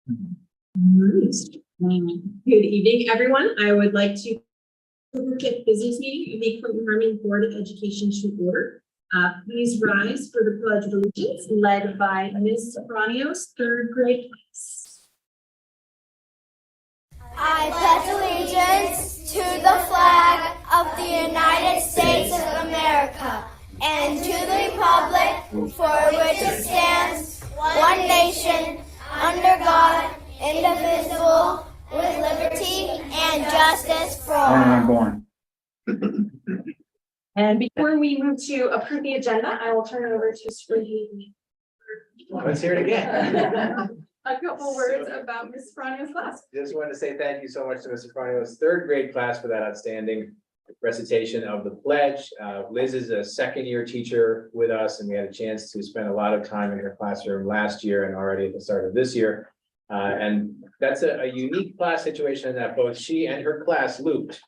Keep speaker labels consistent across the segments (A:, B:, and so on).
A: Right. Good evening, everyone. I would like to get business meeting of the Clinton Harmon Board of Education to order. Please rise for the Pledge of Allegiance, led by Ms. Sofronios, third grade class.
B: I pledge allegiance to the flag of the United States of America and to the republic for which it stands, one nation, under God, indivisible, with liberty and justice for all.
A: And before we move to approve the agenda, I will turn it over to Sri.
C: Let's hear it again.
A: A couple words about Ms. Sofronios' class.
C: Just wanted to say thank you so much to Mr. Farnio's third grade class for that outstanding recitation of the pledge. Liz is a second year teacher with us, and we had a chance to spend a lot of time in her classroom last year and already at the start of this year. And that's a unique class situation in that both she and her class looped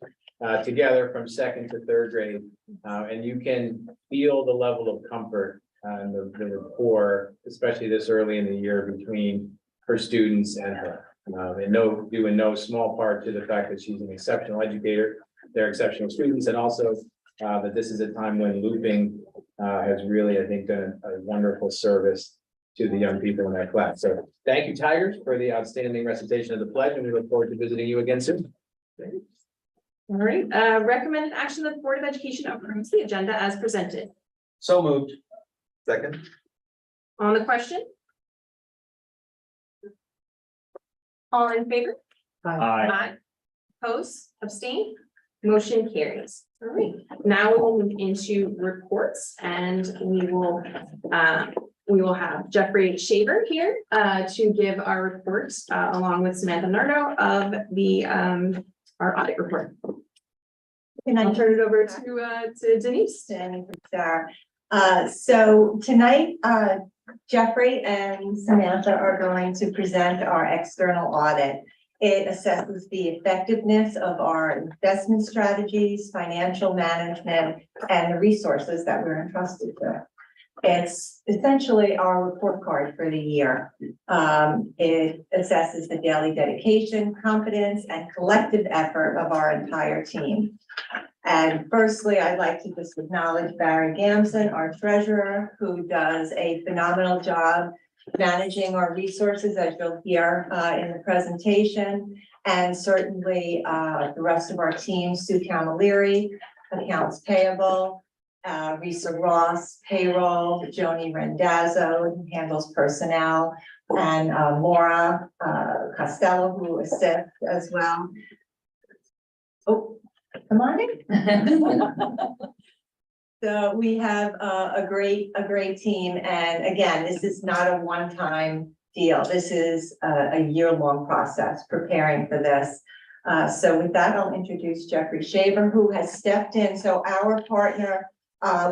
C: together from second to third grade. And you can feel the level of comfort and the rapport, especially this early in the year, between her students and her. And due in no small part to the fact that she's an exceptional educator, they're exceptional students, and also that this is a time when looping has really, I think, done a wonderful service to the young people in that class. So thank you, Tigers, for the outstanding recitation of the pledge, and we look forward to visiting you again soon.
A: All right, recommended action that the Board of Education approves the agenda as presented.
C: So moved. Second.
A: On the question? All in favor? Aye. Opposed, abstain, motion carries. All right, now we will move into reports, and we will have Jeffrey Shaver here to give our reports along with Samantha Nardo of the our audit report. And I'll turn it over to Denise.
D: So tonight, Jeffrey and Samantha are going to present our external audit. It assesses the effectiveness of our investment strategies, financial management, and the resources that we're entrusted with. It's essentially our report card for the year. It assesses the daily dedication, competence, and collective effort of our entire team. And firstly, I'd like to just acknowledge Barry Gamson, our treasurer, who does a phenomenal job managing our resources, as you'll hear in the presentation, and certainly the rest of our team: Sue Camilleri, accounts payable, Risa Ross, payroll, Joni Rendazzo, who handles personnel, and Maura Costello, who assists as well. Oh, come on in. So we have a great team, and again, this is not a one-time deal. This is a year-long process preparing for this. So with that, I'll introduce Jeffrey Shaver, who has stepped in. So our partner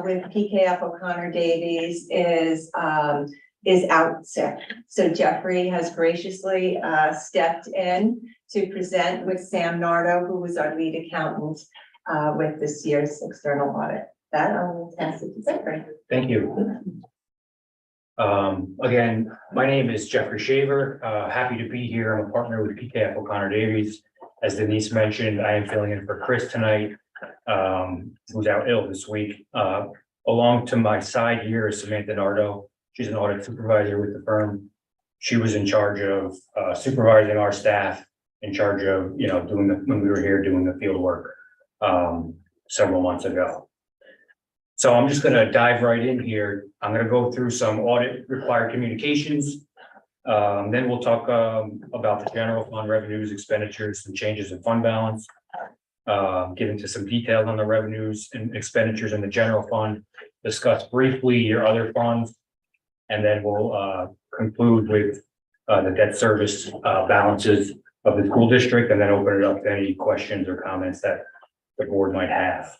D: with PKF O'Connor Davies is out sick. So Jeffrey has graciously stepped in to present with Sam Nardo, who was our lead accountant with this year's external audit. That I will pass it to Jeffrey.
E: Thank you. Again, my name is Jeffrey Shaver. Happy to be here. I'm a partner with PKF O'Connor Davies. As Denise mentioned, I am filling in for Chris tonight, who's out ill this week. Along to my side here is Samantha Nardo. She's an audit supervisor with the firm. She was in charge of supervising our staff, in charge of, when we were here doing the field work several months ago. So I'm just going to dive right in here. I'm going to go through some audit required communications. Then we'll talk about the general fund revenues, expenditures, and changes in fund balance. Get into some details on the revenues and expenditures in the general fund. Discuss briefly your other funds, and then we'll conclude with the debt service balances of the school district, and then open it up to any questions or comments that the board might have.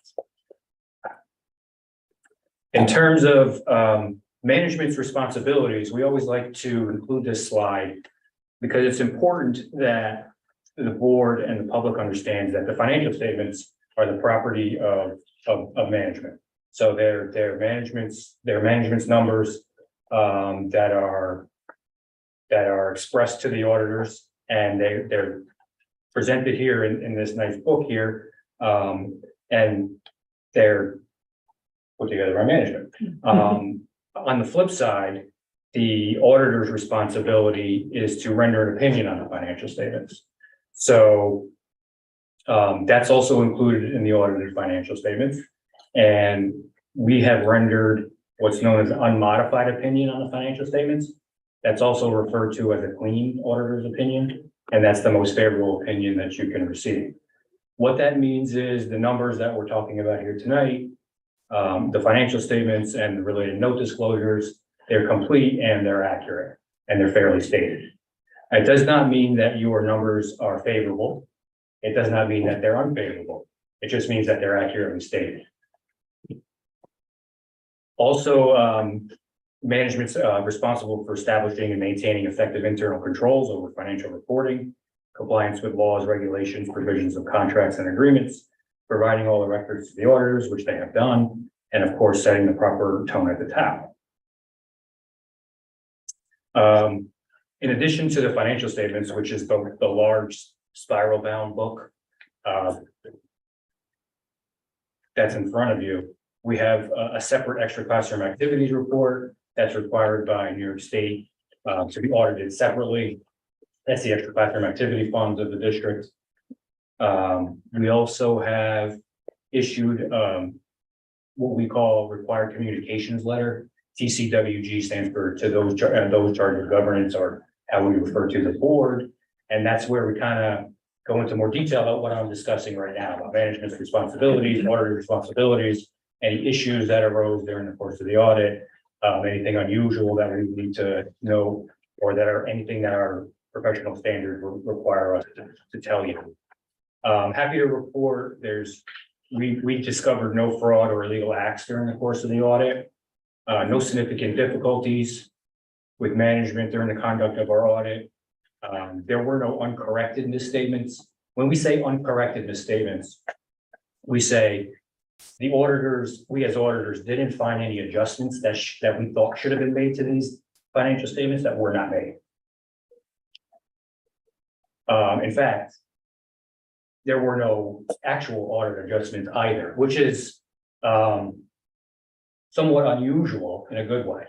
E: In terms of management's responsibilities, we always like to include this slide because it's important that the board and the public understands that the financial statements are the property of management. So they're management's numbers that that are expressed to the auditors, and they're presented here in this nice book here, and they're put together by management. On the flip side, the auditor's responsibility is to render an opinion on the financial statements. So that's also included in the audited financial statements. And we have rendered what's known as an unmodified opinion on the financial statements. That's also referred to as a clean auditor's opinion, and that's the most favorable opinion that you can receive. What that means is the numbers that we're talking about here tonight, the financial statements and the related note disclosures, they're complete and they're accurate and they're fairly stated. It does not mean that your numbers are favorable. It does not mean that they're unfavorable. It just means that they're accurately stated. Also, management's responsible for establishing and maintaining effective internal controls over financial reporting, compliance with laws, regulations, provisions of contracts and agreements, providing all the records to the auditors, which they have done, and of course, setting the proper tone at the top. In addition to the financial statements, which is the large spiral bound book that's in front of you, we have a separate extra classroom activities report that's required by New York State to be audited separately. That's the extra classroom activity funds of the district. We also have issued what we call required communications letter. TCWG stands for to those charged with governance, or how we refer to the board. And that's where we kind of go into more detail about what I'm discussing right now, about management's responsibilities, auditor responsibilities, any issues that arose during the course of the audit, anything unusual that we need to know, or that are anything that our professional standards require us to tell you. Happy to report we discovered no fraud or illegal acts during the course of the audit. No significant difficulties with management during the conduct of our audit. There were no uncorrected misstatements. When we say uncorrected misstatements, we say the auditors, we as auditors didn't find any adjustments that we thought should have been made to these financial statements that were not made. In fact, there were no actual audit adjustments either, which is somewhat unusual in a good way,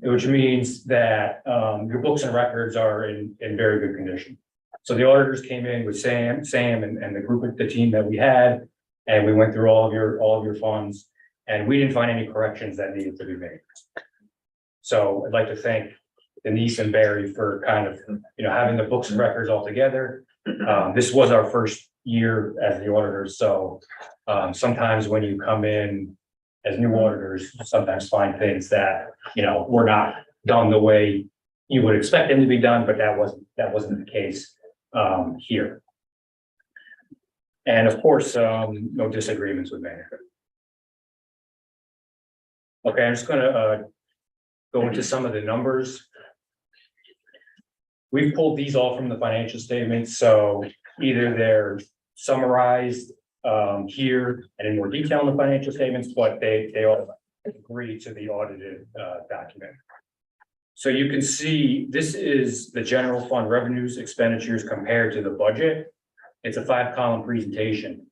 E: which means that your books and records are in very good condition. So the auditors came in with Sam and the group of the team that we had, and we went through all of your funds, and we didn't find any corrections that needed to be made. So I'd like to thank Denise and Barry for kind of, having the books and records all together. This was our first year as the auditors, so sometimes when you come in as new auditors, sometimes find things that were not done the way you would expect them to be done, but that wasn't the case here. And of course, no disagreements with management. Okay, I'm just gonna go into some of the numbers. We've pulled these all from the financial statements, so either they're summarized here and in more detail in the financial statements, but they all agree to the audited document. So you can see this is the general fund revenues, expenditures compared to the budget. It's a 5-column presentation.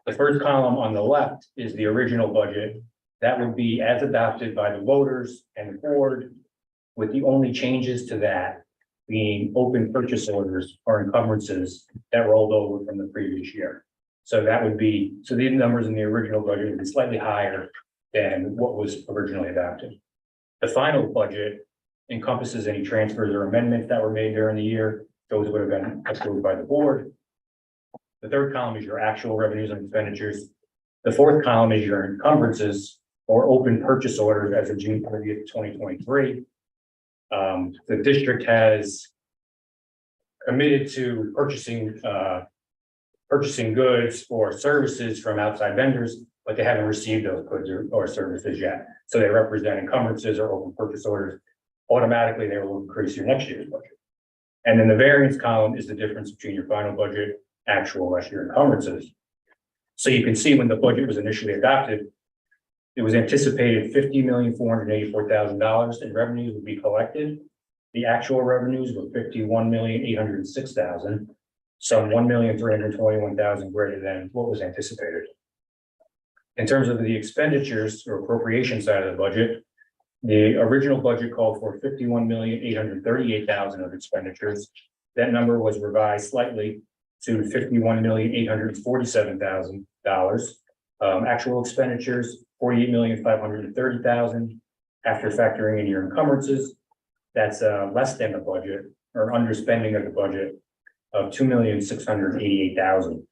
E: The first column on the left is the original budget. That would be as adopted by the voters and the board, with the only changes to that being open purchase orders or encumbrances that rolled over from the previous year. So these numbers in the original budget would be slightly higher than what was originally adopted. The final budget encompasses any transfers or amendments that were made during the year. Those would have been approved by the board. The third column is your actual revenues and expenditures. The fourth column is your encumbrances or open purchase orders as of June 30th, 2023. The district has committed to purchasing goods or services from outside vendors, but they haven't received those goods or services yet. So they represent encumbrances or open purchase orders. Automatically, they will increase your next year's budget. And then the variance column is the difference between your final budget, actual last year encumbrances. So you can see when the budget was initially adopted, it was anticipated $50,484,000 in revenues would be collected. The actual revenues were 51,806,000, some 1,321,000 greater than what was anticipated. In terms of the expenditures or appropriation side of the budget, the original budget called for 51,838,000 of expenditures. That number was revised slightly to $51,847,000. Actual expenditures, 48,530,000. After factoring in your encumbrances, that's less than the budget or underspending of the budget of 2,688,000.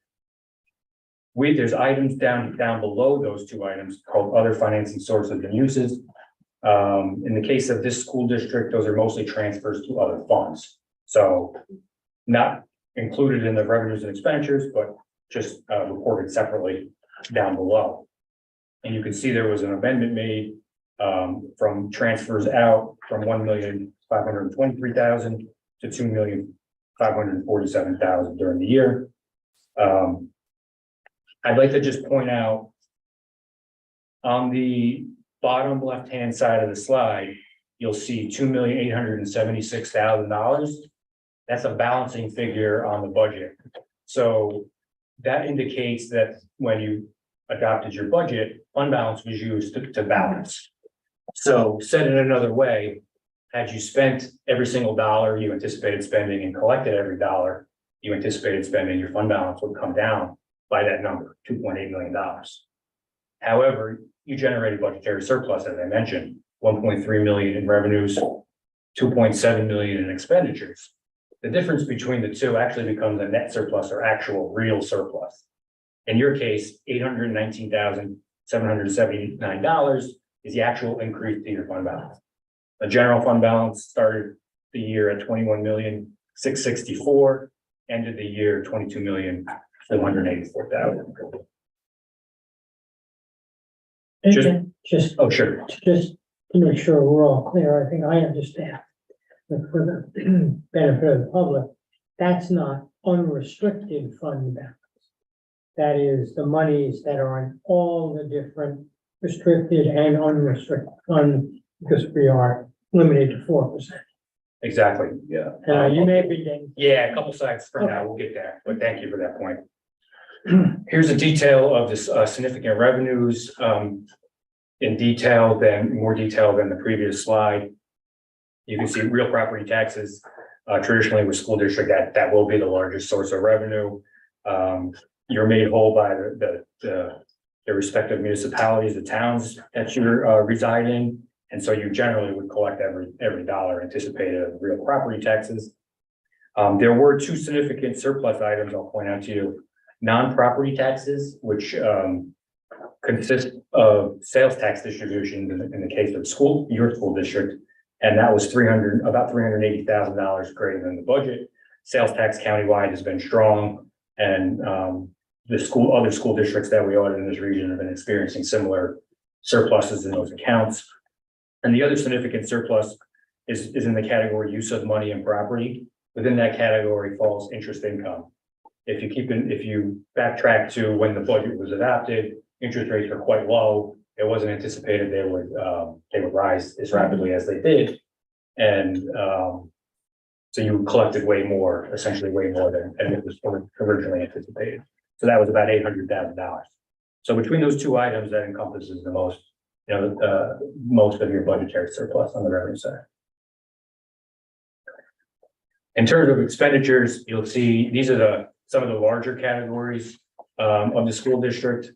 E: There's items down below those two items called other financing sources and uses. In the case of this school district, those are mostly transfers to other funds. So not included in the revenues and expenditures, but just reported separately down below. And you can see there was an amendment made from transfers out from 1,523,000 to 2,547,000 during the year. I'd like to just point out on the bottom left-hand side of the slide, you'll see $2,876,000. That's a balancing figure on the budget. So that indicates that when you adopted your budget, fund balance was used to balance. So said in another way, had you spent every single dollar you anticipated spending and collected every dollar you anticipated spending, your fund balance would come down by that number, $2.8 million. However, you generated budgetary surplus, as I mentioned, 1.3 million in revenues, 2.7 million in expenditures. The difference between the two actually becomes a net surplus or actual real surplus. In your case, $819,779 is the actual increase to your fund balance. The general fund balance started the year at 21,664,000, ended the year 22,484,000.
F: Just,
E: Oh, sure.
F: just to make sure we're all clear, I think I understand. But for the benefit of the public, that's not unrestricted fund balance. That is the monies that are in all the different restricted and unrestricted funds, because we are limited to 4%.
E: Exactly, yeah.
F: You may be getting.
E: Yeah, a couple slides from now, we'll get there, but thank you for that point. Here's a detail of this significant revenues in more detail than the previous slide. You can see real property taxes, traditionally with school district, that will be the largest source of revenue. You're made whole by the respective municipalities, the towns that you're reside in. And so you generally would collect every dollar anticipated of real property taxes. There were two significant surplus items I'll point out to you. Non-property taxes, which consist of sales tax distribution in the case of your school district. And that was about $380,000 greater than the budget. Sales tax countywide has been strong, and other school districts that we audit in this region have been experiencing similar surpluses in those accounts. And the other significant surplus is in the category use of money and property. Within that category falls interest income. If you backtrack to when the budget was adopted, interest rates were quite low. It wasn't anticipated they would rise as rapidly as they did. And so you collected essentially way more than it was originally anticipated. So that was about $800,000. So between those two items, that encompasses the most of your budgetary surplus on the revenue side. In terms of expenditures, you'll see these are some of the larger categories of the school district.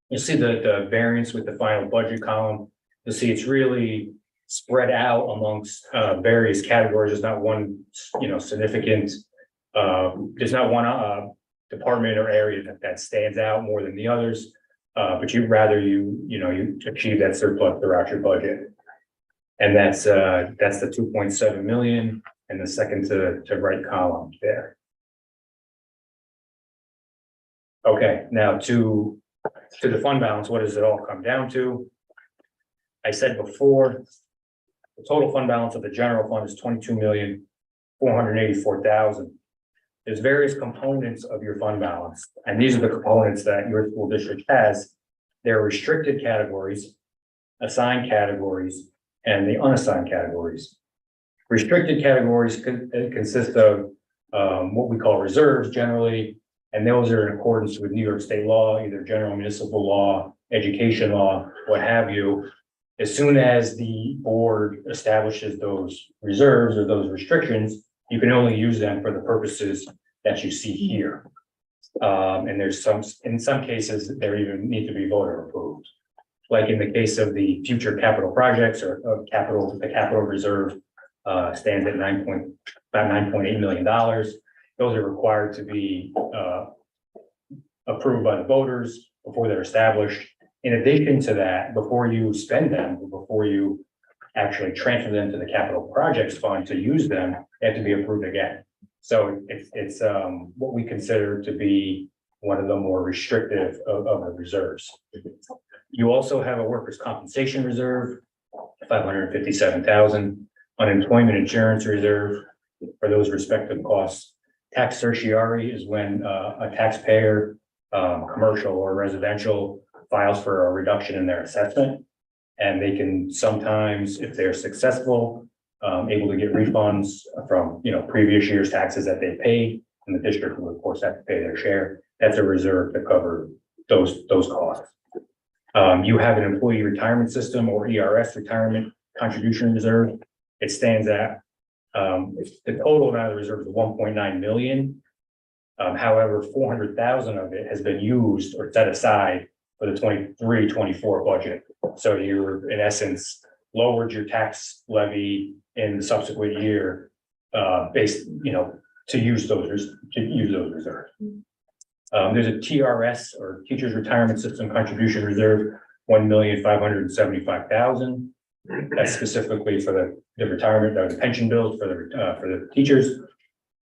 E: You'll see the variance with the final budget column. You'll see it's really spread out amongst various categories. There's not one, significant. There's not one department or area that stands out more than the others. But you achieve that surplus throughout your budget, and that's the 2.7 million, and the second to right column there. Okay, now to the fund balance, what does it all come down to? I said before, the total fund balance of the general fund is 22,484,000. There's various components of your fund balance, and these are the components that your school district has. There are restricted categories, assigned categories, and the unassigned categories. Restricted categories consist of what we call reserves generally, and those are in accordance with New York State law, either general municipal law, education law, what have you. As soon as the board establishes those reserves or those restrictions, you can only use them for the purposes that you see here. And there's in some cases, they even need to be voter approved. Like in the case of the future capital projects or the capital reserve stands at about $9.8 million. Those are required to be approved by the voters before they're established. In addition to that, before you spend them, before you actually transfer them to the capital projects fund to use them, they have to be approved again. So it's what we consider to be one of the more restrictive of the reserves. You also have a workers' compensation reserve, $557,000, unemployment insurance reserve for those respective costs. Tax certiorari is when a taxpayer, commercial or residential, files for a reduction in their assessment. And they can sometimes, if they're successful, able to get refunds from, previous year's taxes that they paid, and the district will of course have to pay their share. That's a reserve to cover those costs. You have an employee retirement system or ERS retirement contribution reserve. It stands at, the total amount of the reserve is 1.9 million. However, 400,000 of it has been used or set aside for the 23-24 budget. So you're in essence lowered your tax levy in the subsequent year, based, to use those reserves. There's a TRS or Teachers Retirement System Contribution Reserve, 1,575,000. That's specifically for the retirement, the pension bills for the teachers.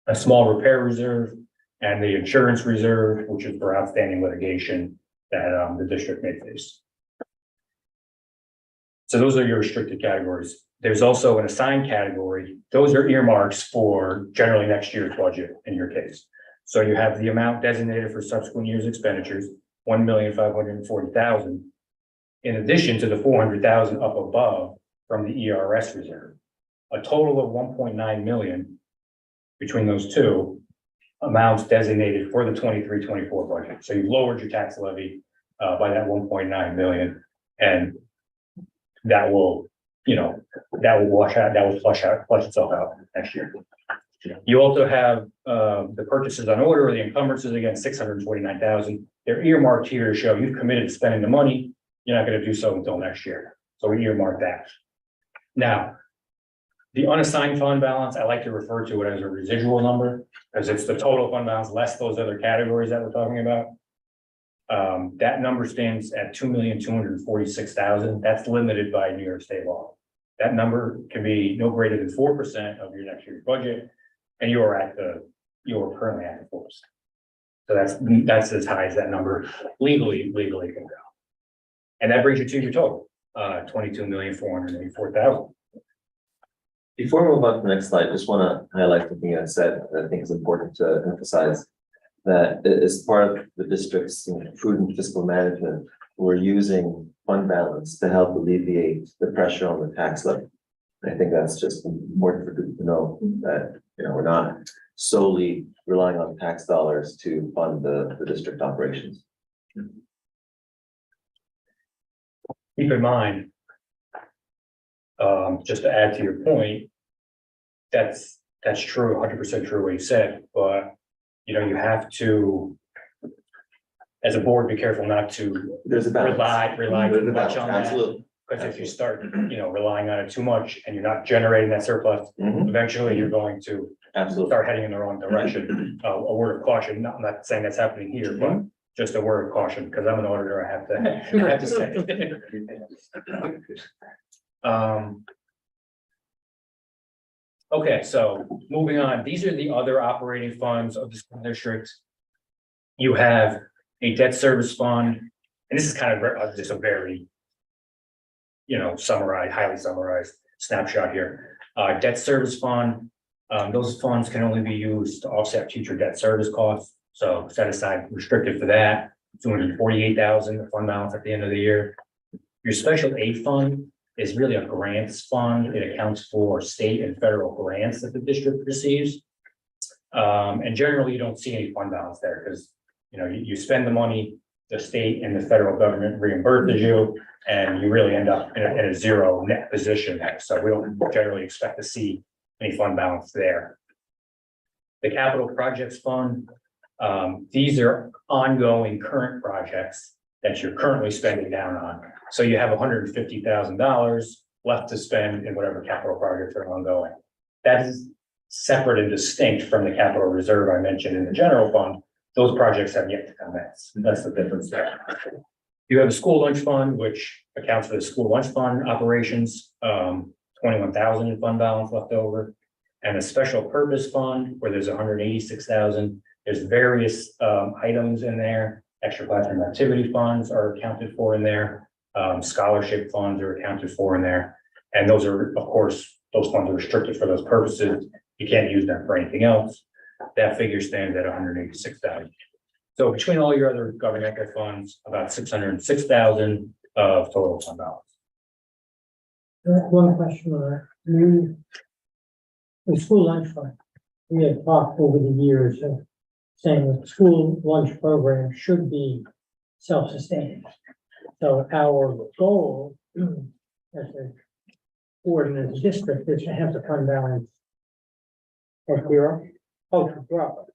E: A small repair reserve and the insurance reserve, which is for outstanding litigation that the district may face. So those are your restricted categories. There's also an assigned category. Those are earmarks for generally next year's budget in your case. So you have the amount designated for subsequent years' expenditures, 1,540,000, in addition to the 400,000 up above from the ERS reserve. A total of 1.9 million between those two amounts designated for the 23-24 budget. So you've lowered your tax levy by that 1.9 million, and that will, wash itself out next year. You also have the purchases on order or the encumbrances, again, 649,000. They're earmarked here to show you've committed to spending the money. You're not going to do so until next year. So we earmark that. Now, the unassigned fund balance, I like to refer to it as a residual number because it's the total fund balance less those other categories that we're talking about. That number stands at 2,246,000. That's limited by New York State law. That number can be no greater than 4% of your next year's budget, and you are currently at the 4%. So that's as high as that number legally can go. And that brings you to your total, 22,484,000.
G: Before we move on to the next slide, I just want to highlight something you said that I think is important to emphasize, that as part of the district's prudent fiscal management, we're using fund balance to help alleviate the pressure on the tax levy. I think that's just important for people to know that we're not solely relying on tax dollars to fund the district operations.
E: Keep in mind, just to add to your point, that's true, 100% true what you said, but you have to, as a board, be careful not to rely too much on that.
G: Absolutely.
E: Because if you start, relying on it too much and you're not generating that surplus, eventually you're going to start heading in the wrong direction. A word of caution, I'm not saying that's happening here, but just a word of caution, because I'm an auditor, I have to say. Okay, so moving on, these are the other operating funds of the school district. You have a debt service fund, and this is kind of just a very, highly summarized snapshot here. Debt service fund, those funds can only be used to offset future debt service costs. So set aside restricted for that, 248,000 fund balance at the end of the year. Your special aid fund, is really a grants fund. It accounts for state and federal grants that the district receives. And generally, you don't see any fund balance there because, you know, you spend the money, the state and the federal government reimburses you, and you really end up in a zero net position there. So we don't generally expect to see any fund balance there. The capital projects fund, these are ongoing current projects that you're currently spending down on. So you have $150,000 left to spend in whatever capital projects are ongoing. That is separate and distinct from the capital reserve I mentioned in the general fund. Those projects have yet to commence. That's the difference there. You have a school lunch fund, which accounts for the school lunch fund operations, 21,000 in fund balance left over. And a special purpose fund where there's 186,000. There's various items in there. Extra classroom activity funds are accounted for in there. Scholarship funds are accounted for in there. And those are, of course, those funds are restricted for those purposes. You can't use them for anything else. That figure stands at 186,000. So between all your other governmental funds, about 606,000 of total fund balance.
F: One question on that. The school lunch fund, we had talked over the years of saying that the school lunch program should be self-sustaining. So our goal as a board and as a district is to have the fund balance at zero. Oh, to grow.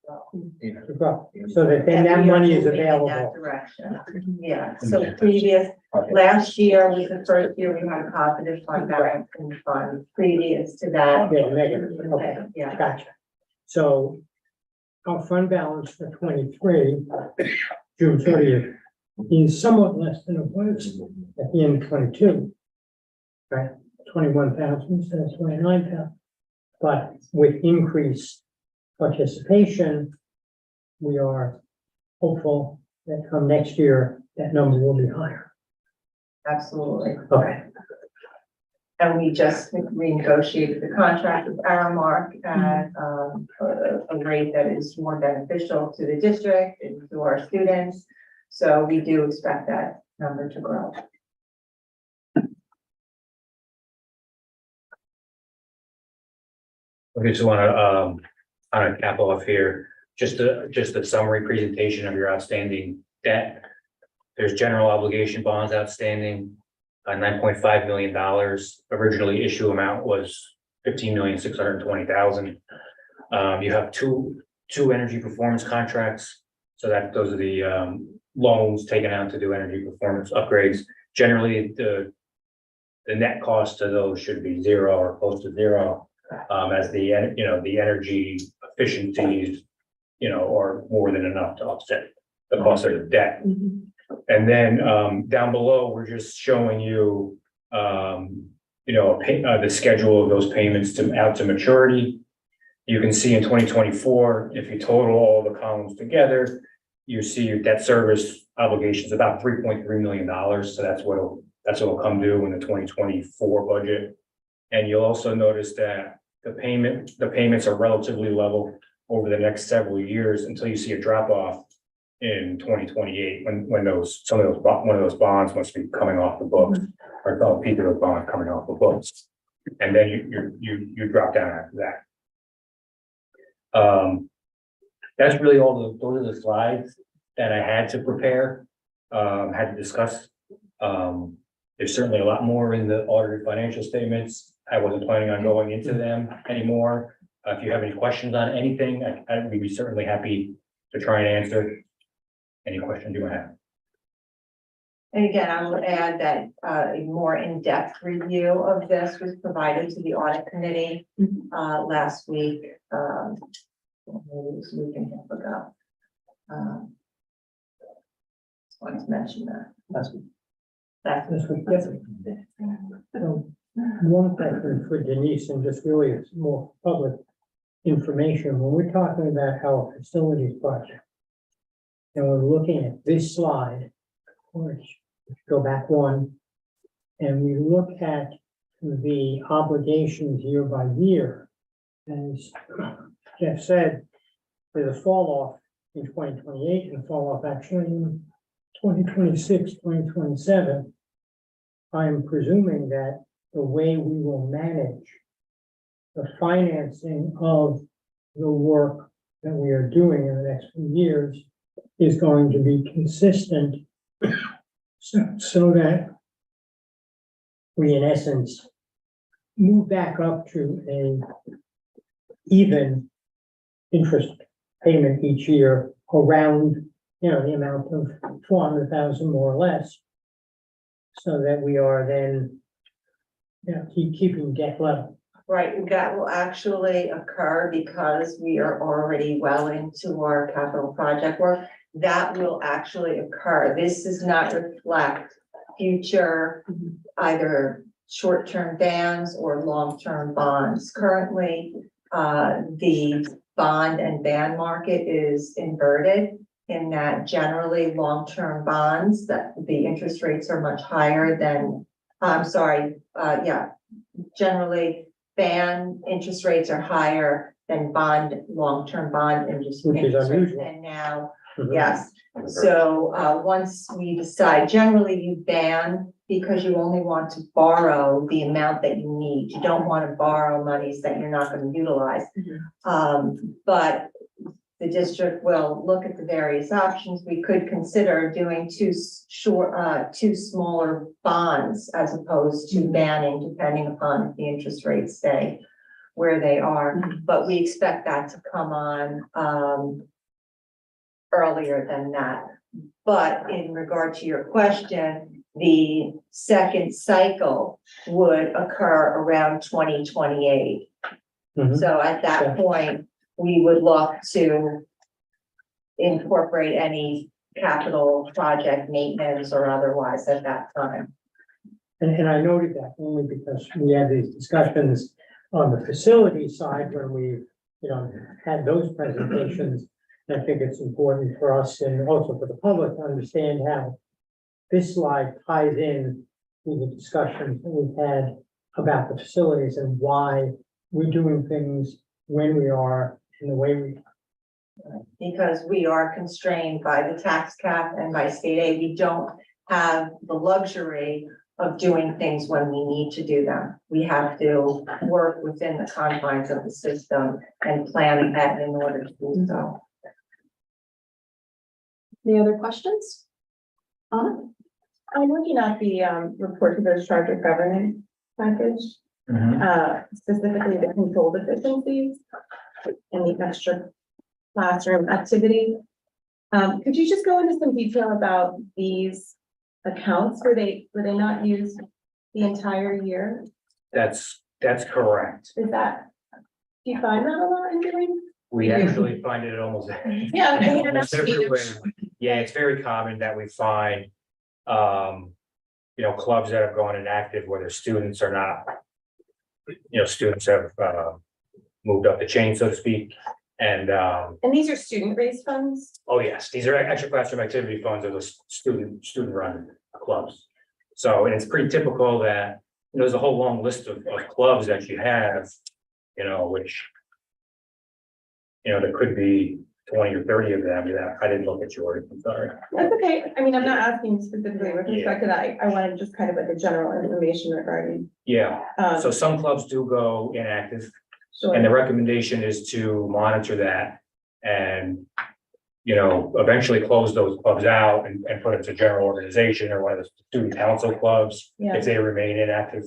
F: To grow. So that then that money is
D: We are moving in that
F: available.
D: direction. Yeah, so last year was the first year we had a positive fund balance in the fund. Previous to that.
F: Yeah, negative. Okay.
D: Yeah.
F: Gotcha. So our fund balance for 23, June 30th, is somewhat less than it was at the end of 22. Right, 21,000 instead of 29,000. But with increased participation, we are hopeful that come next year, that number will be higher.
D: Absolutely.
F: Okay.
D: And we just renegotiated the contract with Aramark at a rate that is more beneficial to the district and to our students. So we do expect that number to grow.
E: Okay, so on a cap off here, just a summary presentation of your outstanding debt. There's general obligation bonds outstanding, $9.5 million. Originally issue amount was $15,620,000. You have two energy performance contracts. So those are the loans taken out to do energy performance upgrades. Generally, the net cost to those should be zero or close to zero. As the energy efficiencies, are more than enough to offset the cost of the debt. And then down below, we're just showing you, the schedule of those payments out to maturity. You can see in 2024, if you total all the columns together, you see your debt service obligations about $3.3 million. So that's what'll come due in the 2024 budget. And you'll also notice that the payments are relatively level over the next several years until you see a drop off in 2028 when one of those bonds must be coming off the books, or a piece of those bonds coming off the books, and then you drop down after that. That's really those are the slides that I had to prepare, had to discuss. There's certainly a lot more in the audited financial statements. I wasn't planning on going into them anymore. If you have any questions on anything, I'd be certainly happy to try and answer any questions you have.
D: And again, I will add that a more in-depth review of this was provided to the audit committee last week. Maybe it was a week and a half ago. Just wanted to mention that.
F: That's good.
D: That's
F: So, one question for Denise, and just really it's more public information. When we're talking about our facilities project, and we're looking at this slide, which go back one, and we look at the obligations year by year. As Jeff said, there's a fall off in 2028 and a fall off actually in 2026, 2027. I'm presuming that the way we will manage the financing of the work that we are doing in the next few years is going to be consistent so that we, in essence, move back up to a even interest payment each year around, the amount of 400,000 more or less. So that we are then, keeping debt level.
D: Right, that will actually occur because we are already well into our capital project work. That will actually occur. This does not reflect future either short-term bans or long-term bonds. Currently, the bond and ban market is inverted in that generally long-term bonds, that the interest rates are much higher than, generally ban interest rates are higher than long-term bond interest
F: Which is
D: rates.
F: unusual.
D: And now,
F: Mhm.
D: yes, so once we decide, generally you ban because you only want to borrow the amount that you need. You don't want to borrow monies that you're not going to utilize. But the district will look at the various options. We could consider doing two smaller bonds as opposed to banning, depending upon if the interest rates stay where they are. But we expect that to come on earlier than that. But in regard to your question, the second cycle would occur around 2028.
F: Mhm.
D: So at that point, we would look to incorporate any capital project maintenance or otherwise at that time.
F: And I noted that only because we had these discussions on the facility side when we, had those presentations. I think it's important for us and also for the public to understand how this slide ties in to the discussions that we've had about the facilities and why we're doing things when we are in the way we are.
D: Because we are constrained by the tax cap and by state aid. We don't have the luxury of doing things when we need to do them. We have to work within the confines of the system and plan ahead in order to do so.
A: Any other questions?
H: I'm looking at the report to the charter governance package, specifically the control deficiencies and the extra classroom activity. Could you just go into some detail about these accounts? Were they not used the entire year?
E: That's correct.
H: Do you find that a lot in doing?
E: We actually find it almost.
H: Yeah, I mean,
E: almost
H: that's-
E: everywhere. Yeah, it's very common that we find, clubs that have gone inactive where their students are not, students have, moved up the chain, so to speak. And
H: these are student-raised funds?
E: oh yes, these are extra classroom activity funds of the student run clubs. So, and it's pretty typical that, there's a whole long list of clubs that you have, which, there could be 20 or 30 of them. Yeah, I didn't look at yours, I'm sorry.
H: That's okay. I mean, I'm not asking specifically with respect to that. I wanted just kind of like a general information regarding.
E: Yeah, so some clubs do go inactive.
H: Sure.
E: And the recommendation is to monitor that and, eventually close those clubs out and put it to general organization or one of the student council clubs
H: Yeah.
E: if they remain inactive,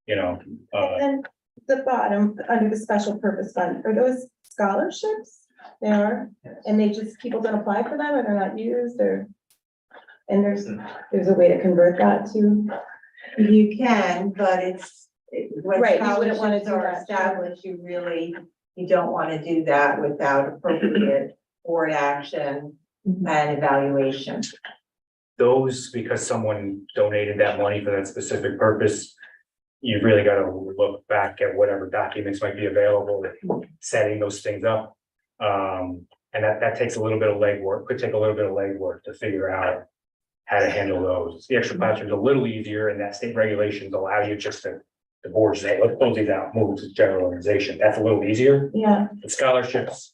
H: And then the bottom, under the special purpose fund, are those scholarships? They are, and people don't apply for them or they're not used and there's a way to convert that to.
D: You can, but when
H: Right, you wouldn't wanna
D: scholarships
H: do
D: are
H: that.
D: established, you don't want to do that without appropriate board action and evaluation.
E: those, because someone donated that money for that specific purpose, you've really got to look back at whatever documents might be available, setting those things up. And that takes a little bit of legwork, could take a little bit of legwork to figure out how to handle those. The extra classroom's a little easier, and that state regulations allow you just to, the board say, let's close these out, move to general organization. That's a little easier.
H: Yeah,
E: The scholarships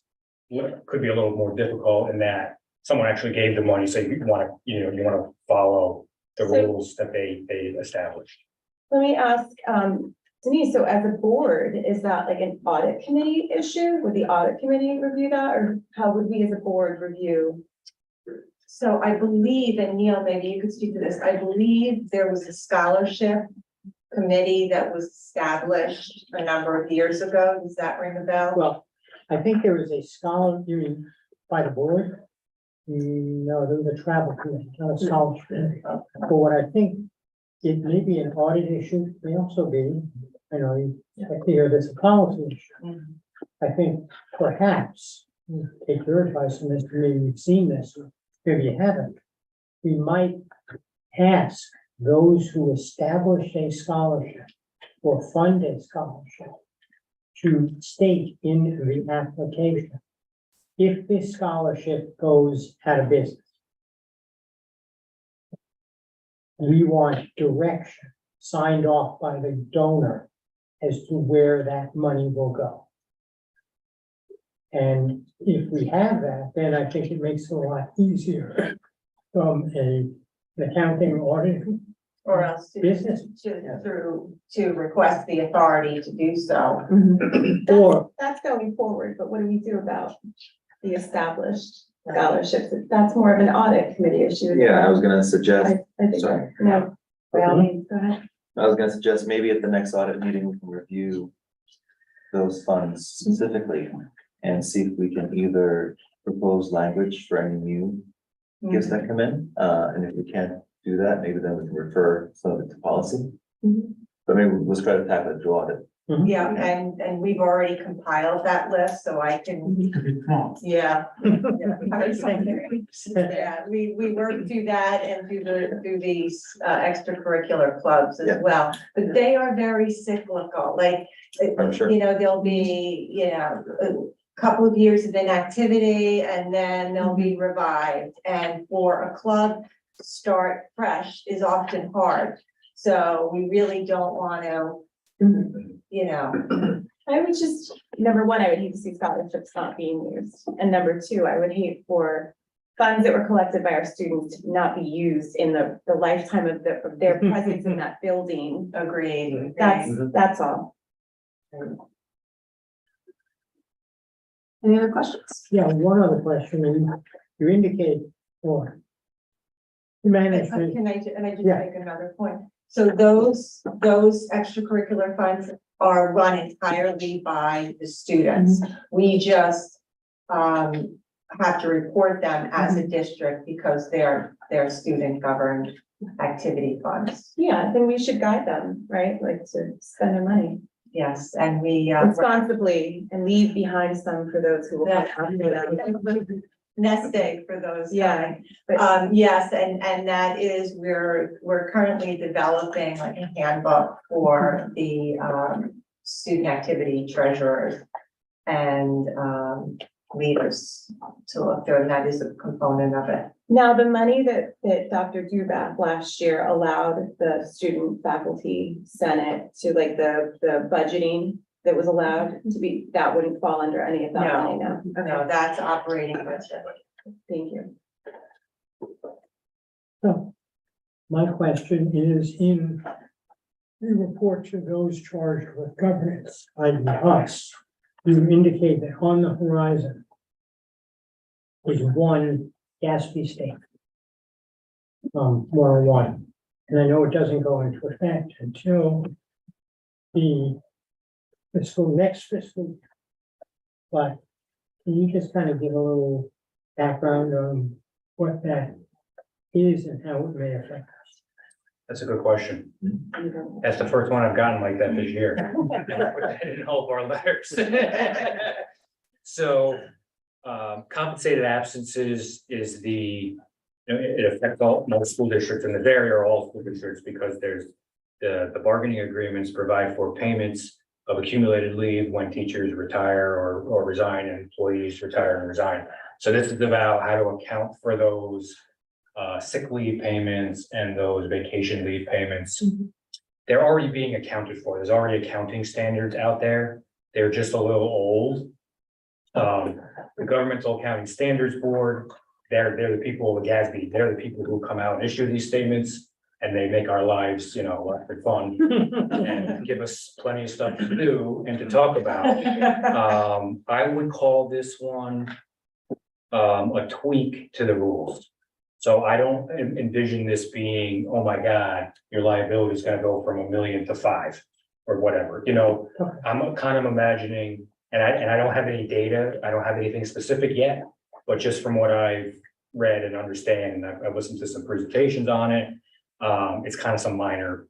E: could be a little more difficult in that someone actually gave the money, so you want to follow the
H: So-
E: rules that they established.
H: Let me ask, Denise, so as a board, is that like an audit committee issue? Would the audit committee review that, or how would we as a board review?
D: So I believe, and Neil, maybe you could speak to this, I believe there was a scholarship committee that was established a number of years ago. Does that ring a bell?
F: Well, I think there was a scholar, you mean, by the board? No, there was a travel committee, not a scholarship committee. But what I think, it may be an audit issue, may also be, I know, you have to hear this, a policy issue. I think perhaps, take your advice on this, maybe you've seen this, maybe you haven't. We might ask those who establish a scholarship or fund a scholarship to state in the application, if this scholarship goes out of business, we want direction signed off by the donor as to where that money will go. And if we have that, then I think it makes it a lot easier from an accounting audit
D: Or else
F: business.
D: to request the authority to do so.
F: Or,
H: That's going forward, but what do we do about the established scholarships? That's more of an audit committee issue.
G: Yeah, I was gonna suggest,
H: I think,
G: sorry.
H: no, by all means, go ahead.
G: I was gonna suggest maybe at the next audit meeting, we can review those funds specifically and see if we can either propose language for any new gifts that come in. And if we can't do that, maybe then we can refer some of it to policy.
H: Mhm.
G: But maybe let's try to tackle it through audit.
D: Yeah, and we've already compiled that list, so I can, yeah. Yeah, we worked through that and through these extracurricular clubs as
G: Yeah.
D: well, but they are very cyclical, like.
G: I'm sure.
D: You know, there'll be, you know, a couple of years of inactivity and then they'll be revived. And for a club to start fresh is often hard, so we really don't want to, you know.
H: I would just, number one, I would hate to see scholarships not being used. And number two, I would hate for funds that were collected by our students to not be used in the lifetime of their presence in that building.
D: Agreed.
H: That's all.
A: Any other questions?
F: yeah, one other question, you indicate, or management,
D: Can I just
F: Yeah.
D: make another point? So those extracurricular funds are run entirely by the students. We just have to report them as a district because they're student governed activity funds.
H: Yeah, then we should guide them, right? Like to spend their money
D: Yes, and we
H: responsibly and leave behind some for those who will come after them.
D: nest egg for those.
H: Yeah, but
D: Yes, and that is, we're currently developing like a handbook for the student activity treasurers and leaders to look through, and that is a component of it.
H: now the money that Dr. Duback last year allowed the student faculty senate to like the budgeting that was allowed to be, that wouldn't fall under any of that
D: No.
H: money now.
D: No, that's operating budget.
H: Thank you.
F: so my question is in the report to those charged with governance, i.e. us, you indicate that on the horizon is one Gatsby state. 101, and I know it doesn't go into effect until the next fiscal year. But can you just kind of give a little background on what that is and how it may affect us?
E: That's a good question. That's the first one I've gotten like that this year. In all of our letters. So, compensated absences is it affects most school districts in this area, or all school districts, because there's the bargaining agreements provide for payments of accumulated leave when teachers retire or resign and employees retire and resign. So this is about how to account for those sick leave payments and those vacation leave payments. They're already being accounted for. There's already accounting standards out there. They're just a little old. The Governmental Accounting Standards Board, they're the people of the GASB. They're the people who come out and issue these statements. and they make our lives, you know, lots of fun and give us plenty of stuff to do and to talk about. I would call this one a tweak to the rules. So I don't envision this being, oh my God, your liability is gonna go from 1 million to 5 or whatever, you know. I'm kind of imagining, and I don't have any data, I don't have anything specific yet, but just from what I've read and understand, and I've listened to some presentations on it, it's kind of some minor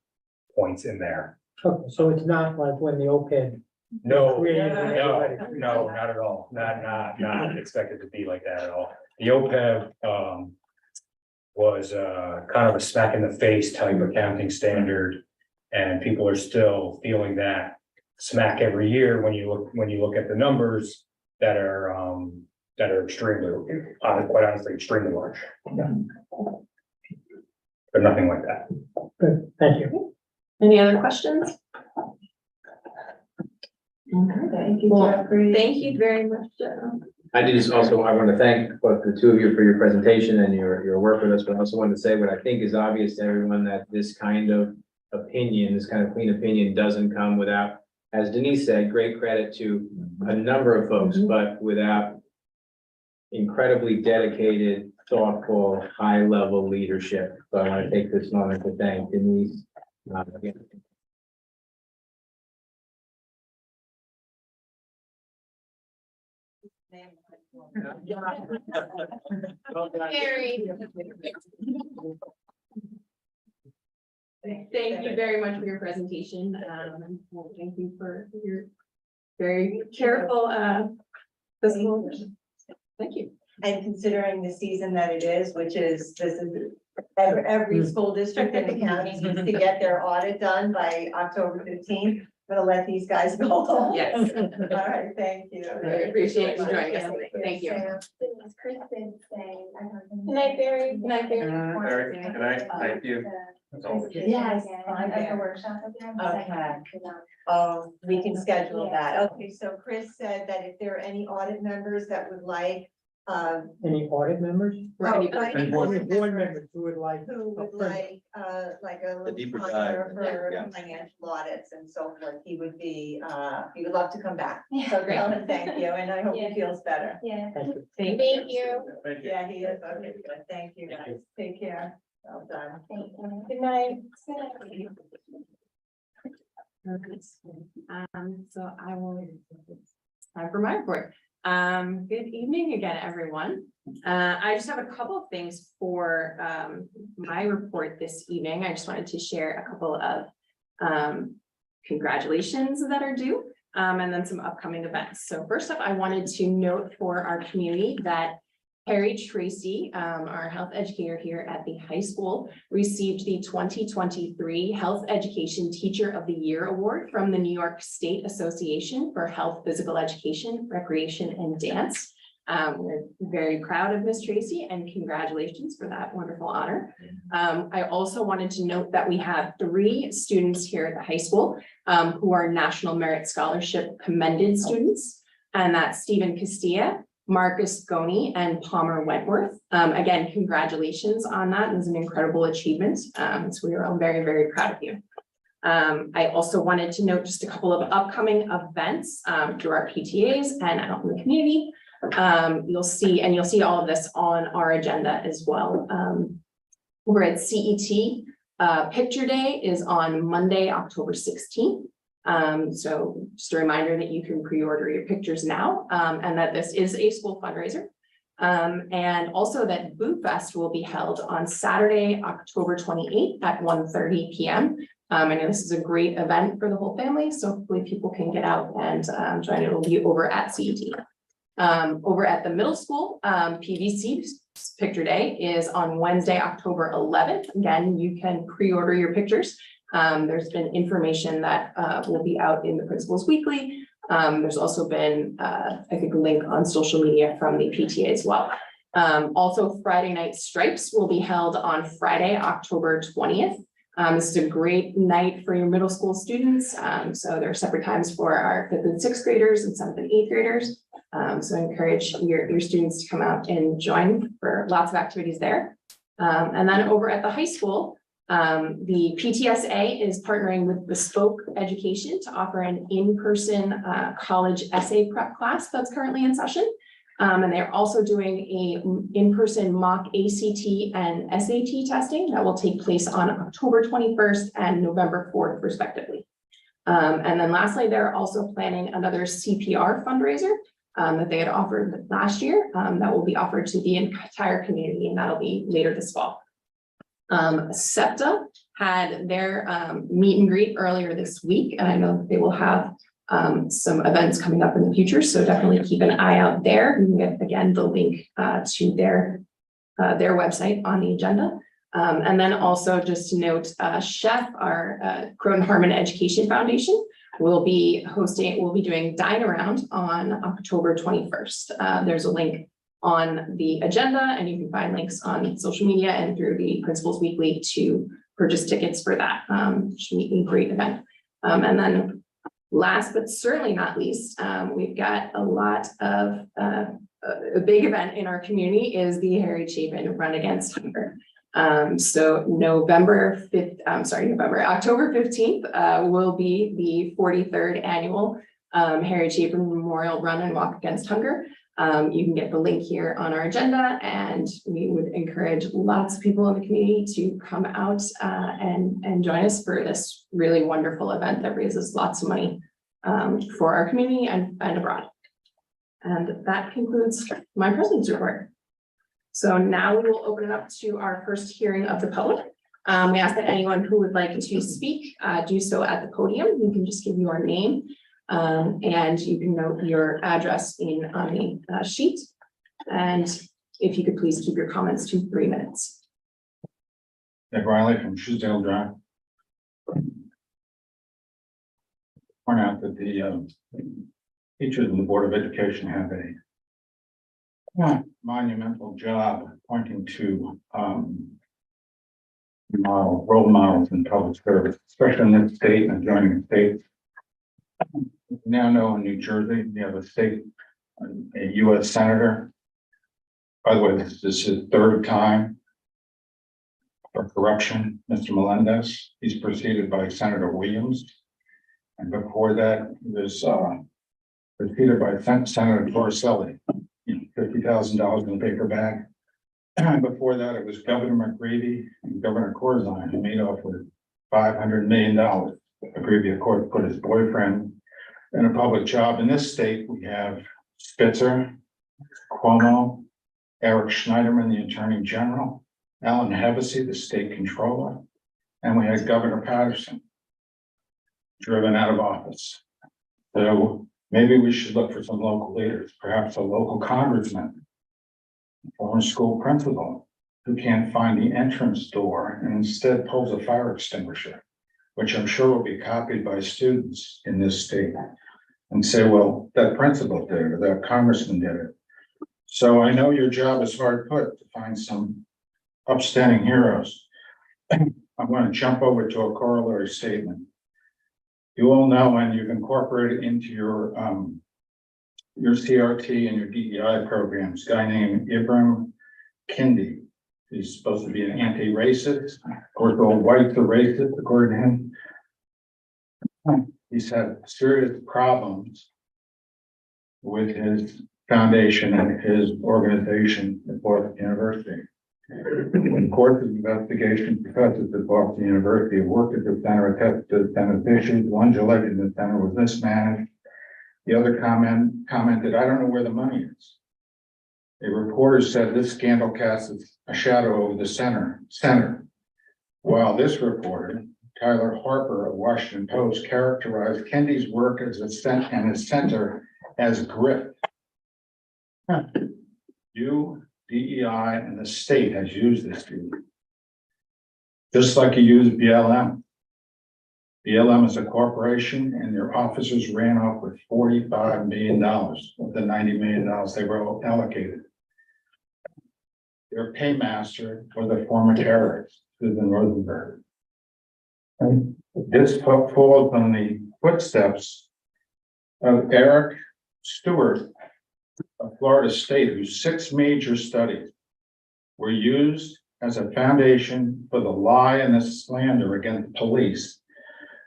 E: points in there.
F: Okay, so it's not like when the OPED.
E: No,
F: created
E: no,
F: everybody.
E: no, not at all. Not expected to be like that at all. The OPEB, was, kind of a smack in the face type accounting standard. And people are still feeling that smack every year when you look at the numbers that are extremely, quite honestly, extremely large. But nothing like that.
F: Good, thank you.
A: Any other questions?
H: Thank you,
A: Well,
H: Jeffrey.
A: Thank you very much, Joe.
C: I want to thank both the two of you for your presentation and your work with us, but I also wanted to say what I think is obvious to everyone, that this kind of opinion, this kind of clean opinion doesn't come without, as Denise said, great credit to a number of folks, but without incredibly dedicated, thoughtful, high-level leadership. So I want to take this moment to thank Denise. Again.
A: Carrie. Thank you very much for your presentation. Well, thank you for your very careful, fiscal. Thank you.
D: And considering the season that it is, which is, this is every school district in the county needs to get their audit done by October 15th. I'm gonna let these guys go home.
A: Yes.
D: All right, thank you.
A: I appreciate you joining us. Thank you.
B: Kristen saying, I don't know.
H: Good night, Barry.
A: Good night, Barry.
E: Barry, good night. Thank you. That's all.
D: Yes, fine,
B: At the
D: Barry.
B: workshop with them.
D: Okay. We can schedule that. Okay, so Chris said that if there are any audit members that would like,
F: Any audit members?
A: Right.
F: Any board members who would like.
D: who would like a little
G: deeper
D: primer
G: dive, yeah.
D: for financial audits and so forth, he would love to come back.
B: Yeah.
D: So tell him thank you, and I hope he
B: Yeah.
D: feels better.
B: Yeah.
F: Thank you.
B: Thank you.
D: Yeah, he is. Okay, good. Thank you, guys. Take care. Well done.
B: Thank you.
H: Good night.
A: So I will, time for my report. Good evening again, everyone. I just have a couple of things for, my report this evening. I just wanted to share a couple of, congratulations that are due, and then some upcoming events. So first up, I wanted to note for our community that Harry Tracy, our health educator here at the high school, received the 2023 Health Education Teacher of the Year Award from the New York State Association for Health, Physical Education, Recreation, and Dance. We're very proud of Miss Tracy and congratulations for that wonderful honor. I also wanted to note that we have 3 students here at the high school who are National Merit Scholarship commended students, and that's Stephen Castilla, Marcus Goni, and Palmer Wentworth. Again, congratulations on that. It was an incredible achievement. So we are all very, very proud of you. I also wanted to note just a couple of upcoming events through our PTAs and out in the community. You'll see all of this on our agenda as well. Over at CET, Picture Day is on Monday, October 16th. So just a reminder that you can pre-order your pictures now, and that this is a school fundraiser. And also that Boo Fest will be held on Saturday, October 28th at 1:30 p.m. I know this is a great event for the whole family, so hopefully people can get out and join. It will be over at CET. Over at the middle school, PVC Picture Day is on Wednesday, October 11th. Again, you can pre-order your pictures. There's been information that will be out in the Principals Weekly. There's also been, I think, a link on social media from the PTA as well. Also, Friday Night Stripes will be held on Friday, October 20th. This is a great night for your middle school students. So there are separate times for our 5th and 6th graders and 7th and 8th graders. So I encourage your students to come out and join for lots of activities there. And then over at the high school, The PTSA is partnering with Bespoke Education to offer an in-person college essay prep class that's currently in session. And they're also doing a in-person mock ACT and SAT testing that will take place on October 21st and November 4th, respectively. And then lastly, they're also planning another CPR fundraiser that they had offered last year that will be offered to the entire community, and that'll be later this fall. SEPTA had their meet and greet earlier this week, and I know they will have some events coming up in the future, so definitely keep an eye out there. You can get, again, the link to their website on the agenda. And then also just to note, Chef, our Croton Harmon Education Foundation, will be doing Dine Around on October 21st. There's a link on the agenda, and you can find links on social media and through the Principals Weekly to purchase tickets for that meet and greet event. And then last but certainly not least, we've got a lot of a big event in our community is the Harry Chapin Run Against Hunger. So October 15th will be the 43rd annual Harry Chapin Memorial Run and Walk Against Hunger. You can get the link here on our agenda, and we would encourage lots of people in the community to come out and join us for this really wonderful event that raises lots of money for our community and abroad. And that concludes my president's report. So now we will open it up to our first hearing of the public. We ask that anyone who would like to speak do so at the podium. You can just give your name and you can note your address on the sheet. And if you could please keep your comments to 3 minutes.
I: Nick Riley from Truesdale Drive. Point out that the teachers in the Board of Education have a monumental job pointing to role models in public service, especially in this state and adjoining states. We now know in New Jersey, you have a U.S. Senator. By the way, this is his 3rd time for corruption, Mr. Melendez. He's preceded by Senator Williams. And before that, he was preceded by Senator Torricelli, $50,000 in a paper bag. And before that, it was Governor McGreevy and Governor Corzine who made off with $500 million. McGreevy, of course, put his boyfriend in a public job. In this state, we have Spitzer, Cuomo, Eric Schneiderman, the Attorney General, Alan Hevesy, the State Controller, and we had Governor Patterson driven out of office. So maybe we should look for some local leaders, perhaps a local congressman, former school principal, who can't find the entrance door and instead pulls a fire extinguisher, which I'm sure will be copied by students in this state, and say, well, that principal did it, or that congressman did it. So I know your job is hard put to find some upstanding heroes. I'm going to jump over to a corollary statement. You all know, when you've incorporated into your CRT and your DEI programs, a guy named Ibram Kendi. He's supposed to be an anti-racist. Of course, all whites are racist, according to him. He's had serious problems with his foundation and his organization at Boston University. In course of investigation, professors at Boston University have worked at the center, attested to the center's issues. One alleged the center was mismanaged. The other commented, I don't know where the money is. A reporter said this scandal casts a shadow over the center. While this reporter, Tyler Harper of Washington Post, characterized Kendi's work as his center as grift. You, DEI, and the state has used this to you. Just like you used BLM. BLM is a corporation, and their officers ran off with $45 million of the $90 million they were allocated. Their paymaster was a former terrorist, Susan Rosenberg. And this falls on the footsteps of Eric Stewart of Florida State, whose 6 major studies were used as a foundation for the lie and the slander against police,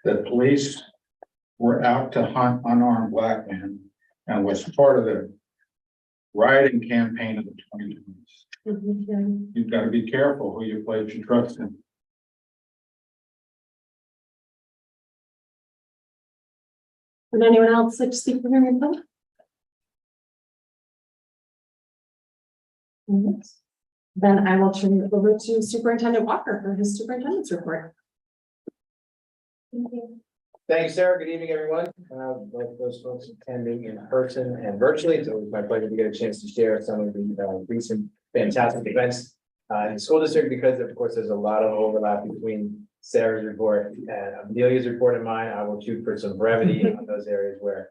I: that police were out to hunt unarmed black men and was part of the rioting campaign of the 2020s. You've got to be careful who you place your trust in.
A: Would anyone else like to speak for hearing public? Then I will turn it over to Superintendent Walker for his superintendent's report.
C: Thank you, Sarah. Good evening, everyone. Like those folks attending in person and virtually, it's always my pleasure to get a chance to share some of the recent fantastic events in the school district, because of course, there's a lot of overlap between Sarah's report and Amelia's report and mine. I will shoot for some brevity on those areas where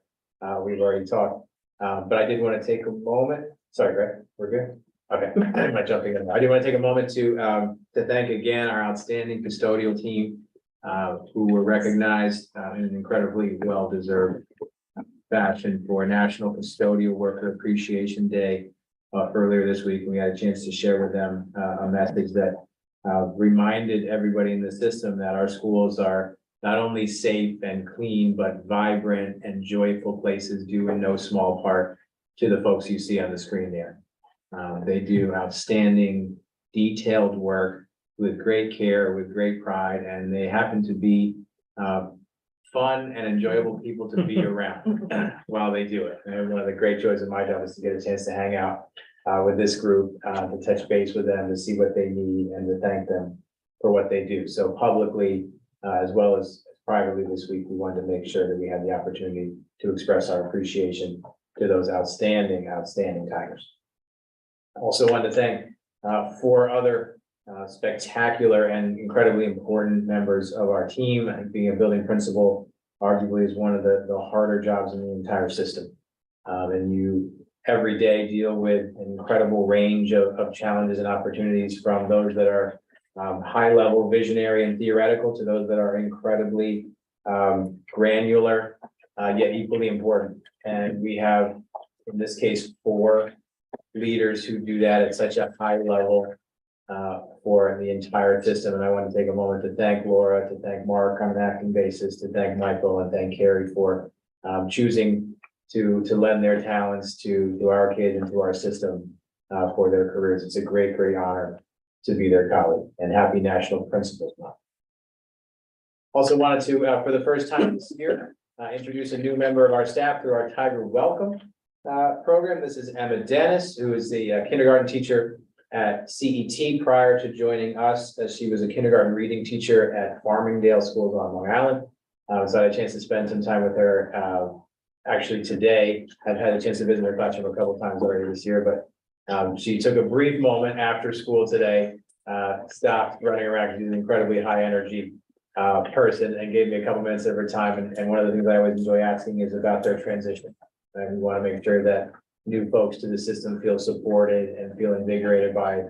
C: we've already talked. But I did want to take a moment. Sorry, Greg, we're good. Okay, I'm not jumping in. I do want to take a moment to thank again our outstanding custodial team who were recognized in an incredibly well-deserved fashion for National Custodial Worker Appreciation Day earlier this week. We had a chance to share with them a message that reminded everybody in the system that our schools are not only safe and clean, but vibrant and joyful places, due in no small part to the folks you see on the screen there. They do outstanding, detailed work with great care, with great pride, and they happen to be fun and enjoyable people to be around while they do it. And one of the great joys of my job is to get a chance to hang out with this group, to touch base with them, to see what they need, and to thank them for what they do. So publicly, as well as privately this week, we wanted to make sure that we had the opportunity to express our appreciation to those outstanding Tigers. Also wanted to thank 4 other spectacular and incredibly important members of our team. I think being a building principal arguably is one of the harder jobs in the entire system. And you every day deal with an incredible range of challenges and opportunities, from those that are high level visionary and theoretical to those that are incredibly granular, yet equally important. And we have, in this case, 4 leaders who do that at such a high level for the entire system. And I want to take a moment to thank Laura, to thank Mark on an acting basis, to thank Michael, and thank Carrie for choosing to lend their talents to our kids and to our system for their careers. It's a great honor to be their colleague, and happy National Principals Month. Also wanted to, for the first time this year, introduce a new member of our staff through our Tiger Welcome program. This is Emma Dennis, who is the kindergarten teacher at CET prior to joining us, as she was a kindergarten reading teacher at Farmingdale Schools on Long Island. So I had a chance to spend some time with her actually today. I've had a chance to visit her classroom a couple times already this year, but she took a brief moment after school today, stopped running around. She's an incredibly high energy person, and gave me a couple minutes of her time. And one of the things I always enjoy asking is about their transition. And we want to make sure that new folks to the system feel supported and feel invigorated by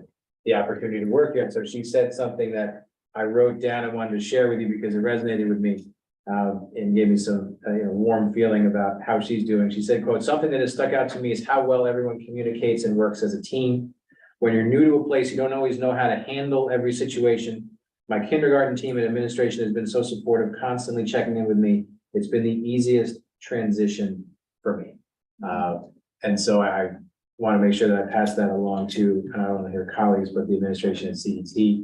C: the opportunity to work here. And so she said something that I wrote down and wanted to share with you because it resonated with me, and gave me some warm feeling about how she's doing. She said, quote, "Something that has stuck out to me is how well everyone communicates and works as a team. When you're new to a place, you don't always know how to handle every situation. My kindergarten team and administration has been so supportive, constantly checking in with me. It's been the easiest transition for me." And so I want to make sure that I pass that along to not only her colleagues, but the administration at CET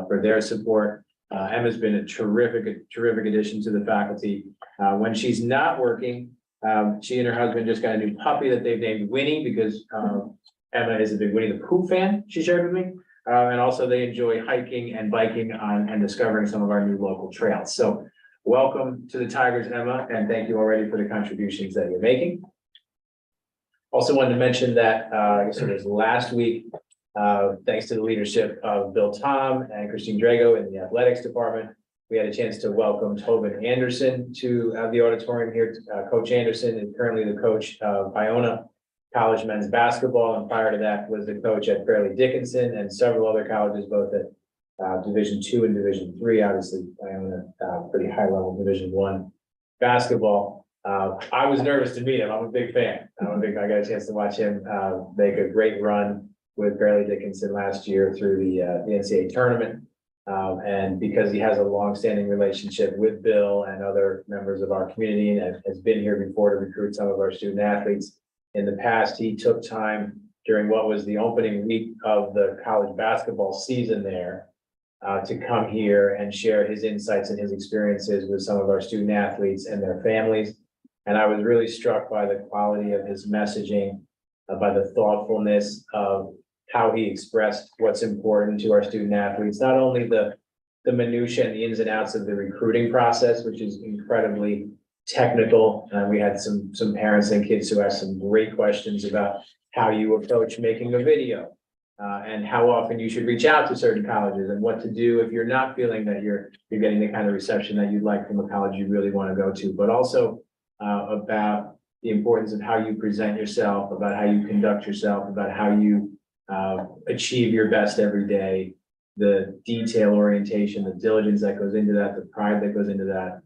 C: for their support. Emma's been a terrific addition to the faculty. When she's not working, she and her husband just got a new puppy that they've named Winnie, because Emma is a big Winnie the Pooh fan, she shared with me. And also they enjoy hiking and biking on and discovering some of our new local trails. So welcome to the Tigers, Emma, and thank you already for the contributions that you're making. Also wanted to mention that, I guess it was last week, thanks to the leadership of Bill Tom and Christine Drago in the athletics department, we had a chance to welcome Tobin Anderson to the auditorium here. Coach Anderson is currently the coach of Iona College men's basketball, and prior to that was the coach at Fairleigh Dickinson and several other colleges, both at Division II and Division III. Obviously, Iona, pretty high level Division I basketball. I was nervous to meet him. I'm a big fan. I got a chance to watch him make a great run with Fairleigh Dickinson last year through the NCAA tournament. And because he has a longstanding relationship with Bill and other members of our community and has been here before to recruit some of our student athletes. In the past, he took time during what was the opening week of the college basketball season there to come here and share his insights and his experiences with some of our student athletes and their families. And I was really struck by the quality of his messaging, by the thoughtfulness of how he expressed what's important to our student athletes, not only the minutia and the ins and outs of the recruiting process, which is incredibly technical. We had some parents and kids who asked some great questions about how you approach making a video, and how often you should reach out to certain colleges and what to do if you're not feeling that you're getting the kind of reception that you'd like from a college you really want to go to, but also about the importance of how you present yourself, about how you conduct yourself, about how you achieve your best every day, the detail orientation, the diligence that goes into that, the pride that goes into that.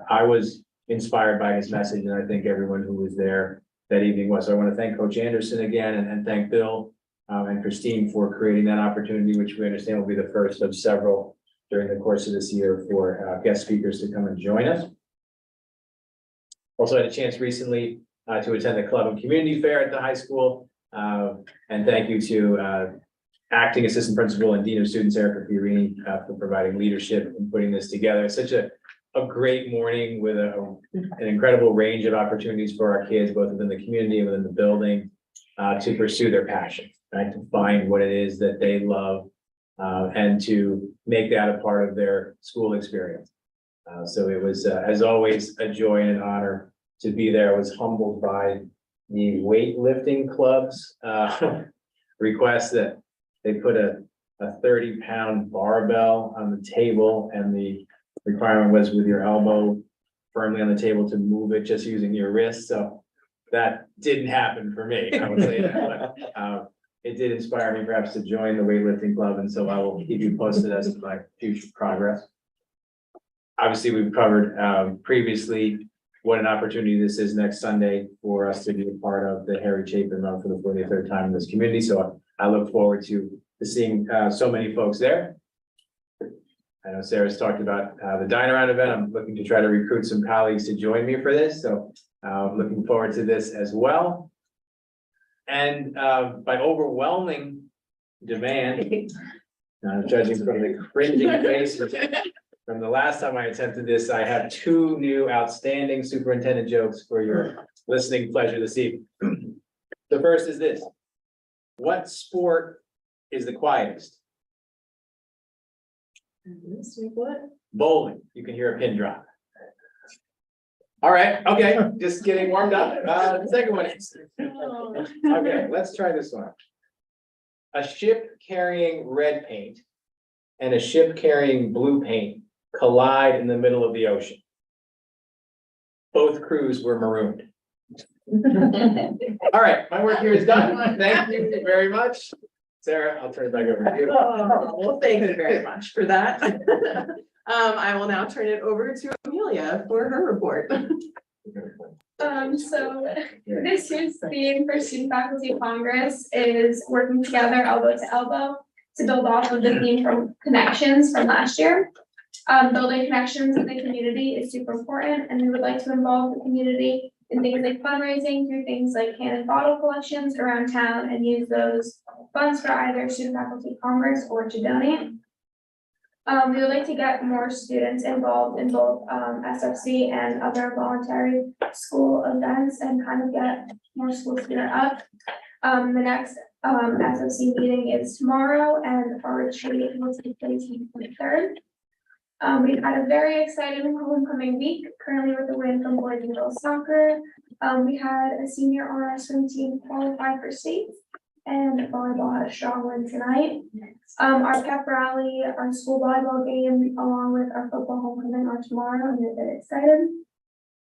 C: I was inspired by his message, and I think everyone who was there that evening was. So I want to thank Coach Anderson again and thank Bill and Christine for creating that opportunity, which we understand will be the first of several during the course of this year for guest speakers to come and join us. Also had a chance recently to attend the club and community fair at the high school. And thank you to acting assistant principal and dean of students, Erica Fiorini, for providing leadership and putting this together. It's such a great morning with an incredible range of opportunities for our kids, both within the community and within the building, to pursue their passion, right? To find what it is that they love, and to make that a part of their school experience. So it was, as always, a joy and an honor to be there. I was humbled by the weightlifting club's request that they put a 30-pound barbell on the table, and the requirement was with your elbow firmly on the table to move it just using your wrist. So that didn't happen for me, I would say that, but it did inspire me perhaps to join the weightlifting club, and so I will keep you posted as to my future progress. Obviously, we've covered previously what an opportunity this is next Sunday for us to be a part of the Harry Chapin Run for the 43rd time in this community. So I look forward to seeing so many folks there. I know Sarah's talked about the Dine Around event. I'm looking to try to recruit some colleagues to join me for this. So looking forward to this as well. And by overwhelming demand, judging from the cringing faces from the last time I attempted this, I have two new outstanding superintendent jokes for your listening pleasure this evening. The first is this: what sport is the quietest? Bowling. You can hear a pin drop. All right, okay, just getting warmed up. The second one is, okay, let's try this one. A ship carrying red paint and a ship carrying blue paint collide in the middle of the ocean. Both crews were marooned. All right, my work here is done. Thank you very much. Sarah, I'll turn it back over to you.
A: Oh, well, thank you very much for that. I will now turn it over to Amelia for her report.
J: So this year's theme for Student Faculty Congress is working together elbow to elbow to build off of the theme from connections from last year. Building connections in the community is super important, and we would like to involve the community in things like fundraising through things like can and bottle collections around town, and use those funds for either Student Faculty Congress or to donate. We would like to get more students involved in both SFC and other voluntary school events and kind of get more schools geared up. The next SFC meeting is tomorrow, and our retreat will take place on the 23rd. We've had a very exciting homecoming week, currently with the win from boys and girls soccer. We had a senior on our swim team qualify for states, and volleyball had a strong win tonight. Our pep rally, our school volleyball game, along with our football homecoming are tomorrow, and we're very excited.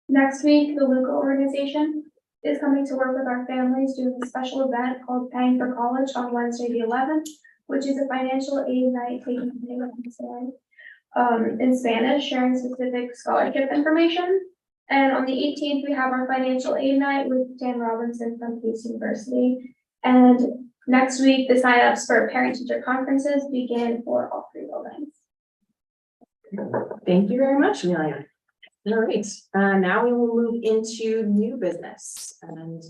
J: Next week, the Luca organization is coming to work with our families doing a special event called Paying for College on Wednesday the 11th, which is a financial aid night taking place in Spanish, sharing specific scholarship information. And on the 18th, we have our financial aid night with Dan Robinson from Case University. And Next week, the signups for parent-teacher conferences begin for all 3 buildings.
A: Thank you very much, Amelia. All right, now we will move into new business. And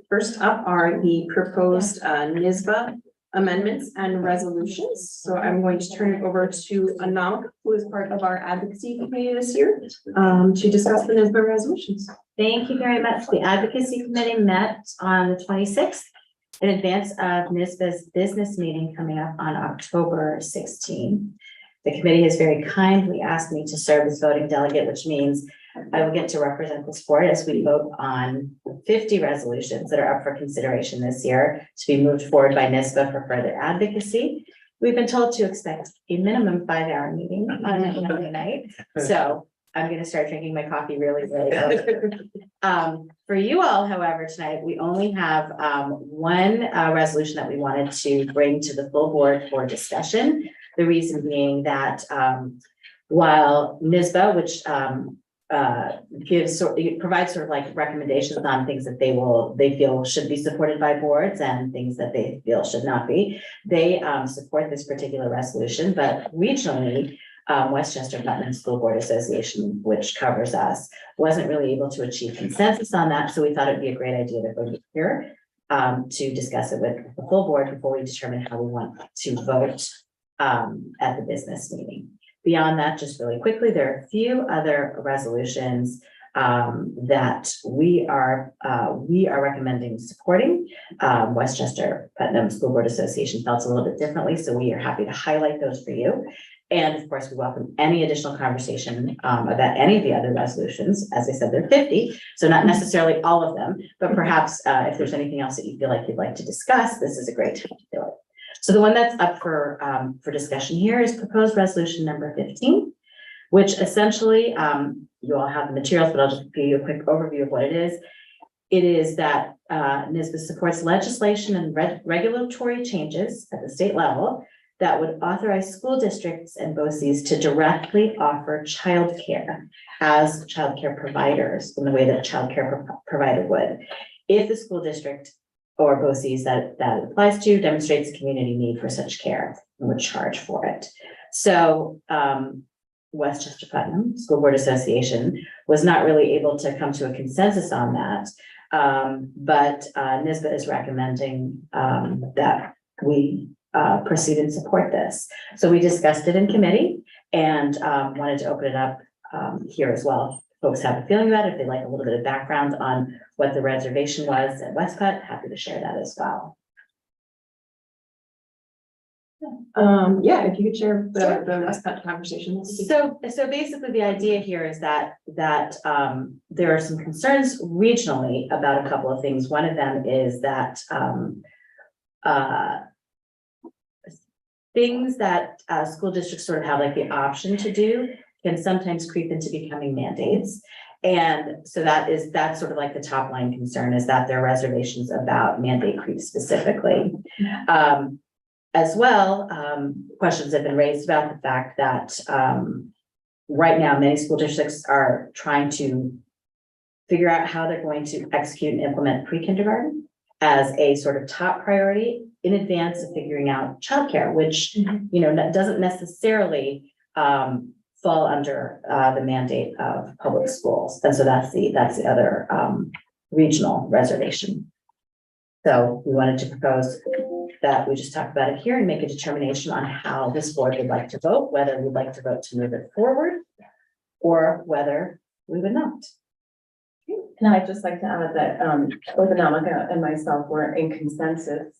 A: first up are the proposed NISBA amendments and resolutions. So I'm going to turn it over to Anamika, who is part of our advocacy committee this year, to discuss the NISBA resolutions.
K: Thank you very much. The advocacy committee met on the 26th in advance of NISBA's business meeting coming up on October 16. The committee has very kindly asked me to serve as voting delegate, which means I will get to represent this board as we vote on 50 resolutions that are up for consideration this year to be moved forward by NISBA for further advocacy. We've been told to expect a minimum 5-hour meeting on a Monday night. So I'm going to start drinking my coffee really early. For you all, however, tonight, we only have one resolution that we wanted to bring to the full board for discussion. The reason being that while NISBA, which provides sort of like recommendations on things that they feel should be supported by boards and things that they feel should not be, they support this particular resolution, but regionally, Westchester Putnam School Board Association, which covers us, wasn't really able to achieve consensus on that. So we thought it'd be a great idea to bring it here to discuss it with the full board before we determine how we want to vote at the business meeting. Beyond that, just really quickly, there are a few other resolutions that we are recommending supporting. Westchester Putnam School Board Association felt a little bit differently, so we are happy to highlight those for you. And of course, we welcome any additional conversation about any of the other resolutions. As I said, there are 50, so not necessarily all of them, but perhaps if there's anything else that you feel like you'd like to discuss, this is a great time to do it. So the one that's up for discussion here is proposed resolution number 15, which essentially, you all have the materials, but I'll just give you a quick overview of what it is. It is that NISBA supports legislation and regulatory changes at the state level that would authorize school districts and BOCES to directly offer childcare as childcare providers in the way that a childcare provider would. If the school district or BOCES that it applies to demonstrates a community need for such care and would charge for it. So Westchester Putnam School Board Association was not really able to come to a consensus on that. But NISBA is recommending that we proceed and support this. So we discussed it in committee and wanted to open it up here as well. If folks have a feeling about it, if they'd like a little bit of background on what the reservation was at Westcott, happy to share that as well.
A: Yeah, if you could share the Westcott conversation.
K: So basically the idea here is that there are some concerns regionally about a couple of things. One of them is that things that school districts sort of have like the option to do can sometimes creep into becoming mandates. And so that's sort of like the top line concern, is that there are reservations about mandate creep specifically. As well, questions have been raised about the fact that right now many school districts are trying to figure out how they're going to execute and implement pre-kindergarten as a sort of top priority in advance of figuring out childcare, which you know doesn't necessarily fall under the mandate of public schools, and so that's the other regional reservation. So we wanted to propose that we just talk about it here and make a determination on how this board would like to vote, whether we'd like to vote to move it forward or whether we would not.
H: And I'd just like to add that both Anamika and myself were in consensus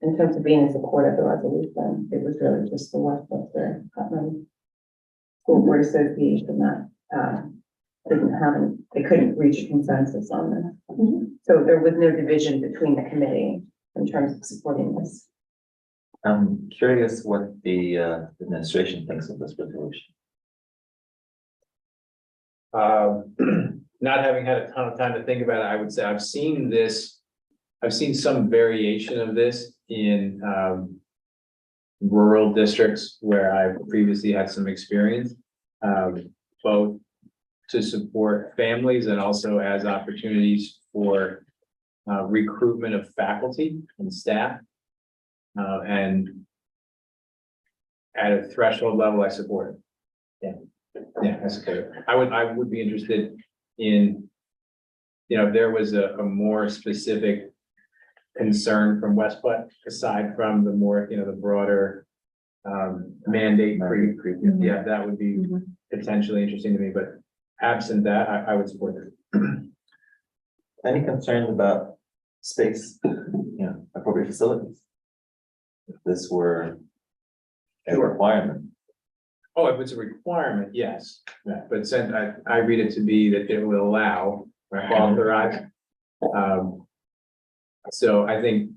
H: in terms of being in support of the resolution. It was really just the Westchester Putnam School Board Association that they couldn't reach a consensus on this. So there was no division between the committee in terms of supporting this.
G: I'm curious what the administration thinks of this resolution.
C: Not having had a ton of time to think about it, I would say I've seen some variation of this in rural districts where I've previously had some experience, both to support families and also as opportunities for recruitment of faculty and staff. And at a threshold level, I support it. Yeah, that's okay. I would be interested in, if there was a more specific concern from West Butt, aside from the more, the broader mandate. Yeah, that would be potentially interesting to me, but absent that, I would support it.
G: Any concerns about space, appropriate facilities? If this were a requirement.
C: Oh, if it's a requirement, yes, yeah, but since I read it to be that it will allow, or authorize. So I think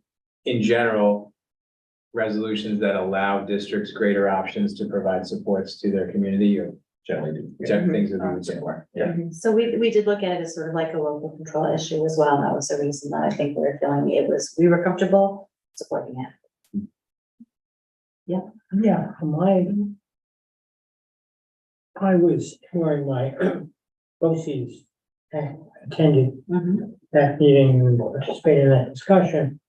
C: in general, resolutions that allow districts greater options to provide supports to their community or generally do things that we would support. Yeah.
K: So we did look at it as sort of like a local control issue as well, and that was the reason that I think we were feeling we were comfortable supporting it.
F: Yeah, I was wearing my BOCES, attended that meeting and participated in that discussion.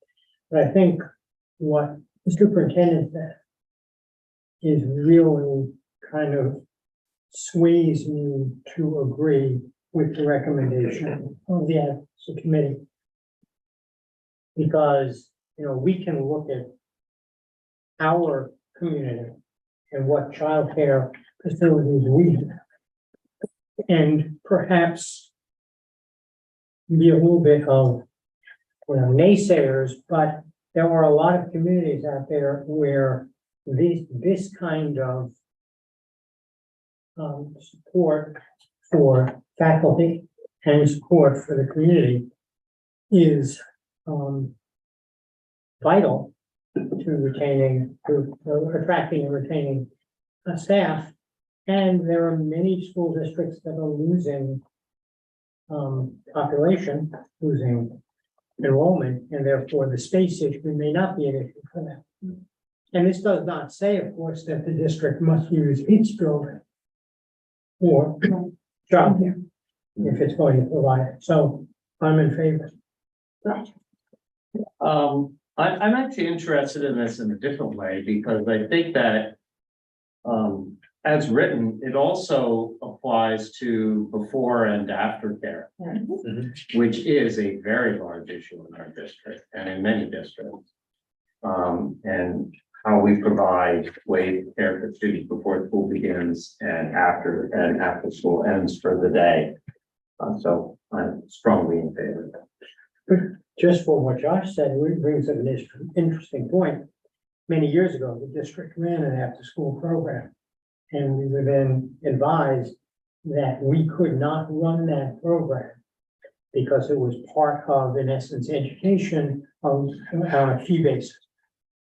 F: But I think what the superintendent said is really kind of sways me to agree with the recommendation of the advocacy committee. Because, we can look at our community and what childcare facilities we have. And perhaps be a little bit of, naysayers, but there are a lot of communities out there where this kind of support for faculty and support for the community is vital to attracting and retaining staff. And there are many school districts that are losing population, losing enrollment, and therefore the space issue may not be an issue for them. And this does not say, of course, that the district must use its building for childcare if it's going to provide it. So I'm in favor.
L: I'm actually interested in this in a different way, because I think that as written, it also applies to before and after care, which is a very large issue in our district and in many districts. And how we provide way care for students before school begins and after school ends for the day. So I'm strongly in favor of that.
F: Just for what Josh said, it brings up an interesting point. Many years ago, the district ran an after-school program. And we were then advised that we could not run that program because it was part of, in essence, education on a fee basis.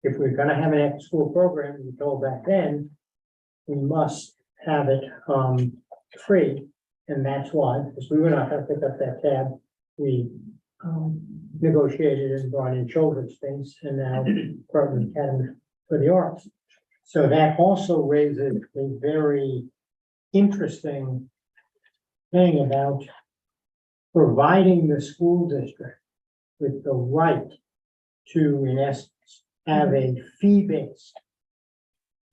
F: If we're gonna have an after-school program, we told back then, we must have it free. And that's why, because we were not gonna pick up that tab, we negotiated and brought in children's things and now Department Academy for the Arts. So that also raises a very interesting thing about providing the school district with the right to, in essence, have a fee-based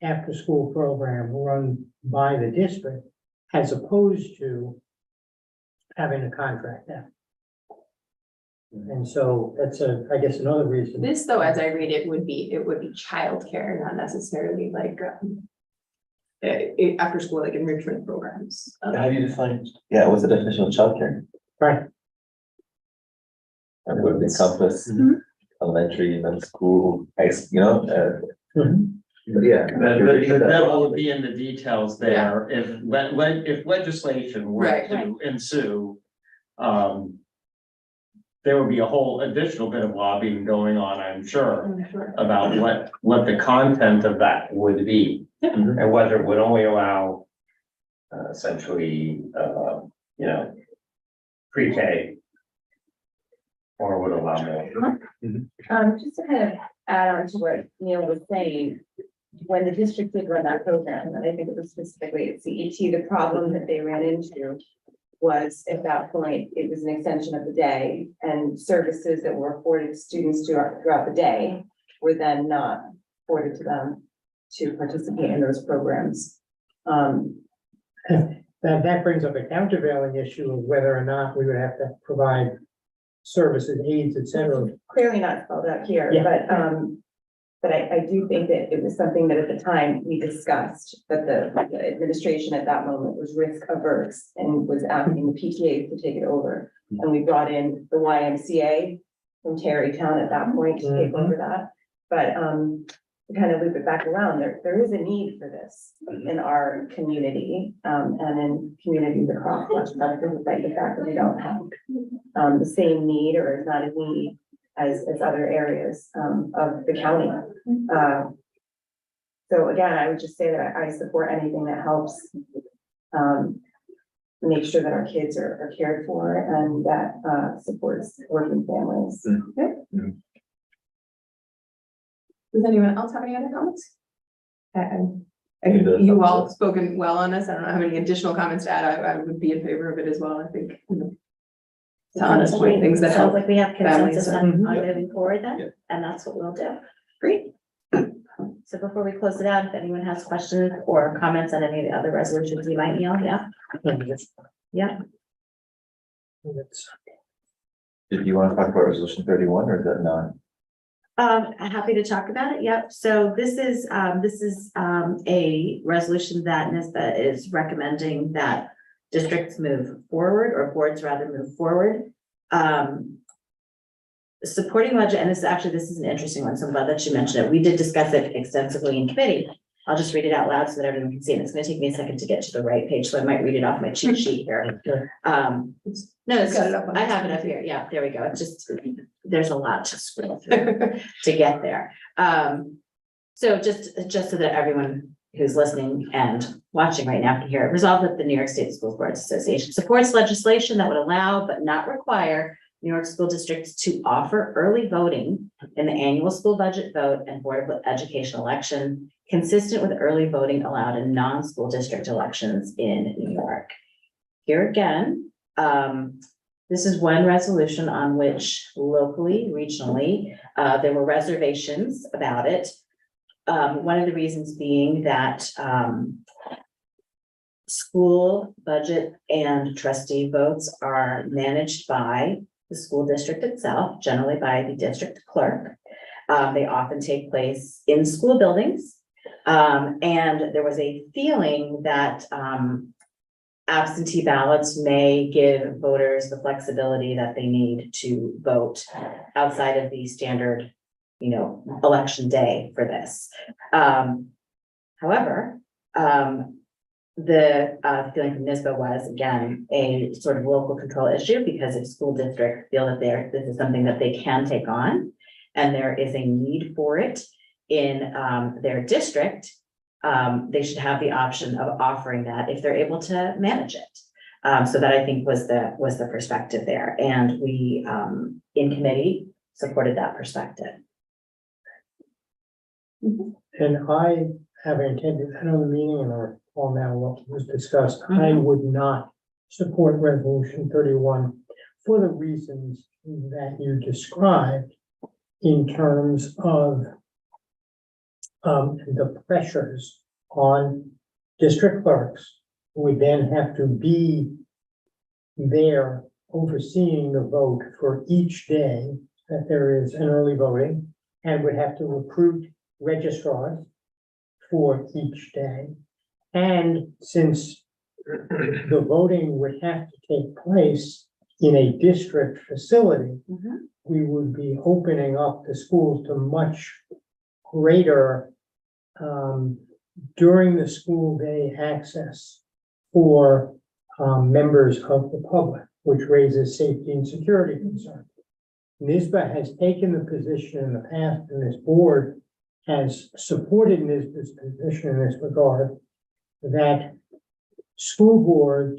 F: after-school program run by the district as opposed to having a contract now. And so that's I guess another reason.
A: This, though, as I read it, would be childcare, not necessarily like after school, like enrichment programs.
G: How do you define? Yeah, what's the definition of childcare?
F: Right.
G: And would encompass elementary, middle school, high school, but yeah.
L: The devil will be in the details there. If legislation were to ensue, there would be a whole additional bit of lobbying going on, I'm sure, about what the content of that would be. And whether it would only allow essentially, pre-K or would allow more.
H: Just to kind of add on to what Neil was saying, when the district did run that program, and I think it was specifically at CET, the problem that they ran into was at that point, it was an extension of the day, and services that were afforded to students throughout the day were then not afforded to them to participate in those programs.
F: That brings up a countervailing issue of whether or not we would have to provide services, aids, et cetera.
H: Clearly not spelled out here,
F: Yeah.
H: but I do think that it was something that at the time we discussed, that the administration at that moment was risk averse and was asking the PTA to take it over. And we brought in the YMCA from Terrytown at that point to take over that. But, to kind of loop it back around, there is a need for this in our community, and in communities across Westchester, despite the fact that we don't have the same need or is not a need as other areas of the county. So again, I would just say that I support anything that helps make sure that our kids are cared for and that supports working families.
A: Does anyone else have any other comments? I think you all have spoken well on this. I don't know how many additional comments to add. I would be in favor of it as well. I think. To honest point, things that help.
K: Sounds like we have consensus
A: families.
K: on moving forward then, and that's what we'll do. Great. So before we close it out, if anyone has questions or comments on any of the other resolutions, you might, Neil, yeah? Yeah.
G: Did you want to talk about resolution 31 or is that not?
K: Happy to talk about it. Yep. So this is a resolution that NISBA is recommending that districts move forward, or boards rather move forward. Supporting budget, and this is an interesting one, so I'm glad that you mentioned it. We did discuss it extensively in committee. I'll just read it out loud so that everyone can see it. It's gonna take me a second to get to the right page, so I might read it off my cheat sheet here. No, it's
A: Got it up on
K: I
A: the
K: have it up here. Yeah, there we go. It's just, there's a lot to scroll through to get there. So just so that everyone who's listening and watching right now can hear it, resolved that the New York State School Boards Association supports legislation that would allow but not require New York school districts to offer early voting in the annual school budget vote and Board of Education election, consistent with early voting allowed in non-school district elections in New York. Here again, this is one resolution on which locally, regionally, there were reservations about it. One of the reasons being that school budget and trustee votes are managed by the school district itself, generally by the district clerk. They often take place in school buildings. And there was a feeling that absentee ballots may give voters the flexibility that they need to vote outside of the standard, election day for this. However, the feeling from NISBA was, again, a sort of local control issue, because if school districts feel that this is something that they can take on and there is a need for it in their district, they should have the option of offering that if they're able to manage it. So that, I think, was the perspective there, and we in committee supported that perspective.
F: And I have intended, I know the meeting and I recall now what was discussed, I would not support resolution 31 for the reasons that you described in terms of the pressures on district clerks, who would then have to be there overseeing the vote for each day that there is an early voting, and would have to recruit registrars for each day. And since the voting would have to take place in a district facility, we would be opening up the schools to much greater during the school day access for members of the public, which raises safety and security concerns. NISBA has taken the position in the past, and this board has supported NISBA's position in this regard, that school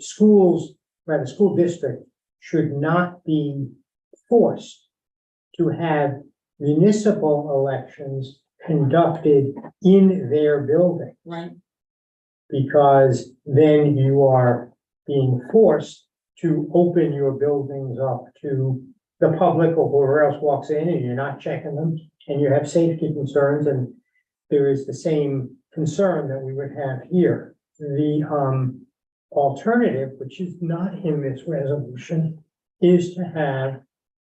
F: district should not be forced to have municipal elections conducted in their building.
K: Right.
F: Because then you are being forced to open your buildings up to the public or whoever else walks in and you're not checking them and you have safety concerns and there is the same concern that we would have here. The alternative, which is not in this resolution, is to have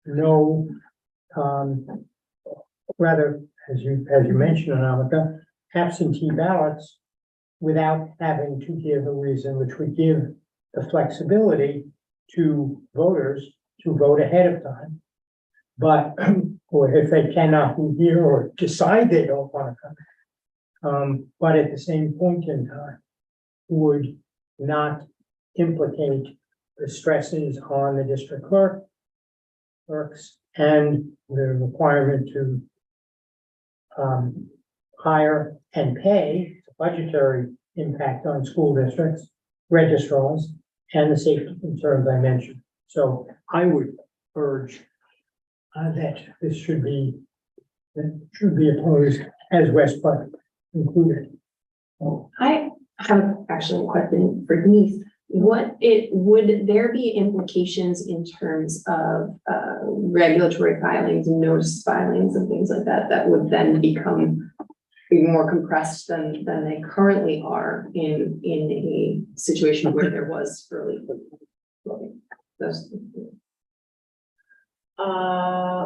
F: no, rather, as you mentioned, Anamika, absentee ballots without having to give a reason, which would give the flexibility to voters to vote ahead of time. But, or if they cannot be here or decide they don't want to come. But at the same point in time, would not implicate the stresses on the district clerks and the requirement to hire and pay the budgetary impact on school districts, registrars, and the safety concerns I mentioned. So I would urge that this should be opposed as West Park included.
A: I have actually a question for Denise. Would there be implications in terms of regulatory filings and notice filings and things like that, that would then become even more compressed than they currently are in a situation where there was early voting?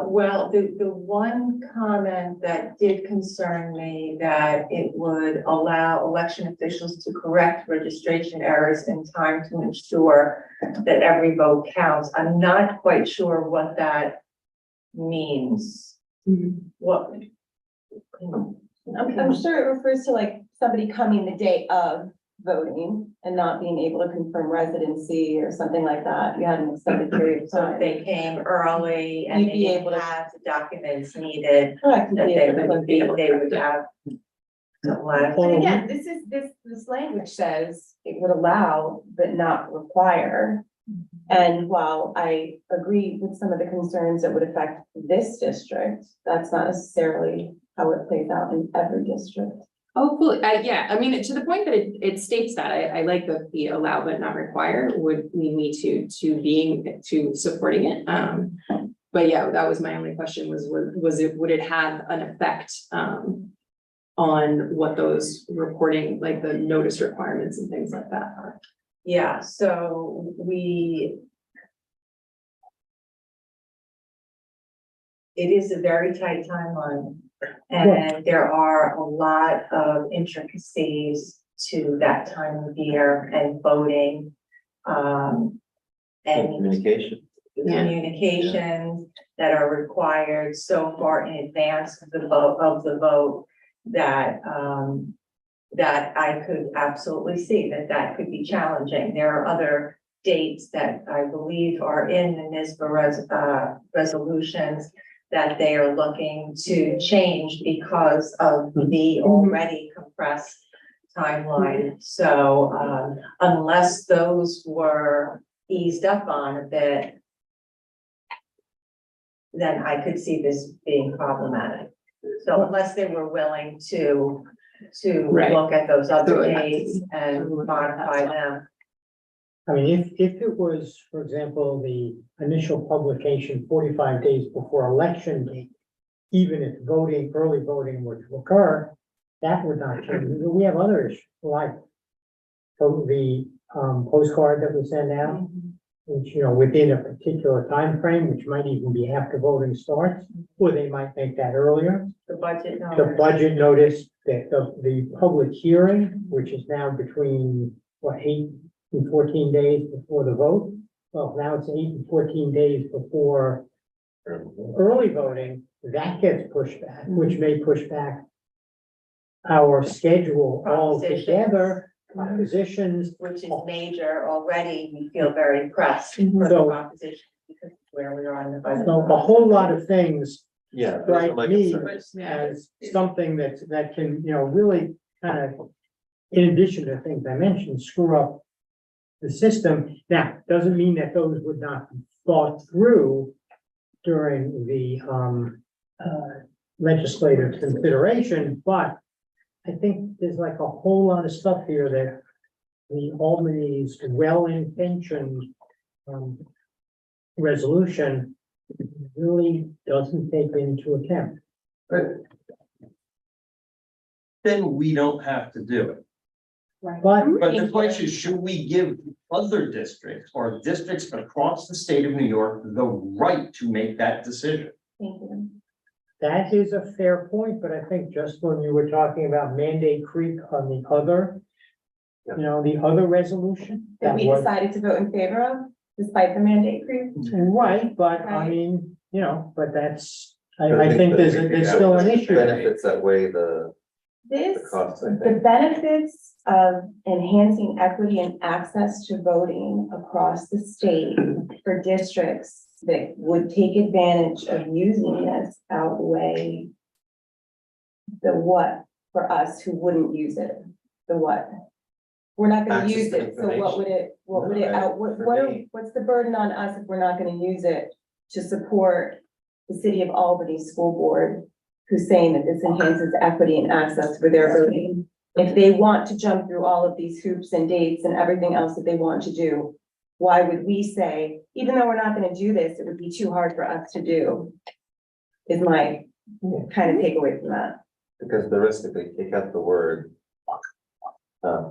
D: Well, the one comment that did concern me, that it would allow election officials to correct registration errors in time to ensure that every vote counts. I'm not quite sure what that means. What?
H: I'm sure it refers to like somebody coming the day of voting and not being able to confirm residency or something like that. You had an extended period of
D: So if
H: time.
D: they came early and
H: You'd
D: they
H: be
D: didn't
H: able to-
D: have the documents needed,
H: Correct.
D: that they would have.
H: And again, this language says it would allow but not require. And while I agree with some of the concerns that would affect this district, that's not necessarily how it plays out in every district.
A: Oh, cool. Yeah, I mean, to the point that it states that, I like the allow but not require would lead me to supporting it. But yeah, that was my only question would it have an effect on what those reporting, like the notice requirements and things like that are?
D: Yeah, so it is a very tight timeline. And there are a lot of intricacies to that time of year and voting. And
G: Communication.
D: communications that are required so far in advance of the vote that that I could absolutely see that could be challenging. There are other dates that I believe are in the NISBA resolutions that they are looking to change because of the already compressed timeline. So unless those were eased up on a bit, then I could see this being problematic. So unless they were willing to
A: Right.
D: look at those other
A: So it
D: dates and modify them.
F: I mean, if it was, for example, the initial publication 45 days before election day, even if early voting were to occur, that would not change. We have other issues, like the postcard that we send out, which, within a particular time frame, which might even be after voting starts, or they might make that earlier.
D: The budget
F: The
D: numbers.
F: budget notice, that the public hearing, which is now between, 8 and 14 days before the vote. Well, now it's 8 and 14 days before early voting, that gets pushed back, which may push back our schedule altogether, propositions.
D: Which is major already, we feel very pressed for the
F: So-
D: proposition because of where we are in the budget.
F: So a whole lot of things
G: Yeah. those are
F: strike
G: my
F: me
G: concerns.
F: as something that can, really kind of, in addition to things I mentioned, screw up the system. Now, doesn't mean that those would not be thought through during the legislative consideration, but I think there's like a whole lot of stuff here that the Albany's well-intentioned resolution really doesn't take into account.
L: Then we don't have to do it.
F: But
L: But the question is, should we give other districts or districts across the state of New York the right to make that decision?
H: Thank you.
F: that is a fair point, but I think just when you were talking about Mandate Creek on the other, the other resolution.
H: That we
F: was-
H: decided to vote in favor of, despite the mandate creep.
F: Right, but I
H: Right.
F: mean, but that's, I think there's still an issue. there.
G: Benefits that way the
H: This,
G: costs, I
H: the
G: think.
H: benefits of enhancing equity and access to voting across the state for districts that would take advantage of using this outweigh the what for us who wouldn't use it, the what. We're not gonna
G: Access
H: use
G: to
H: it, so what would it what's the burden on us if we're not gonna use it to support the city of Albany School Board, who's saying that this enhances equity and access for their voting? If they want to jump through all of these hoops and dates and everything else that they want to do, why would we say, even though we're not gonna do this, it would be too hard for us to do? Is my kind of takeaway from that.
G: Because the risk, if they take out the word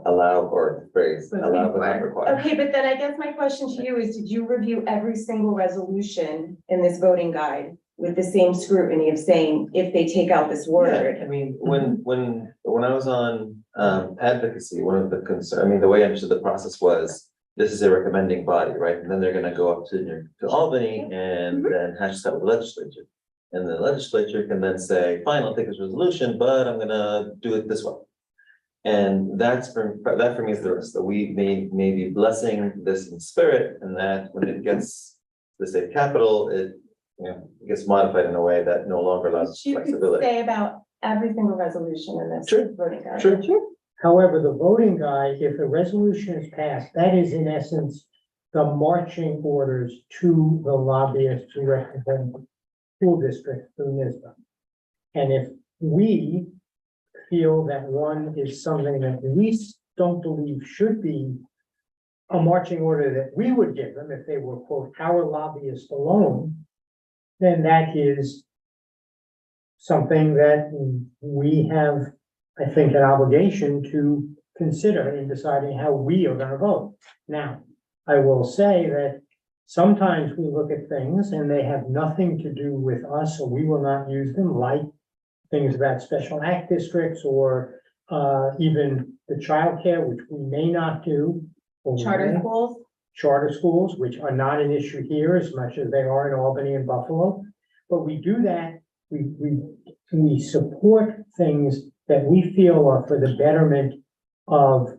G: allow or phrase, allow but not required.
H: Okay, but then I guess my question to you is, did you review every single resolution in this voting guide with the same scrutiny of saying, if they take out this word?
G: I mean, when I was on advocacy, one of the concern, I mean, the way I understood the process was, this is a recommending body, right? And then they're gonna go up to Albany and then hash this out with the legislature. And the legislature can then say, fine, I'll take this resolution, but I'm gonna do it this way. And that for me is the risk, that we may be blessing this in spirit, and that when it gets the state capital, it gets modified in a way that no longer allows
H: You could
G: flexibility.
H: say about every single resolution in this
G: Sure,
H: voting guide.
G: sure.
F: However, the voting guide, if a resolution is passed, that is in essence the marching orders to the lobbyists who represent school districts through NISBA. And if we feel that one is something that we don't believe should be a marching order that we would give them if they were, quote, our lobbyists alone, then that is something that we have, I think, an obligation to consider in deciding how we are gonna vote. Now, I will say that sometimes we look at things and they have nothing to do with us, or we will not use them, like things about special act districts or even the childcare, which we may not do. or we
H: Charter
F: may.
H: schools,
F: Charter schools, which are not an issue here as much as they are in Albany and Buffalo. But we do that, we support things that we feel are for the betterment of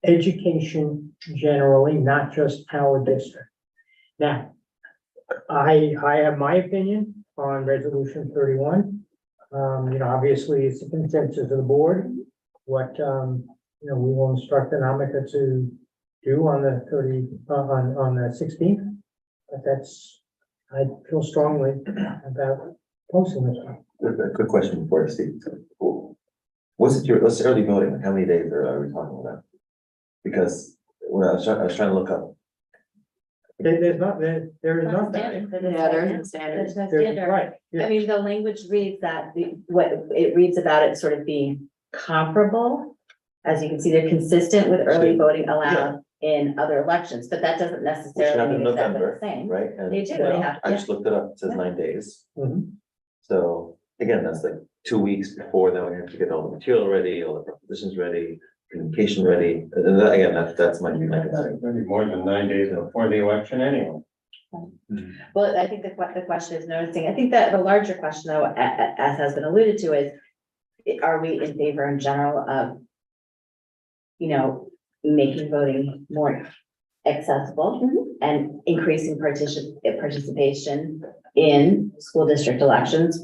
F: education generally, not just our district. Now, I have my opinion on resolution 31. Obviously, it's a consensus of the board. What, we will instruct Anamika to do on the on the 16th. But I feel strongly about posting this one.
G: A quick question before Steve. What's the early voting? Like, how many days are we talking about? Because when I was trying to look up.
F: There is not.
K: Yeah, there isn't standard. There's no standard.
F: Right,
K: I
F: yeah.
K: mean, the language reads that what it reads about it sort of being comparable. As you can see, they're consistent with early voting allowed in other elections, but that doesn't
G: Which happened
K: necessarily
G: in
K: mean exactly
G: November,
K: the same.
G: right? And
K: They do, they have,
G: I
K: yeah.
G: just looked it up, it says 9 days.
F: Mhm.
G: So again, that's like 2 weeks before, then we have to get all the material ready, all the propositions ready, communication ready. And that, again, that's my concern.
L: Maybe more than 9 days before the election anyway.
K: Well, I think the question is noticing, I think that the larger question though, as has been alluded to, is are we in favor in general of, making voting more accessible and increasing participation in school district elections,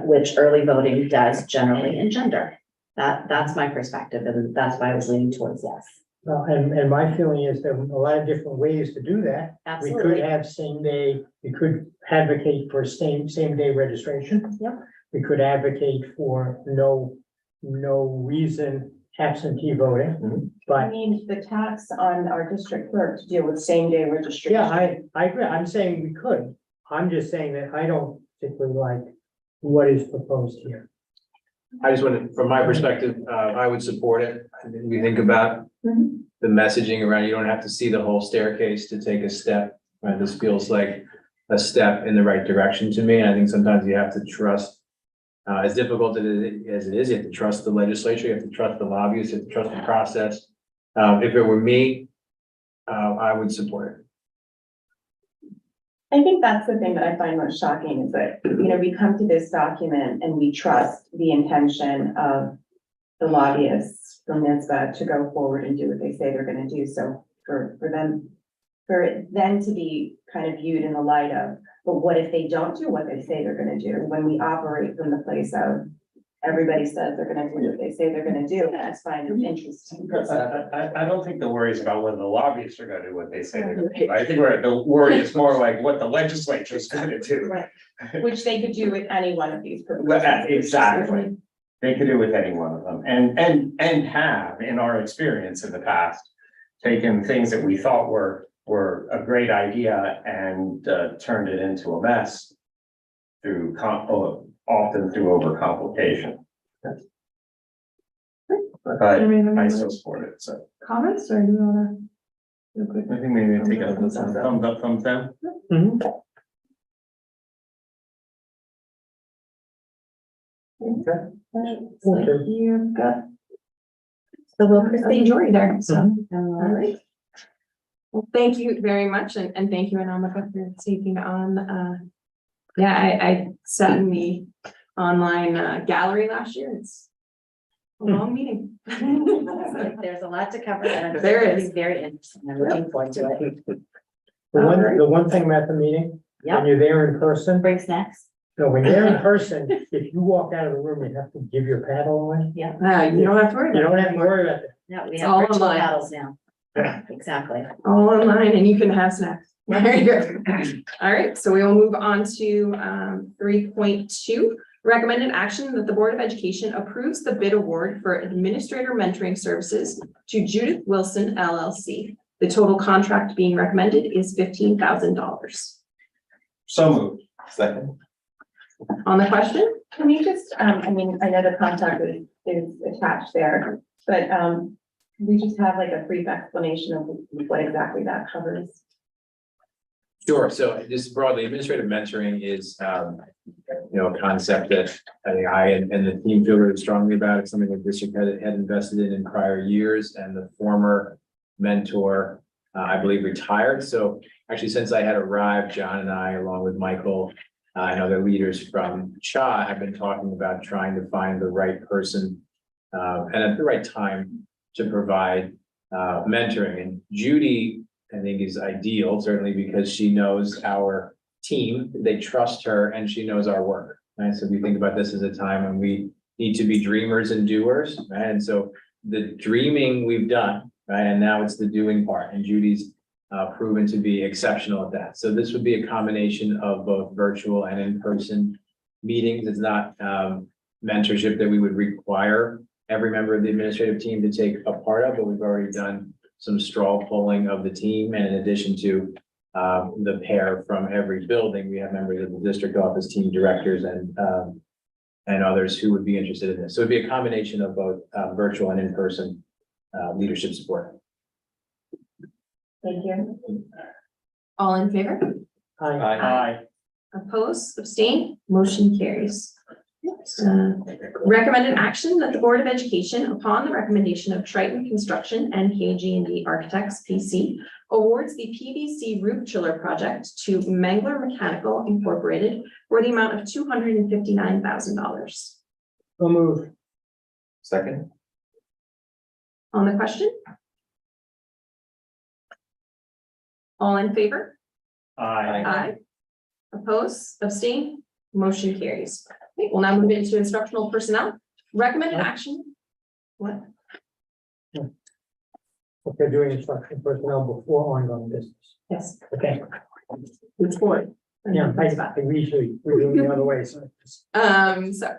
K: which early voting does generally engender. That's my perspective, and that's why I was leaning towards yes.
F: Well, and my feeling is there are a lot of different ways to do that. We could
K: Absolutely.
F: have same day, we could advocate for same day registration.
K: Yep.
F: We could advocate for no reason absentee voting,
G: Mhm.
H: I
F: but
H: mean, the tax on our district clerk to deal with same-day registration.
F: yeah, I agree. I'm saying we could. I'm just saying that I don't particularly like what is proposed here.
C: I just want to, from my perspective, I would support it. I think we think about
H: Mhm.
C: the messaging around, you don't have to see the whole staircase to take a step. Right? This feels like a step in the right direction to me. And I think sometimes you have to trust, as difficult as it is, you have to trust the legislature, you have to trust the lobbyists, you have to trust the process. If it were me, I would support it.
H: I think that's the thing that I find most shocking is that, we come to this document and we trust the intention of the lobbyists from NISBA to go forward and do what they say they're gonna do. So for it then to be kind of viewed in the light of, but what if they don't do what they say they're gonna do? When we operate from the place of, everybody says they're gonna do what they say they're gonna do, I just find it interesting.
L: I don't think the worry is about whether the lobbyists are gonna do what they say they're gonna do. I think the worry is more like what the legislature is gonna do.
H: Right. Which they could do with any one of these
L: Well,
H: proposals.
L: exactly. They could do with any one of them and have, in our experience in the past, taken things that we thought were a great idea and turned it into a mess through often through overcomplication. But I still support it, so
H: Comments or do you wanna? real quick?
L: I think maybe take a thumbs up, thumbs down.
F: Mhm. Okay.
H: You've got.
K: So we'll
A: A
K: proceed.
A: majority there, so.
K: All
A: All
K: right.
A: right. Well, thank you very much, and thank you, Anama, for taking on, yeah, I sat in the online gallery last year. It's a long meeting.
K: There's a lot to cover and I'm
A: There
K: sure
A: is.
K: it's very interesting. I'm looking forward to it.
F: The one thing about the meeting, when
K: Yep,
F: you're there in person,
K: bring snacks.
F: no, when you're in person, if you walk out of the room, you have to give your paddle away.
K: Yeah,
A: You don't have to worry
F: You
A: about
F: don't
A: it
F: have to
A: anymore.
F: worry about that.
K: no, we
A: It's
K: have
A: all
K: virtual
A: online.
K: paddles now. Exactly.
A: All online, and you can have snacks. Very good. All right, so we will move on to 3.2. Recommended action that the Board of Education approves the bid award for administrator mentoring services to Judith Wilson LLC. The total contract being recommended is $15,000.
L: So moved.
G: Second.
A: On the question?
H: Can you just, I know the contract is attached there, but, we just have like a brief explanation of what exactly that covers.
C: Sure. So just broadly, administrative mentoring is, a concept that I think I and the team feel really strongly about. It's something that district had invested in prior years, and the former mentor, I believe, retired. So actually, since I had arrived, John and I, along with Michael, and other leaders from CHA, have been talking about trying to find the right person and at the right time to provide mentoring. And Judy, I think, is ideal, certainly because she knows our team, they trust her, and she knows our work. Right? So we think about this as a time when we need to be dreamers and doers. Right? And so the dreaming we've done, right? And now it's the doing part. And Judy's proven to be exceptional at that. So this would be a combination of both virtual and in-person meetings. It's not mentorship that we would require every member of the administrative team to take a part of, but we've already done some straw polling of the team. And in addition to the pair from every building, we have members of the district office team, directors, and others who would be interested in this. So it'd be a combination of both virtual and in-person leadership support.
H: Thank you.
A: All in favor?
F: Hi.
L: Aye.
A: Opposed, abstain, motion carries. Recommended action that the Board of Education, upon the recommendation of Triton Construction and KG&D Architects, PC, awards the PVC roof chiller project to Mangler Mechanical Incorporated for the amount of $259,000.
F: So move.
G: Second.
A: On the question? All in favor?
L: Aye.
A: Aye. Opposed, abstain, motion carries. Okay, we'll now move into instructional personnel. Recommended action. What?
F: If they're doing instruction personnel before ongoing business.
A: Yes.
F: Okay.
A: It's board.
F: Yeah, I usually, we're doing the other way, so.
A: So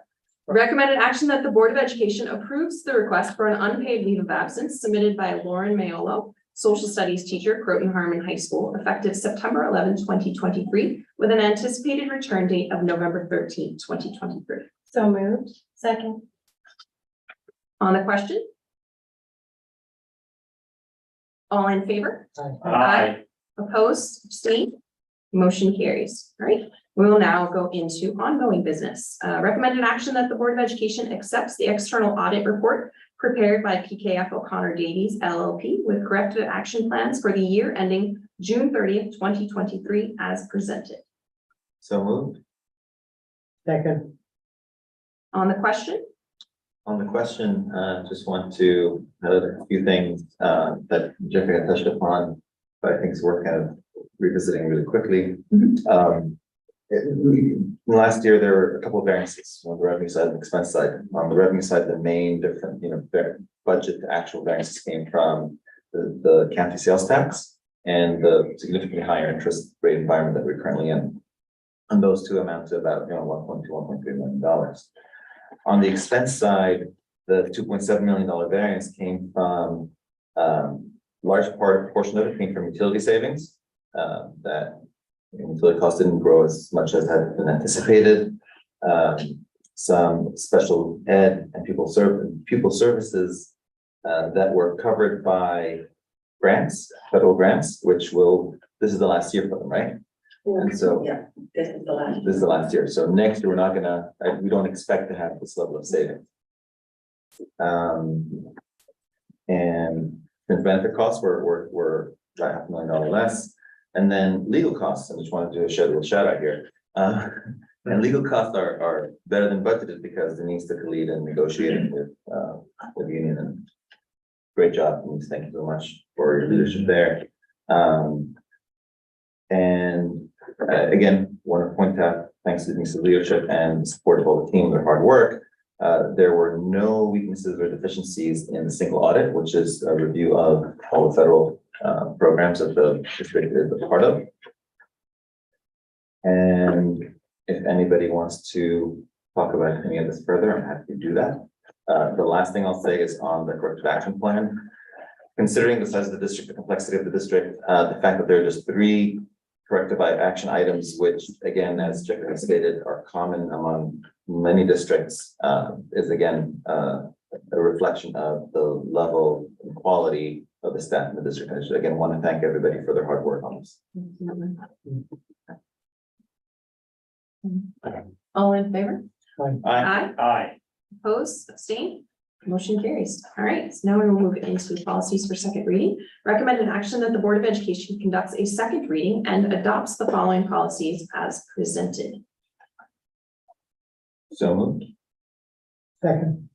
A: Recommended action that the Board of Education approves the request for an unpaid leave of absence submitted by Lauren Mayolo, social studies teacher, Croton Harmon High School, effective September 11, 2023, with an anticipated return date of November 13, 2023.
H: So moved. Second.
A: On the question? All in favor?
L: Aye.
A: Opposed, abstained, motion carries. All right, we will now go into ongoing business. Recommended action that the Board of Education accepts the external audit report prepared by PKF O'Connor Davies LLP with corrective action plans for the year ending June 30th, 2023 as presented.
G: So moved.
F: Second,
A: On the question?
G: On the question, just want to highlight a few things that Jeffrey had touched upon, but I think it's worth kind of revisiting really quickly. Last year, there were a couple of variances on the revenue side and expense side. On the revenue side, the main different, budget to actual variances came from the county sales tax and the significantly higher interest rate environment that we're currently in. And those two amount to about, $1.2, $1.3 million. On the expense side, the $2.7 million variance came from, portion of it came from utility savings, that utility costs didn't grow as much as had been anticipated. Some special ed and pupil services that were covered by grants, federal grants, this is the last year for them, right? And so
D: Yeah, this is the last.
G: this is the last year. So next year, we don't expect to have this level of savings. And benefit costs were $500,000 less. And then legal costs, I just wanted to do a little shout out here. And legal costs are better than budgeted because Denise took the lead in negotiating with the union, and great job, Denise. Thank you so much for your leadership there. And again, want to point out, thanks to Denise's leadership and support of all the team, their hard work, there were no weaknesses or deficiencies in the single audit, which is a review of all the federal programs that the district is a part of. And if anybody wants to talk about any of this further, I'm happy to do that. The last thing I'll say is on the corrective action plan. Considering the size of the district, the complexity of the district, the fact that there are just 3 corrective action items, which again, as Jeffrey has stated, are common among many districts, is again a reflection of the level and quality of the staff in the district. I should again want to thank everybody for their hard work on this.
A: All in favor?
G: Aye.
L: Aye.
A: Opposed, abstained, motion carries. All right, so now we will move into policies for second reading. Recommended action that the Board of Education conducts a second reading and adopts the following policies as presented.
G: So moved.
F: second,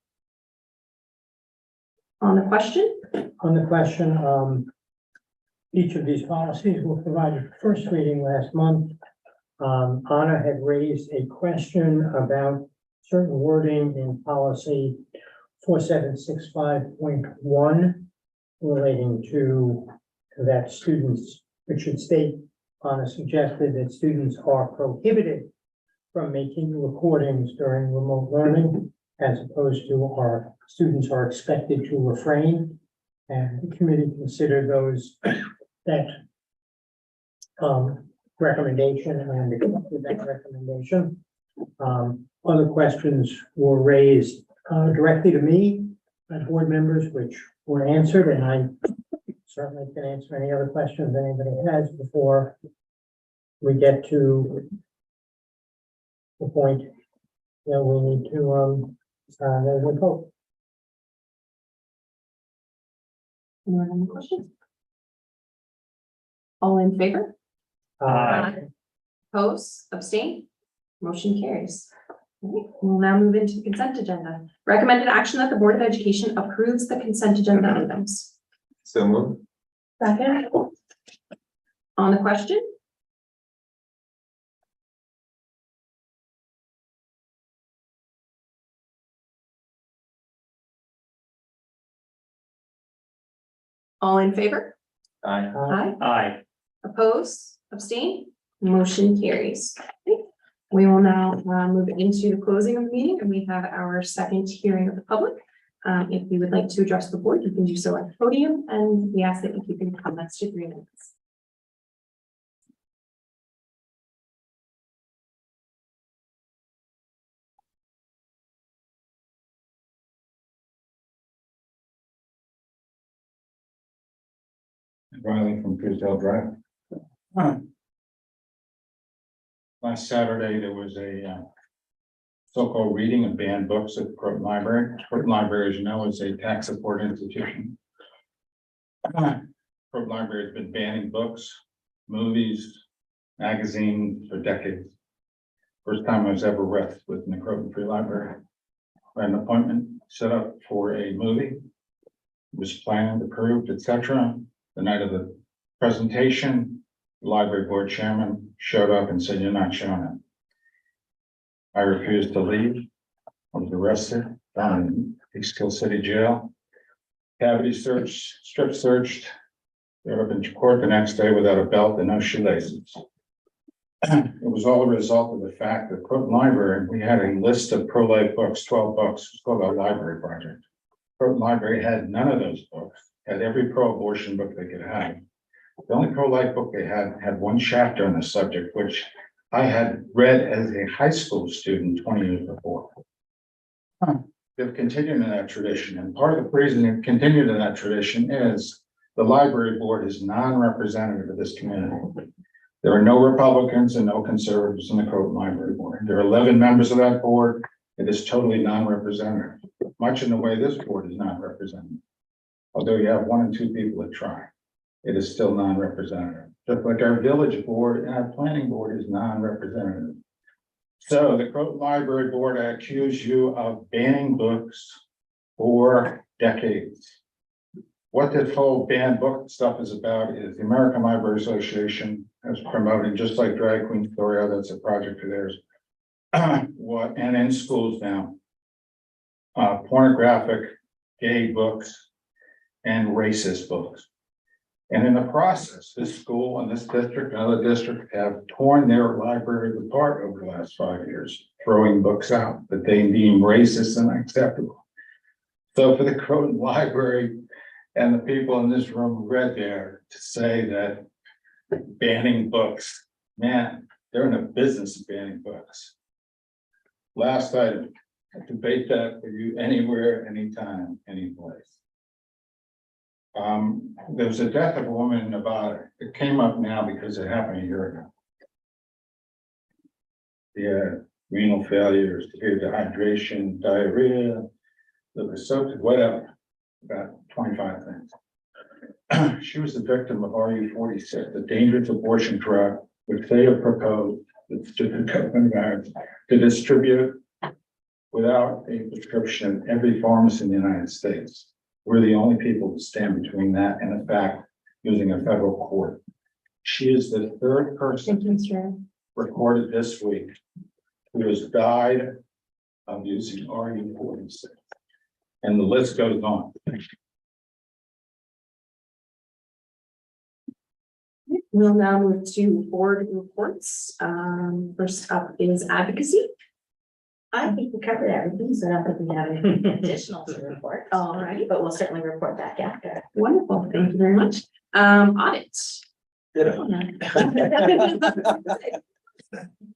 A: On the question?
F: on the question, each of these policies were provided first reading last month. Anna had raised a question about certain wording in policy 4765.1 relating to that students, which should state, Anna suggested that students are prohibited from making recordings during remote learning, as opposed to our students are expected to refrain. And the committee considered that recommendation and accepted that recommendation. Other questions were raised directly to me by board members, which were answered, and I certainly can answer any other questions anybody has before we get to the point that we need to vote.
A: Anyone have any questions? All in favor? Opposed, abstain, motion carries. All right, we'll now move into the consent agenda. Recommended action that the Board of Education approves the consent agenda items.
G: So moved.
H: Second.
A: On the question? All in favor?
G: Aye.
A: Aye.
L: Aye.
A: Opposed, abstain, motion carries. Okay. We will now move into the closing of the meeting, and we have our second hearing of the public. If you would like to address the board, you can do so at the podium, and we ask that you keep your comments to 3 minutes.
I: Riley from Freesdale Drive. Last Saturday, there was a so-called reading of banned books at Croton Library. Croton Library, as you know, is a tax support institution. Croton Library has been banning books, movies, magazines for decades. First time I was ever with the Croton Free Library. I had an appointment set up for a movie. It was planned, approved, etc. The night of the presentation, the library board chairman showed up and said, "You're not showing it." I refused to leave. I was arrested down in Eastkill City Jail. Cavity searched, strip searched. Showed up in court the next day without a belt and no shoelaces. It was all a result of the fact that Croton Library, we had a list of pro-life books, 12 books, it's called our library project. Croton Library had none of those books, had every pro-abortion book they could have. The only pro-life book they had one chapter on the subject, which I had read as a high school student 20 years before. They've continued in that tradition, and part of the reason they've continued in that tradition is the library board is non-representative of this community. There are no Republicans and no conservatives in the Croton Library Board. There are 11 members of that board. It is totally non-representative, much in the way this board is not represented. Although you have 1 and 2 people that try, it is still non-representative. Just like our village board and our planning board is non-representative. So the Croton Library Board, I accuse you of banning books for decades. What this whole banned book stuff is about is the American Library Association has promoted, just like Drag Queen Story, that's a project of theirs. And in schools now, pornographic, gay books, and racist books. And in the process, this school and this district and other districts have torn their libraries apart over the last 5 years, throwing books out that they deem racist and unacceptable. So for the Croton Library and the people in this room who read there to say that banning books, man, they're in the business of banning books. Last item, I debate that with you anywhere, anytime, any place. There was a death of a woman in Nevada. It came up now because it happened a year ago. Yeah, renal failure, severe dehydration, diarrhea, liver soaked, whatever, about 25 things. She was the victim of RU46, a dangerous abortion drug, which they have proposed to distribute without a prescription in every pharmacy in the United States. We're the only people to stand between that and the fact using a federal court. She is the 3rd person recorded this week who has died of using RU46. And the list goes on.
A: We'll now move to board reports. First up is advocacy.
K: I think we covered everything, so I don't think we have anything additional to report.
A: All righty,
K: But we'll certainly report back after.
A: wonderful. Thank you very much. Audit.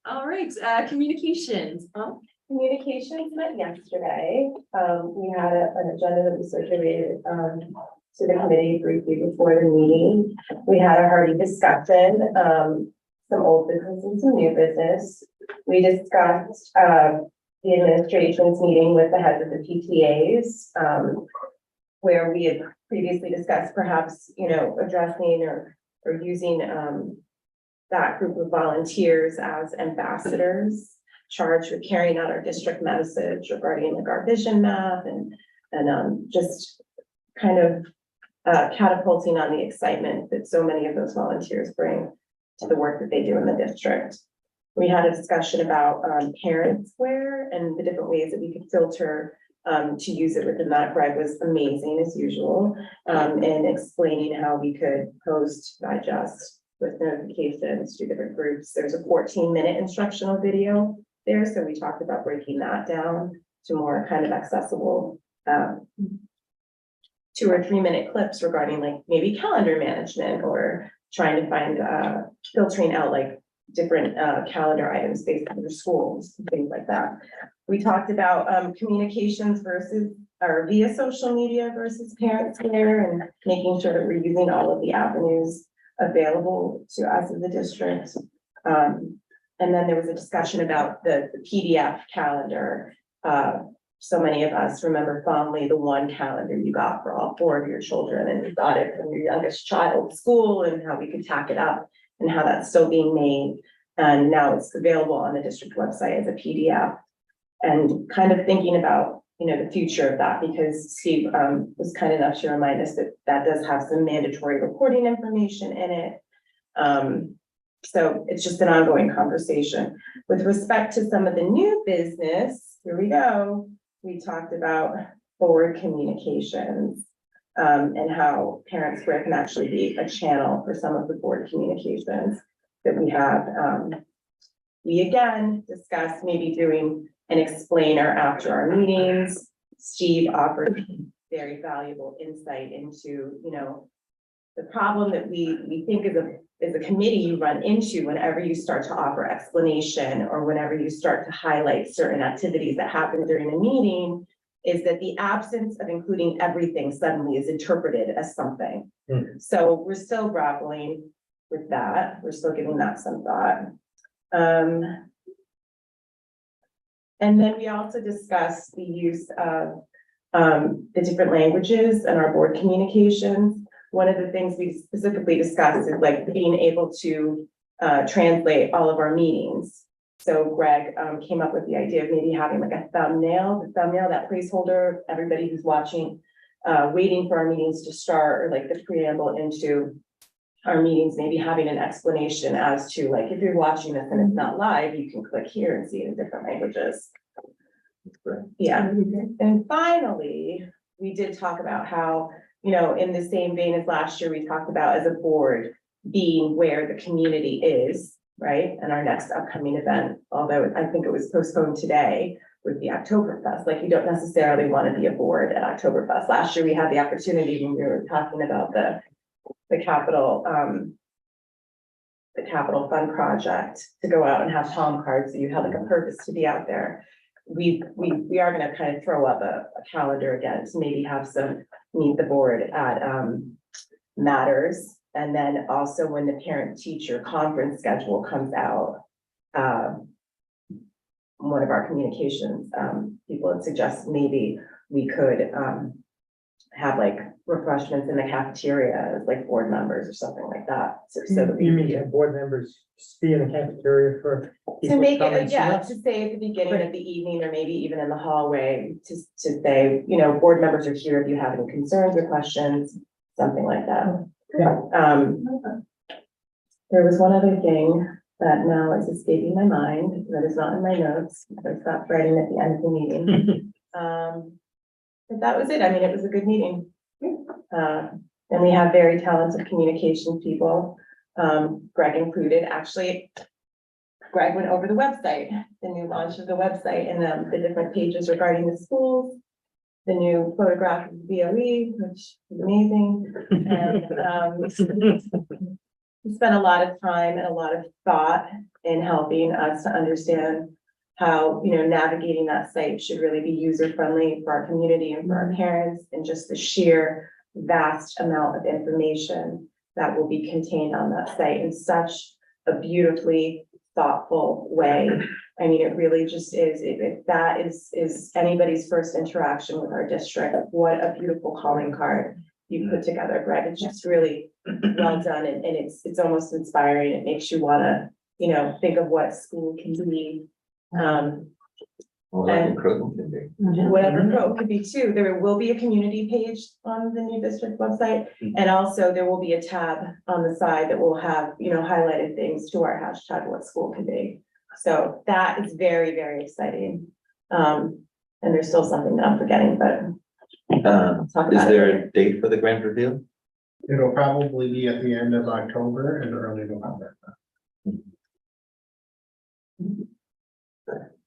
A: All right, communications.
H: Communications met yesterday. We had an agenda that was circulated to the committee briefly before the meeting. We had a hearty discussion, some old business and some new business. We discussed the administration's meeting with the heads of the PTAs, where we had previously discussed perhaps, addressing or using that group of volunteers as ambassadors charged with carrying out our district message regarding like our vision map and just kind of catapulting on the excitement that so many of those volunteers bring to the work that they do in the district. We had a discussion about parents wear and the different ways that we could filter to use it within that. Greg was amazing as usual in explaining how we could post, digest, with notifications to different groups. There's a 14-minute instructional video there, so we talked about breaking that down to more kind of accessible 2 or 3 minute clips regarding like maybe calendar management or trying to find filtering out like different calendar items based on your schools, things like that. We talked about communications versus or via social media versus parents care and making sure that we're using all of the avenues available to us as a district. And then there was a discussion about the PDF calendar. So many of us remember fondly the one calendar you got for all 4 of your children, and you got it from your youngest child's school, and how we could tack it up and how that's still being made. And now it's available on the district website as a PDF. And kind of thinking about, you know, the future of that, because Steve was kind enough to remind us that that does have some mandatory reporting information in it. So it's just an ongoing conversation. With respect to some of the new business, here we go. We talked about forward communications and how Parents Square can actually be a channel for some of the board communications that we have. We again discussed maybe doing an explainer after our meetings. Steve offered very valuable insight into, you know, the problem that we think is a committee you run into whenever you start to offer explanation or whenever you start to highlight certain activities that happen during a meeting, is that the absence of including everything suddenly is interpreted as something. So we're still grappling with that. We're still giving that some thought. And then we also discussed the use of the different languages in our board communications. One of the things we specifically discussed is like being able to translate all of our meetings. So Greg came up with the idea of maybe having like a thumbnail, that placeholder, everybody who's watching, waiting for our meetings to start, or like the preamble into our meetings, maybe having an explanation as to like, if you're watching this and it's not live, you can click here and see it in different languages. Yeah, and finally, we did talk about how, you know, in the same vein as last year, we talked about as a board being where the community is, right? And our next upcoming event, although I think it was postponed today, with the Oktoberfest. Like, you don't necessarily want to be a board at Oktoberfest. Last year, we had the opportunity when we were talking about the capital fund project to go out and have palm cards. So you had like a purpose to be out there. We are going to kind of throw up a calendar again to maybe have some meet the board at Matters. And then also when the parent teacher conference schedule comes out, one of our communications people had suggested maybe we could have like refreshments in the cafeteria as like board members or something like that. So that we
F: You mean have board members be in the cafeteria for
H: to
F: people
H: make
F: come
H: it,
F: and see
H: yeah,
F: us?
H: to say at the beginning of the evening, or maybe even in the hallway, to say, you know, board members are here if you have any concerns or questions, something like that.
F: Yeah.
H: There was one other thing that now is escaping my mind, that is not in my notes, I stopped writing at the end of the meeting. But that was it. I mean, it was a good meeting. And we have very talented communications people, Greg included. Actually, Greg went over the website, the new launch of the website, and the different pages regarding the schools, the new photograph of the BOE, which is amazing. And we spent a lot of time and a lot of thought in helping us to understand how, you know, navigating that site should really be user-friendly for our community and for our parents, and just the sheer vast amount of information that will be contained on that site in such a beautifully thoughtful way. I mean, it really just is, if that is anybody's first interaction with our district, what a beautiful calling card you put together, Greg. It's just really well done, and it's almost inspiring. It makes you wanna, you know, think of what school can be.
G: Well, I think Croton can be.
H: Whatever Croton could be too. There will be a community page on the new district website. And also there will be a tab on the side that will have, you know, highlighted things to our hashtag what school can be. So that is very, very exciting. And there's still something that I'm forgetting, but I'll talk
G: Is
H: about it
G: there
H: later.
G: a date for the grand reveal?
M: It'll probably be at the end of October and early November.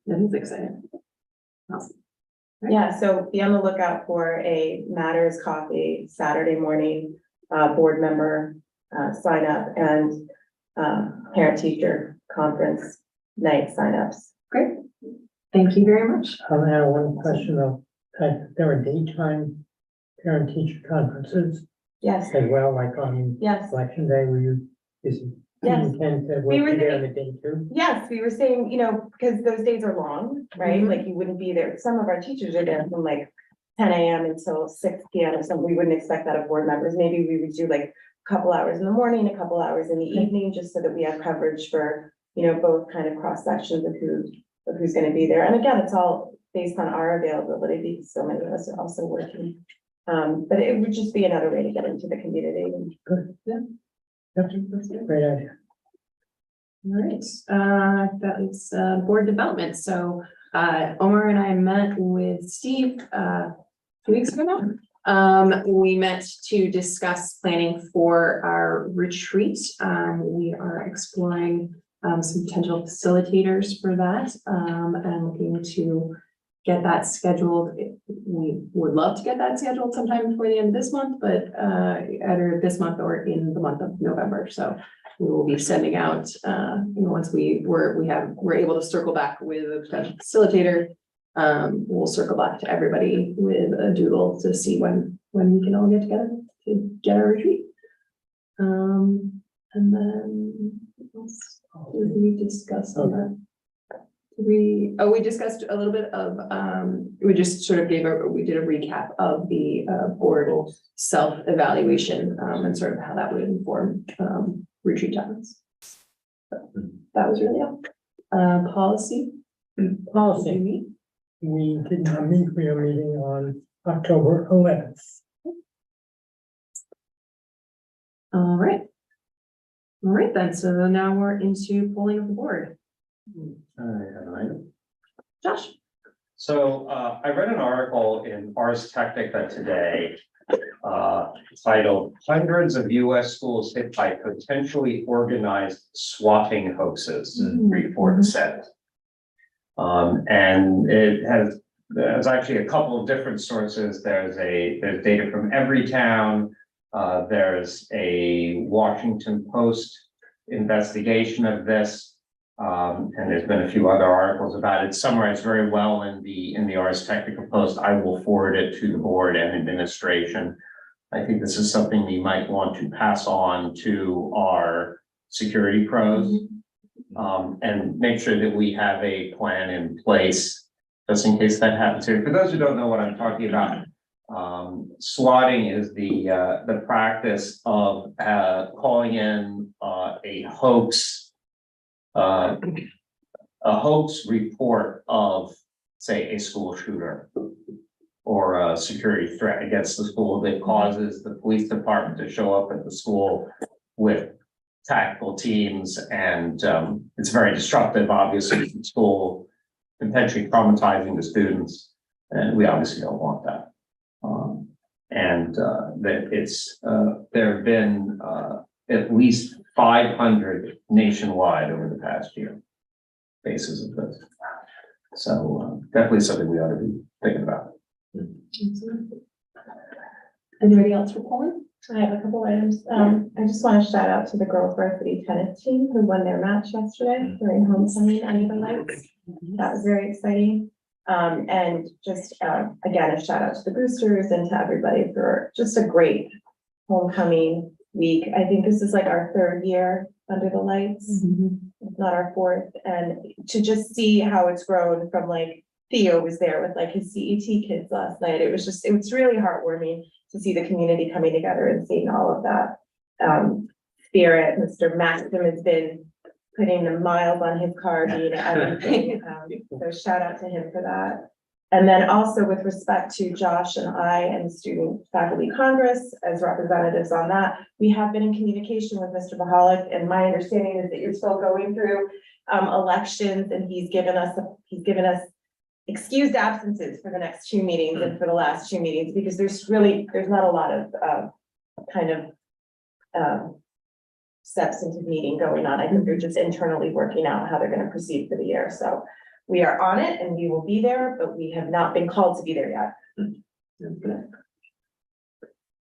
A: That is exciting. Awesome.
H: Yeah, so be on the lookout for a Matters Coffee Saturday morning, board member, sign up and, parent teacher conference night signups.
A: Great. Thank you very much.
F: I have one question though. There are daytime parent teacher conferences
H: Yes,
F: as well, like on
H: yes,
F: election day, where you, is it
H: yes.
F: intent that
H: We
F: we'll
H: were
F: be there on the day too?
H: Yes, we were saying, you know, because those days are long, right?
A: Mhm.
H: Like you wouldn't be there. Some of our teachers are there from like 10 a.m. until 6 p.m. or something. We wouldn't expect that of board members. Maybe we would do like a couple hours in the morning, a couple hours in the evening, just so that we have coverage for, you know, both kind of cross sections of who's going to be there. And again, it's all based on our availability because so many of us are also working. But it would just be another way to get into the community.
F: Good.
A: Yeah.
F: That's a great idea.
A: All right, that is board development. So Omar and I met with Steve 2 weeks ago now. We met to discuss planning for our retreat. We are exploring some potential facilitators for that and looking to get that scheduled. We would love to get that scheduled sometime before the end of this month, but either this month or in the month of November. So we will be sending out, once we're able to circle back with a potential facilitator. We'll circle back to everybody with a doodle to see when we can all get together to get our retreat. And then what else did we discuss on that? We discussed a little bit of, we just sort of we did a recap of the board self-evaluation and sort of how that would inform retreat times. So that was really all. Policy.
F: Policy, we did not meet, we are meeting on October 11th.
A: All right. All right then, so now we're into polling of the board.
L: I have an item.
A: Josh?
L: So I read an article in Ars Technica today titled "Hundreds of US Schools Hit by Potentially Organized Swatting Hoaxes," report said. And there's actually a couple of different sources. There's data from Everytown. There's a Washington Post investigation of this. And there's been a few other articles about it, summarized very well in the Ars Technica Post. I will forward it to the board and administration. I think this is something we might want to pass on to our security pros. And make sure that we have a plan in place just in case that happens here. For those who don't know what I'm talking about, swatting is the practice of calling in a hoax report of, say, a school shooter or a security threat against the school that causes the police department to show up at the school with tactical teams, and it's very disruptive, obviously, to school, potentially traumatizing the students, and we obviously don't want that. That it's there have been at least 500 nationwide over the past year cases of this. So definitely something we ought to be thinking about.
A: Anybody else for polling?
H: I have a couple items. I just want to shout out to the girls varsity tennis team who won their match yesterday during homecoming under the lights. That was very exciting. And just again, a shout out to the boosters and to everybody for just a great homecoming week. I think this is like our third year under the lights, if not our fourth. And to just see how it's grown from, like, Theo was there with like his CET kids last night. It was really heartwarming to see the community coming together and seeing all of that spirit. Mr. Maxim has been putting the miles on his car, being everything. So shout out to him for that. And then also with respect to Josh and I and the Student Faculty Congress as representatives on that, we have been in communication with Mr. Bahalik, and my understanding is that you're still going through elections, and he's given us excused absences for the next 2 meetings and for the last 2 meetings, because there's not a lot of kind of Steps into meeting going on. I think they're just internally working out how they're gonna proceed for the year, so we are on it and we will be there, but we have not been called to be there yet.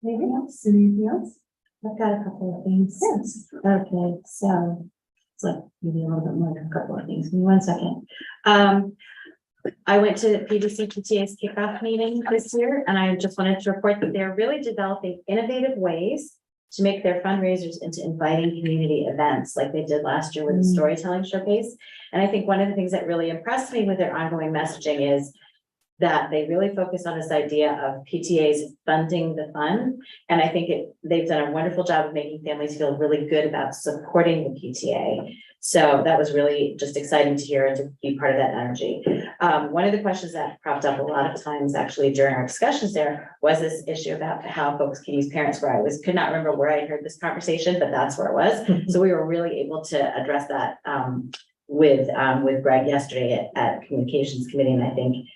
K: Anything else? Anything else? I've got a couple of things. Yes. Okay, so it's like maybe a little bit more than a couple of things. Give me 1 second. I went to PDC PTA's kickoff meeting this year, and I just wanted to report that they're really developing innovative ways to make their fundraisers into inviting community events like they did last year with the storytelling showcase. And I think one of the things that really impressed me with their ongoing messaging is that they really focus on this idea of PTAs funding the fun. And I think they've done a wonderful job of making families feel really good about supporting the PTA. So that was really just exciting to hear and to be part of that energy. One of the questions that cropped up a lot of times actually during our discussions there was this issue about how folks can use parents, where I could not remember where I heard this conversation, but that's where it was. So we were really able to address that with Greg yesterday at Communications Committee, and I think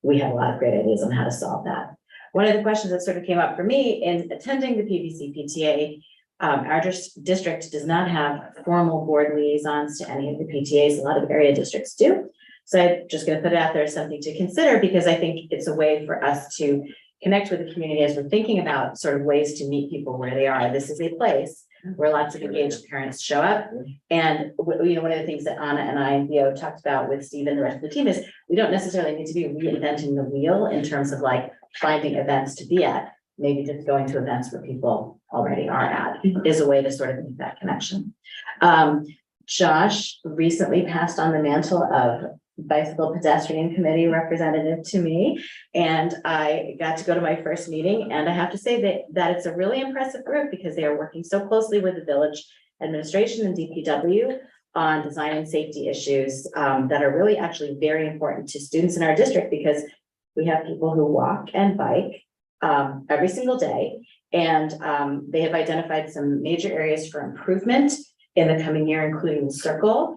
K: we have a lot of great ideas on how to solve that. One of the questions that sort of came up for me in attending the PVC PTA, our district does not have formal board liaisons to any of the PTAs. A lot of area districts do. So I'm just going to put it out there as something to consider, because I think it's a way for us to connect with the community as we're thinking about sort of ways to meet people where they are. This is a place where lots of engaged parents show up. And you know, one of the things that Anna and I and Theo talked about with Steve and the rest of the team is we don't necessarily need to be reinventing the wheel in terms of like finding events to be at. Maybe just going to events where people already are at is a way to sort of make that connection. Josh recently passed on the mantle of bicycle pedestrian committee representative to me, and I got to go to my first meeting, and I have to say that it's a really impressive group because they are working so closely with the village administration and DPW on design and safety issues that are really actually very important to students in our district, because we have people who walk and bike every single day, and they have identified some major areas for improvement in the coming year, including the circle,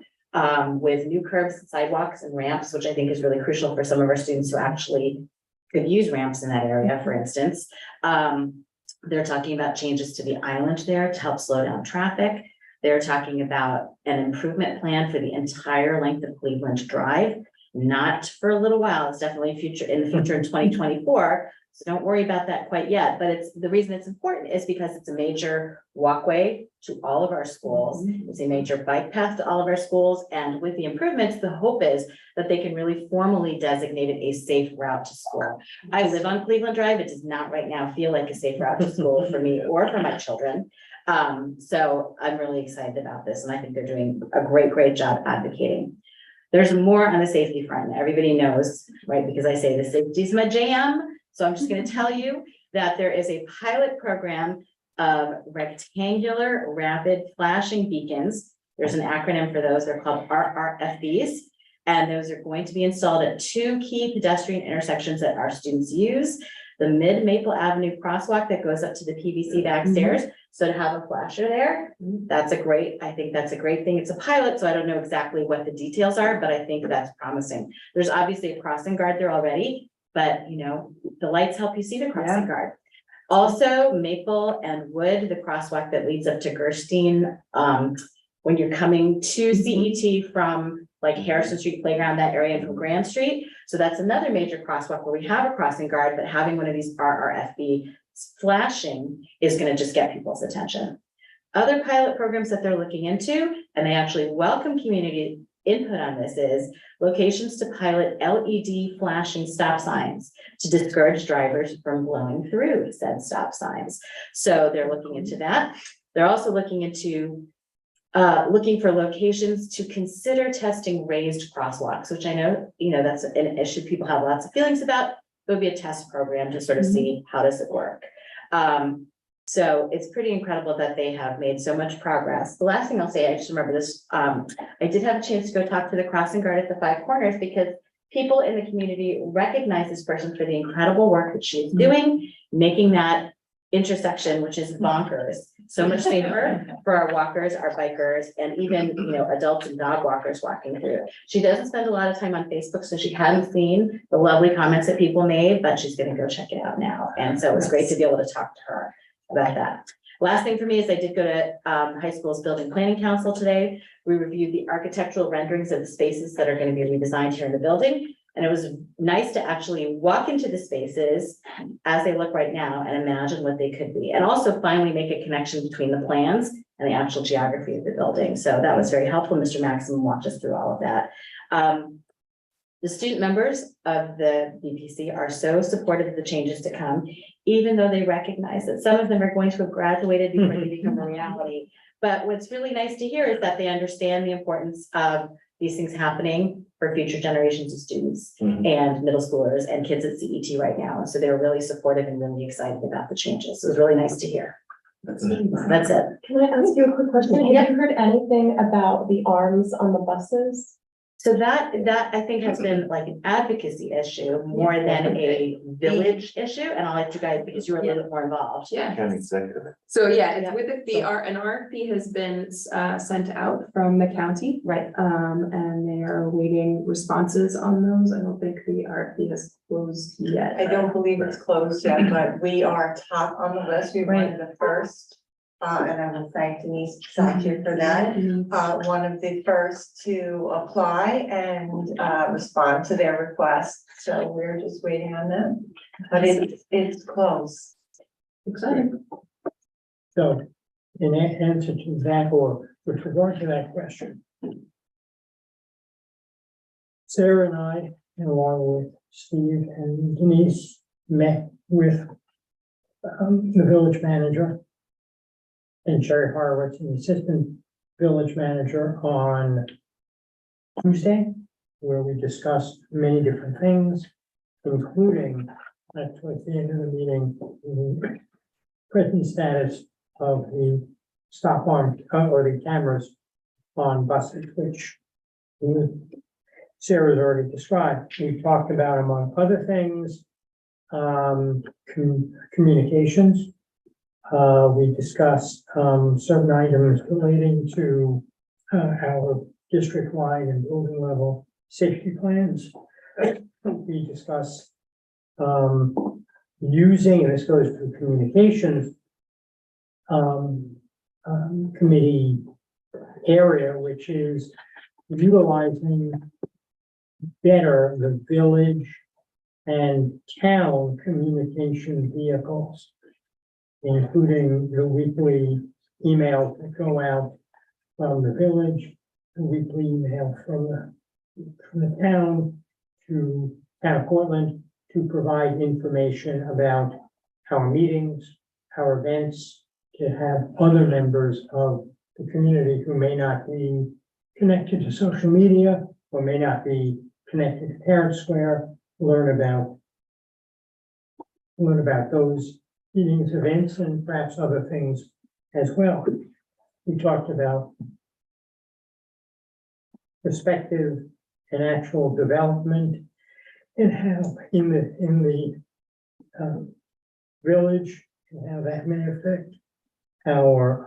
K: with new curbs, sidewalks, and ramps, which I think is really crucial for some of our students who actually could use ramps in that area, for instance. They're talking about changes to the island there to help slow down traffic. They're talking about an improvement plan for the entire length of Cleveland Drive, not for a little while. It's definitely in the future in 2024. So don't worry about that quite yet, but the reason it's important is because it's a major walkway to all of our schools. It's a major bike path to all of our schools. And with the improvements, the hope is that they can really formally designate it a safe route to school. I live on Cleveland Drive. It does not right now feel like a safe route to school for me or for my children. So I'm really excited about this, and I think they're doing a great job advocating. There's more on the safety front. Everybody knows, right? Because I say the safety is my jam. So I'm just going to tell you that there is a pilot program of rectangular rapid flashing beacons. There's an acronym for those. They're called RRFBs. And those are going to be installed at 2 key pedestrian intersections that our students use. The Mid-Maple Avenue crosswalk that goes up to the PVC back stairs. So to have a flasher there, I think that's a great thing. It's a pilot, so I don't know exactly what the details are, but I think that's promising. There's obviously a crossing guard there already, but you know, the lights help you see the crossing guard. Also, Maple and Wood, the crosswalk that leads up to Gerstein, when you're coming to CET from like Harrison Street Playground, that area from Grand Street. So that's another major crosswalk where we have a crossing guard, but having one of these RRFB flashing is going to just get people's attention. Other pilot programs that they're looking into, and they actually welcome community input on this, is locations to pilot LED flashing stop signs to discourage drivers from blowing through said stop signs. So they're looking into that. They're also looking into looking for locations to consider testing raised crosswalks, which I know, you know, that's an issue people have lots of feelings about. There'll be a test program to sort of see how does it work. So it's pretty incredible that they have made so much progress. The last thing I'll say, I just remember this, I did have a chance to go talk to the crossing guard at the Five Corners because people in the community recognize this person for the incredible work that she's doing, making that intersection, which is bonkers, so much safer for our walkers, our bikers, and even, you know, adults and dog walkers walking through. She doesn't spend a lot of time on Facebook, so she hadn't seen the lovely comments that people made, but she's going to go check it out now. And so it was great to be able to talk to her about that. Last thing for me is I did go to high school's building planning council today. We reviewed the architectural renderings of the spaces that are going to be redesigned here in the building. And it was nice to actually walk into the spaces as they look right now and imagine what they could be. And also finally make a connection between the plans and the actual geography of the building. So that was very helpful. Mr. Maxim walked us through all of that. The student members of the BPC are so supportive of the changes to come, even though they recognize that some of them are going to have graduated before they become a reality. But what's really nice to hear is that they understand the importance of these things happening for future generations of students and middle schoolers and kids at CET right now. And so they're really supportive and really excited about the changes. So it was really nice to hear. That's it.
H: Can I ask you a quick question? Have you heard anything about the arms on the buses?
K: So that I think has been like an advocacy issue more than a village issue. And I'll let you guys, because you were a little bit more involved.
A: Yeah.
G: County executive.
A: So yeah, it's with an RFP has been sent out from the county.
K: Right.
A: And they are awaiting responses on those. I don't think the RFP has closed yet.
D: I don't believe it's closed yet, but we are top on the list. We were one of the first. And I will thank Denise Sanchez for that. One of the first to apply and respond to their request. So we're just waiting on them. But it's close.
A: Exciting.
F: So in answer to that, or with regard to that question, Sarah and I, along with Steve and Denise, met with the village manager and Sherry Horowitz, the assistant village manager, on Tuesday, where we discussed many different things, including towards the end of the meeting, the present status of the stop on or the cameras on buses, which Sarah's already described. We talked about, among other things, communications. We discussed certain items relating to our district-wide and building level safety plans. We discussed using, and this goes to communications committee area, which is utilizing better the village and town communication vehicles, including the weekly emails that go out from the village, the weekly email from the town to town of Portland to provide information about our meetings, our events, to have other members of the community who may not be connected to social media or may not be connected to Parent Square, learn about those meetings, events, and perhaps other things as well. We talked about perspective and actual development and how in the village and how that may affect our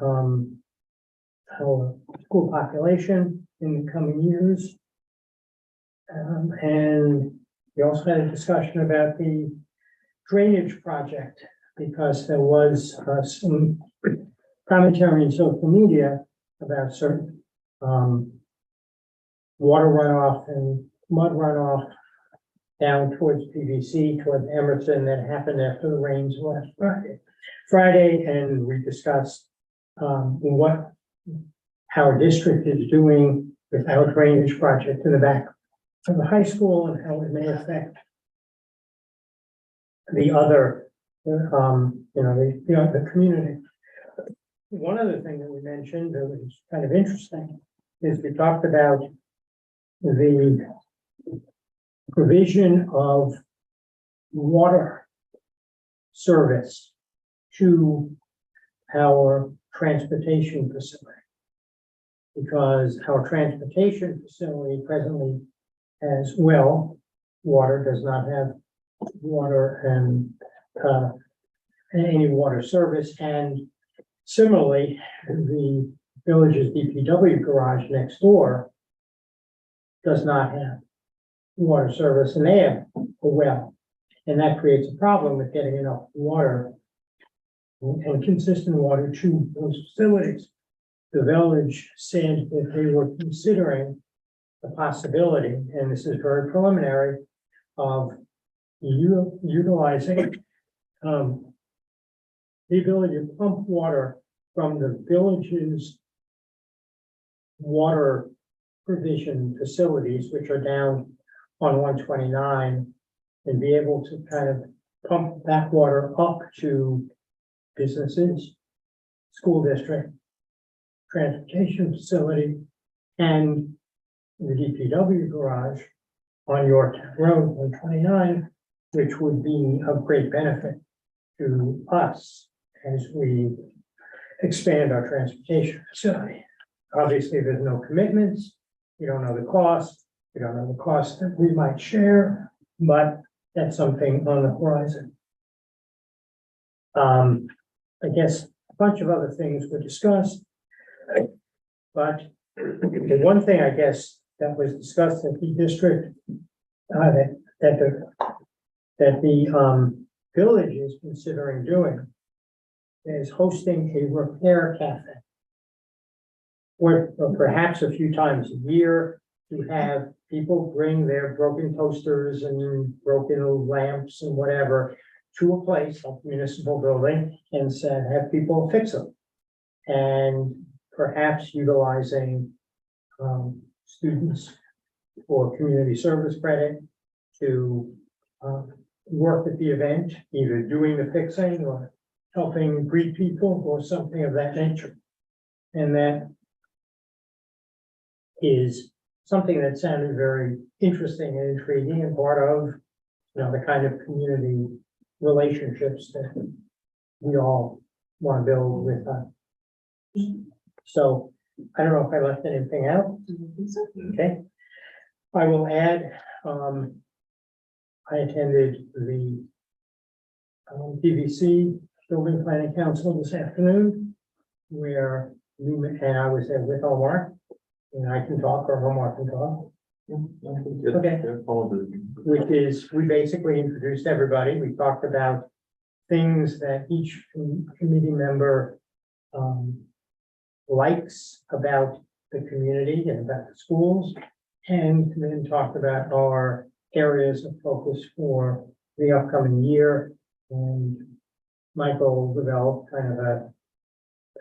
F: school population in the coming years. And we also had a discussion about the drainage project, because there was some commentary in social media about certain water runoff and mud runoff down towards PVC, towards Emerson, that happened after the rains last Friday, and we discussed what our district is doing with our drainage project in the back of the high school and how it may affect the other, the community. One other thing that we mentioned that was kind of interesting is we talked about the provision of water service to our transportation facility. Because our transportation facility presently has water, does not have water and any water service. And similarly, the village's DPW garage next door does not have water service, and they have a well. And that creates a problem with getting enough water and consistent water to those facilities. The village said that they were considering the possibility, and this is very preliminary, of utilizing the ability to pump water from the village's water provision facilities, which are down on 129, and be able to kind of pump that water up to businesses, school district, transportation facility, and the DPW garage on Yorktown Road 129, which would be of great benefit to us as we expand our transportation facility. Obviously, there's no commitments. We don't know the cost. We don't know the cost that we might share, but that's something on the horizon. I guess a bunch of other things were discussed. But the one thing, I guess, that was discussed at the district, that the village is considering doing is hosting a repair cafe. Or perhaps a few times a year, to have people bring their broken toasters and broken lamps and whatever to a place like municipal building and said, have people fix them. And perhaps utilizing students for community service credit to work at the event, either doing the fixing or helping greet people or something of that nature. And that is something that sounded very interesting and intriguing and part of, the kind of community relationships that we all want to build with. So I don't know if I left anything out. Okay. I will add, I attended the DVC Building Planning Council this afternoon, where and I was there with Omar, and I can talk or Omar can talk. Okay. Which is, we basically introduced everybody. We talked about things that each committee member likes about the community and about the schools, and then talked about our areas of focus for the upcoming year. And Michael developed kind of a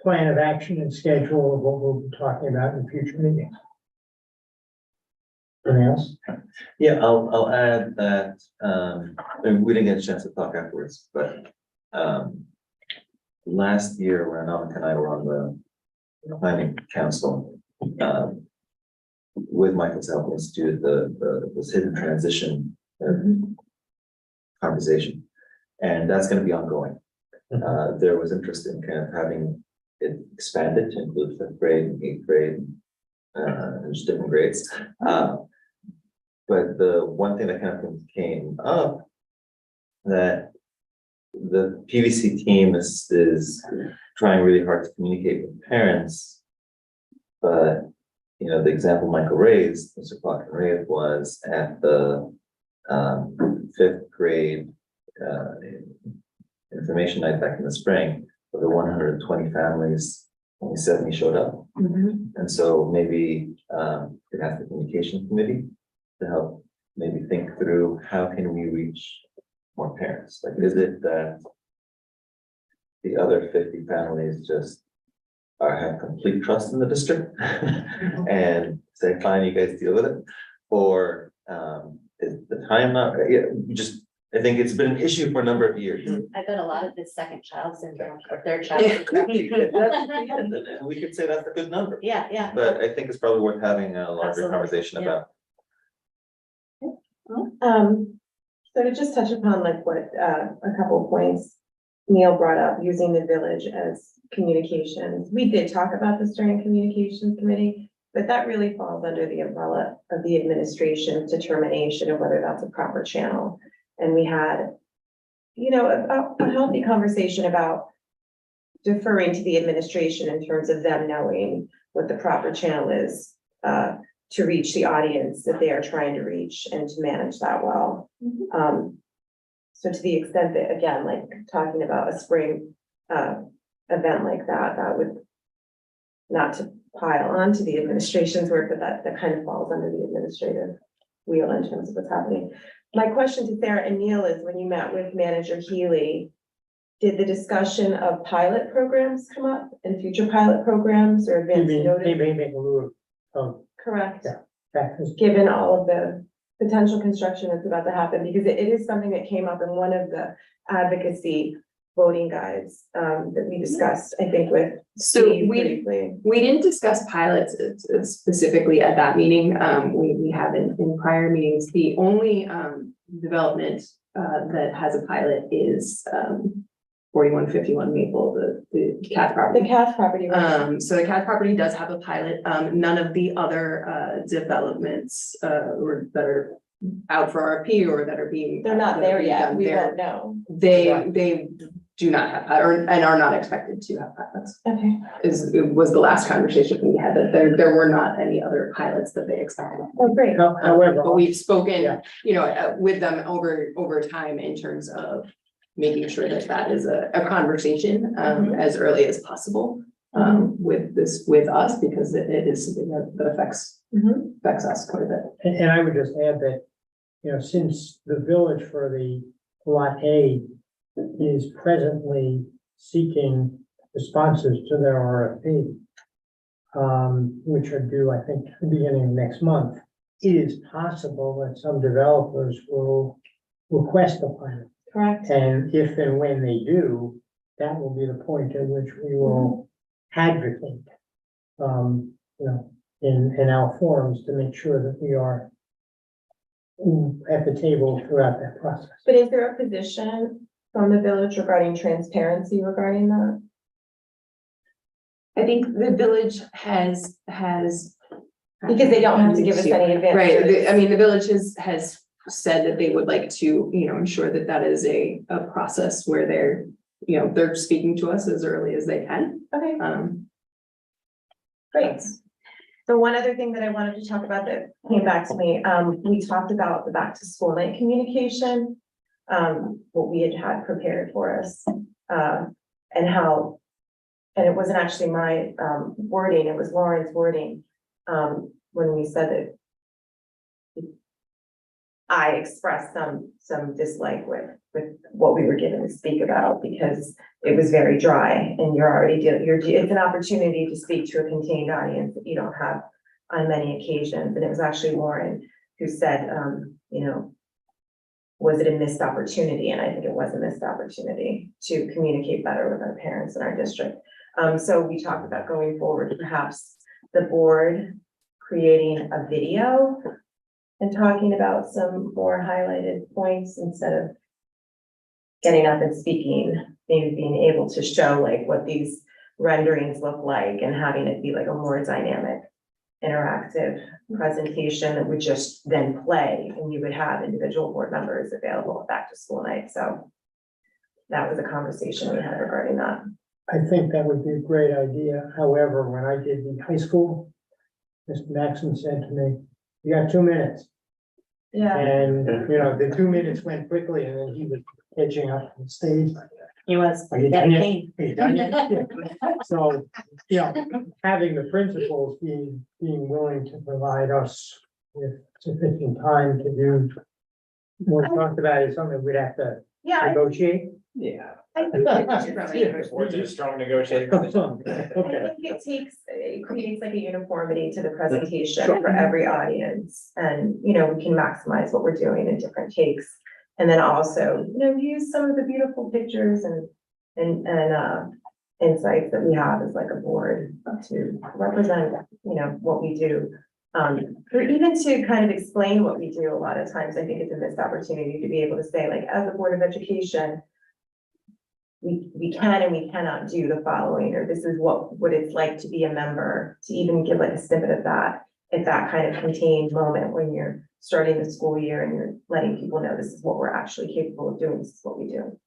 F: plan of action and schedule of what we'll be talking about in future meetings. Anything else?
G: Yeah, I'll add that, and we didn't get a chance to talk afterwards, but, last year when Anik and I were on the planning council, with Michael's help, instituted this hidden transition conversation, and that's going to be ongoing. There was interest in kind of having it expanded to include 5th grade and 8th grade, and just different grades. But the one thing that kind of came up, that the PVC team is trying really hard to communicate with parents, but the example Michael raised, Mr. Clark raised, was at the 5th grade information night back in the spring. For the 120 families, only 70 showed up. And so maybe it has the communication committee to help maybe think through how can we reach more parents? Like, is it that the other 50 families just have complete trust in the district and say, fine, you guys deal with it? Or is the time not right? Yeah, I think it's been an issue for a number of years.
K: I bet a lot of this second child syndrome or third child syndrome.
G: And we could say that's a good number.
K: Yeah.
G: But I think it's probably worth having a larger
K: Absolutely,
G: conversation
K: yeah.
G: about.
H: So to just touch upon like what, a couple of points Neil brought up, using the village as communications. We did talk about this during communications committee, but that really falls under the umbrella of the administration's determination of whether that's a proper channel. And we had, a healthy conversation about deferring to the administration in terms of them knowing what the proper channel is, to reach the audience that they are trying to reach and to manage that well. So to the extent that, again, like talking about a spring event like that, that would, not to pile on to the administration's work, but that kind of falls under the administrative wheel in terms of what's happening. My question to Sarah and Neil is, when you met with Manager Healy, did the discussion of pilot programs come up and future pilot programs or advanced
F: They
H: notice?
F: may make a little of
H: Correct.
F: Yeah. that.
H: Given all of the potential construction that's about to happen, because it is something that came up in one of the advocacy voting guides that we discussed, I think, with
A: So
H: Steve
A: we
H: briefly.
A: didn't discuss pilots specifically at that meeting. We have in prior meetings. The only development that has a pilot is 4151 Maple, the cat property.
H: The Cass property, right?
A: So the cat property does have a pilot. None of the other developments that are out for RFP or that are being.
H: They're not there yet, we
A: They're-
H: won't know.
A: They do not have, and are not expected to have pilots.
H: Okay.
A: It was the last conversation we had, that there were not any other pilots that they expected.
H: Oh, great.
F: However,
A: But we've spoken,
F: Yeah.
A: with them over time in terms of making sure that is a conversation, as early as possible, with us, because it is something that affects us quite a bit.
F: and I would just add that, since the village for the Lot A is presently seeking responses to their RFP, which are due, I think, the beginning of next month, it is possible that some developers will request a pilot.
H: Correct.
F: And if and when they do, that will be the point at which we will advocate, in our forums to make sure that we are at the table throughout that process.
H: But is there a position from the village regarding transparency regarding that?
A: I think the village has.
H: Because they don't have to give us any advance.
A: Right,
H: notice.
A: I mean, the village has said that they would like to, ensure that is a process where they're speaking to us as early as they can.
H: Okay, great. So one other thing that I wanted to talk about that came back to me, we talked about the back to school night communication. What we had prepared for us, and how, and it wasn't actually my wording, it was Lauren's wording. When we said that I expressed some dislike with what we were given to speak about, because it was very dry, and you're already it's an opportunity to speak to a contained audience that you don't have on many occasions. And it was actually Lauren who said, was it a missed opportunity? And I think it was a missed opportunity to communicate better with our parents in our district. So we talked about going forward, perhaps the board creating a video and talking about some more highlighted points instead of getting up and speaking, maybe being able to show like what these renderings look like and having it be like a more dynamic, interactive presentation that would just then play, and you would have individual board members available at back to school night. So that was a conversation we had regarding that.
F: I think that would be a great idea. However, when I did the high school, Mr. Maxim said to me, "You got 2 minutes."
H: Yeah.
F: And, the 2 minutes went quickly, and then he was catching up on stage.
K: He was
F: Are you done yet?
K: dedicated.
F: Are you done yet? So, having the principals being willing to provide us with sufficient time to do what we talked about is something we'd have to
H: Yeah,
F: negotiate.
C: Yeah.
H: I think
C: Or too strong negotiating.
H: I
F: Okay.
H: think it creates like a uniformity to the presentation for every audience. And, we can maximize what we're doing in different takes. And then also, use some of the beautiful pictures and insights that we have as like a board to represent, what we do. Or even to kind of explain what we do a lot of times, I think it's a missed opportunity to be able to say, like, as a Board of Education, we can and we cannot do the following, or this is what it's like to be a member, to even give like a snippet of that at that kind of contained moment when you're starting the school year and you're letting people know this is what we're actually capable of doing, this is what we do.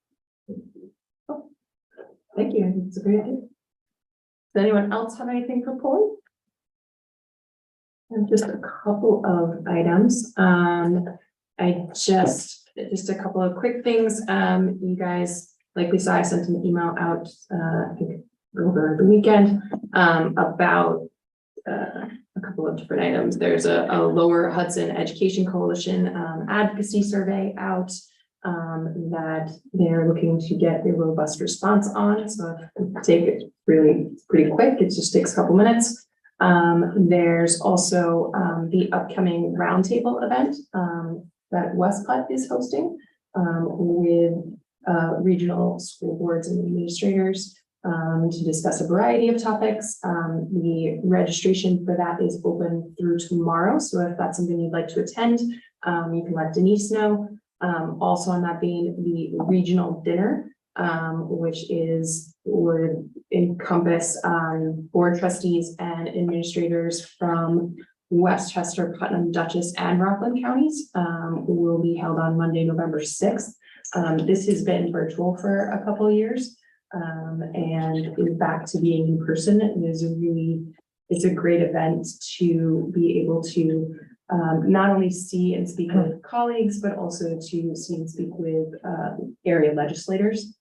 A: Thank you, I think it's a great idea. Does anyone else have anything for Paul? And just a couple of items. Just a couple of quick things. You guys likely saw, I sent an email out, I think over the weekend, about a couple of different items. There's a Lower Hudson Education Coalition advocacy survey out that they're looking to get a robust response on. So take it really pretty quick. It just takes a couple minutes. There's also the upcoming roundtable event that West Putt is hosting with regional school boards and administrators to discuss a variety of topics. The registration for that is open through tomorrow. So if that's something you'd like to attend, you can let Denise know. Also on that being the regional dinner, which would encompass board trustees and administrators from Westchester, Putnam, Dutchess, and Rockland counties, will be held on Monday, November 6th. This has been virtual for a couple of years, and is back to being in person. It's a great event to be able to not only see and speak with colleagues, but also to see and speak with area legislators.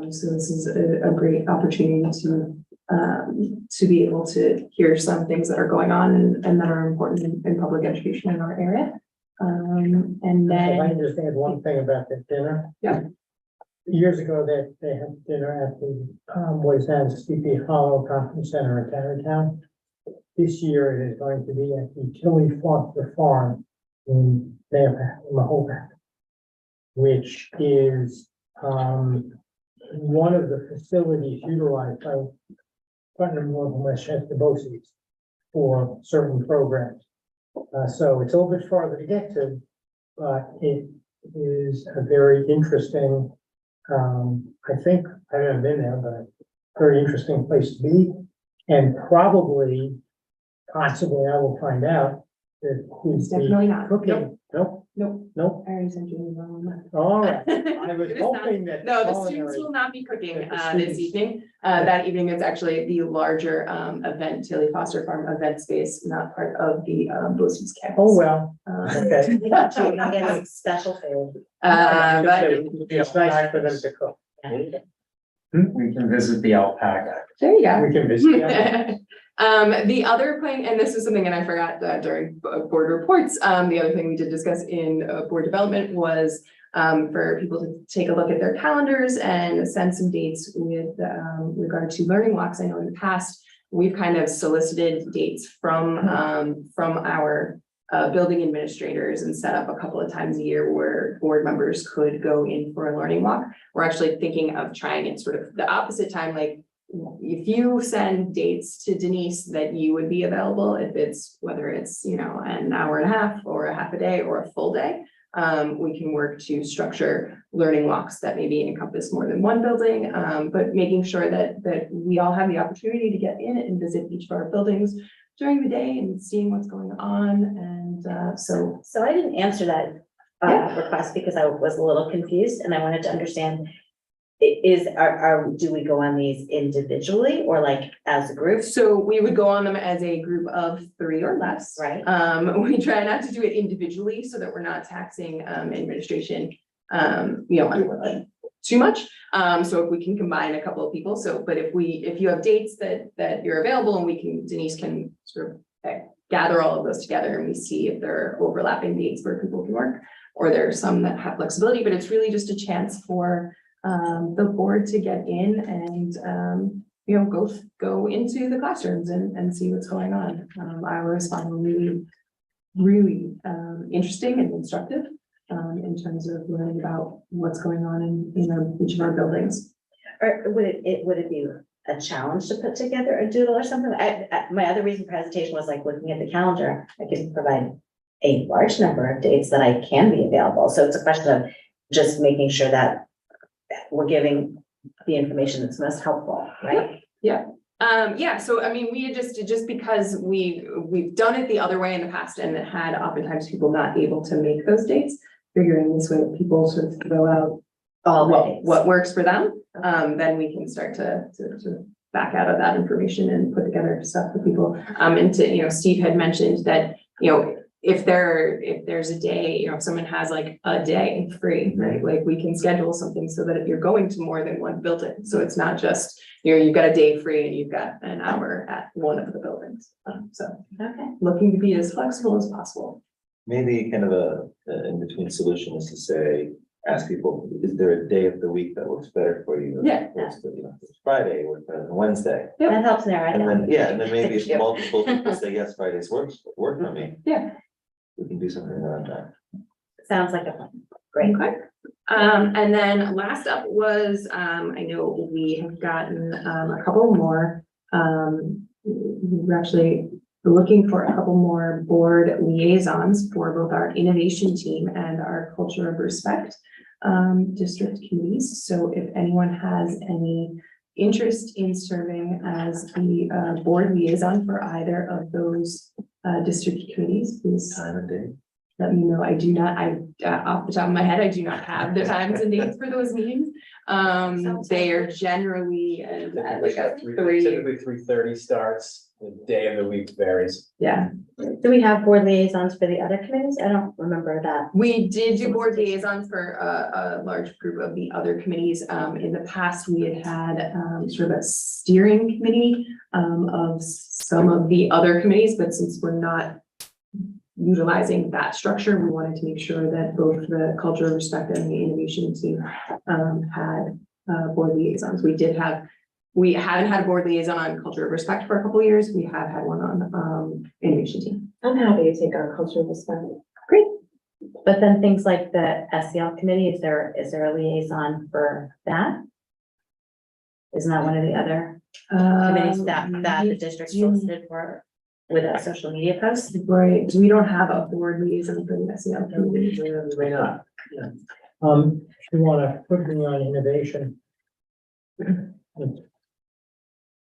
A: So this is a great opportunity to be able to hear some things that are going on and that are important in public education in our area. And then
F: I understand one thing about the dinner.
A: Yeah.
F: Years ago, they had dinner at the Boys and Sleepy Hollow Conference Center in Tarrytown. This year it is going to be at the Tilly Foster Farm in Mahopac, which is one of the facilities utilized by Putnam, North and Westchester BOCES for certain programs. So it's a little bit farther to get to, but it is a very interesting, I think, I've never been there, but very interesting place to be. And possibly, I will find out that who's
A: definitely not.
F: cooking. Nope.
A: I already sent you an email on that.
F: All right. I was
A: It is not.
F: hoping that.
A: No, the
F: culinary-
A: students will not be cooking
F: The
A: this
F: students.
A: evening. That evening is actually the larger event, Tilly Foster Farm event space, not part of the BOCES campus.
F: Oh, well, okay.
K: You know, you're gonna get some special food.
A: But
F: It's nice for them to cook.
L: We can visit the alpaca.
A: there you go.
F: We can visit.
A: The other point, and this is something that I forgot during board reports, the other thing we did discuss in board development was for people to take a look at their calendars and send some dates with regard to learning walks. I know in the past, we've kind of solicited dates from our building administrators and set up a couple of times a year where board members could go in for a learning walk. We're actually thinking of trying it sort of the opposite time, like if you send dates to Denise that you would be available, if it's whether it's, you know, an hour and a half or a half a day or a full day, we can work to structure learning walks that maybe encompass more than one building, but making sure that we all have the opportunity to get in and visit each of our buildings during the day and seeing what's going on. And so
K: So I didn't answer that request because I was a little confused and I wanted to understand. Do we go on these individually or like as a group?
A: So we would go on them as a group of 3 or less.
K: Right.
A: We try not to do it individually so that we're not taxing administration, you know, too much. So if we can combine a couple of people, but if you have dates that you're available and Denise can sort of gather all of those together and we see if there are overlapping dates where people can work, or there are some that have flexibility, but it's really just a chance for the board to get in and, you know, go into the classrooms and see what's going on. I always find really interesting and instructive in terms of learning about what's going on in each of our buildings.
K: Or would it be a challenge to put together a doodle or something? My other reason for hesitation was like looking at the calendar. I can provide a large number of dates that I can be available. So it's a question of just making sure that we're giving the information that's most helpful, right?
A: Yeah. So I mean, we had just because we've done it the other way in the past and had oftentimes people not able to make those dates, figuring this way people sort of throw out what works for them, then we can start to back out of that information and put together stuff for people. And to, you know, Steve had mentioned that, you know, if there's a day, if someone has like a day free, right? Like we can schedule something so that if you're going to more than one building, so it's not just, you've got a day free and you've got an hour at one of the buildings. So
K: Okay.
A: looking to be as flexible as possible.
G: Maybe kind of a in-between solution is to say, ask people, is there a day of the week that works better for you?
A: Yeah.
G: It's Friday or Wednesday.
K: That helps narrow it
G: And
K: down.
G: then, yeah, and then maybe if
A: Yep.
G: multiple people say, yes, Fridays work for me.
A: Yeah.
G: We can do something around that.
K: Sounds like a plan. Great.
A: Okay. And then last up was, I know we have gotten, a couple more, we're actually looking for a couple more board liaisons for both our innovation team and our culture of respect, district committees. So if anyone has any interest in serving as the, board liaison for either of those, district committees, please
G: Time and day.
A: let me know. I do not, off the top of my head, I do not have the times and dates for those meetings. They are generally at like a three,
C: Typically 3:30 starts, the day of the week varies.
A: yeah.
K: Do we have board liaisons for the other committees? I don't remember that.
A: We did do board liaisons for a large group of the other committees. In the past, we had sort of a steering committee of some of the other committees, but since we're not utilizing that structure, we wanted to make sure that both the culture of respect and the innovation team had board liaisons. We haven't had a board liaison on culture of respect for a couple of years. We have had one on innovation team.
H: I'm happy to take on cultural respect.
K: Great. But then things like the SEL committee, is there a liaison for that? Isn't that one of the other committees that the district solicited for with a social media post?
A: Right, we don't have a board liaison for the SEL committee.
C: We may not.
F: If you wanna put me on innovation.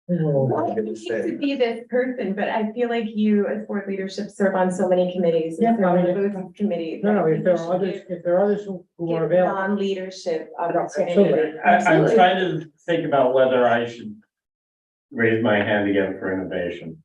H: Well, I hate to be this person, but I feel like you as board leadership serve on so many committees.
F: Yeah,
H: and
F: I mean,
H: so those committees.
F: No, if there are others who are available.
H: Non-leadership
F: Absolutely.
H: opportunity.
L: I'm trying to think about whether I should raise my hand again for innovation.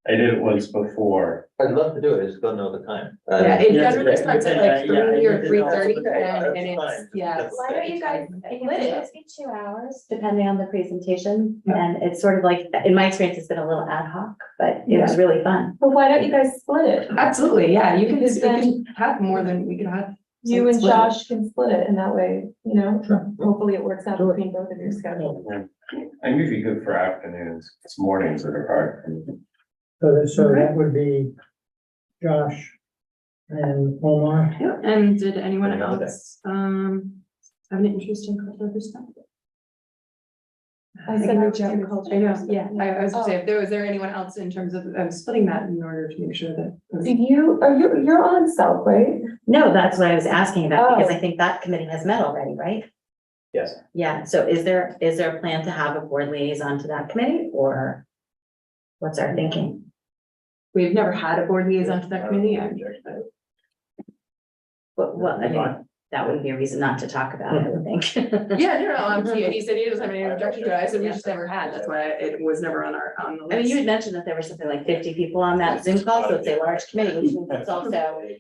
L: I did it once before.
G: I'd love to do it, I just don't know the time.
A: Yeah, it
L: Yeah,
A: generally starts at like
L: yeah,
A: 3 or
L: yeah,
A: 3:30
G: yeah,
A: and it's,
G: fine.
A: yeah.
H: Why don't you guys split it?
K: Be 2 hours, depending on the presentation, and it's sort of like, in my experience, it's been a little ad hoc, but it was really fun.
H: But why don't you guys split it?
A: Absolutely, yeah, you
H: Because then-
A: can have more than, we could have.
H: You and
A: split it.
H: Josh can split it, and that way,
F: Sure.
H: hopefully it works out
F: Sure.
H: between both of your schedules.
L: I'm usually good for afternoons, it's mornings that are hard.
F: So that would be Josh and Omar.
A: Yeah, and did anyone
C: Another
A: else, have an interest in cultural perspective?
H: I said reach out to culture.
A: I know, yeah, I was gonna say, was there anyone else in terms of splitting that in order to make sure that?
H: You're on South, right?
K: No, that's what I was asking about, because
H: Oh.
K: I think that committee has met already, right?
C: Yes.
K: Yeah, so is there a plan to have a board liaison to that committee, or what's our thinking?
A: We've never had a board liaison to that committee,
K: Well, I mean, that wouldn't be a reason not to talk about it, I would think.
A: Yeah, he said he doesn't have any objection to it. I said we just never had. That's why it was never on the list.
K: I mean, you had mentioned that there were something like 50 people on that Zoom call, so it's a large committee, which means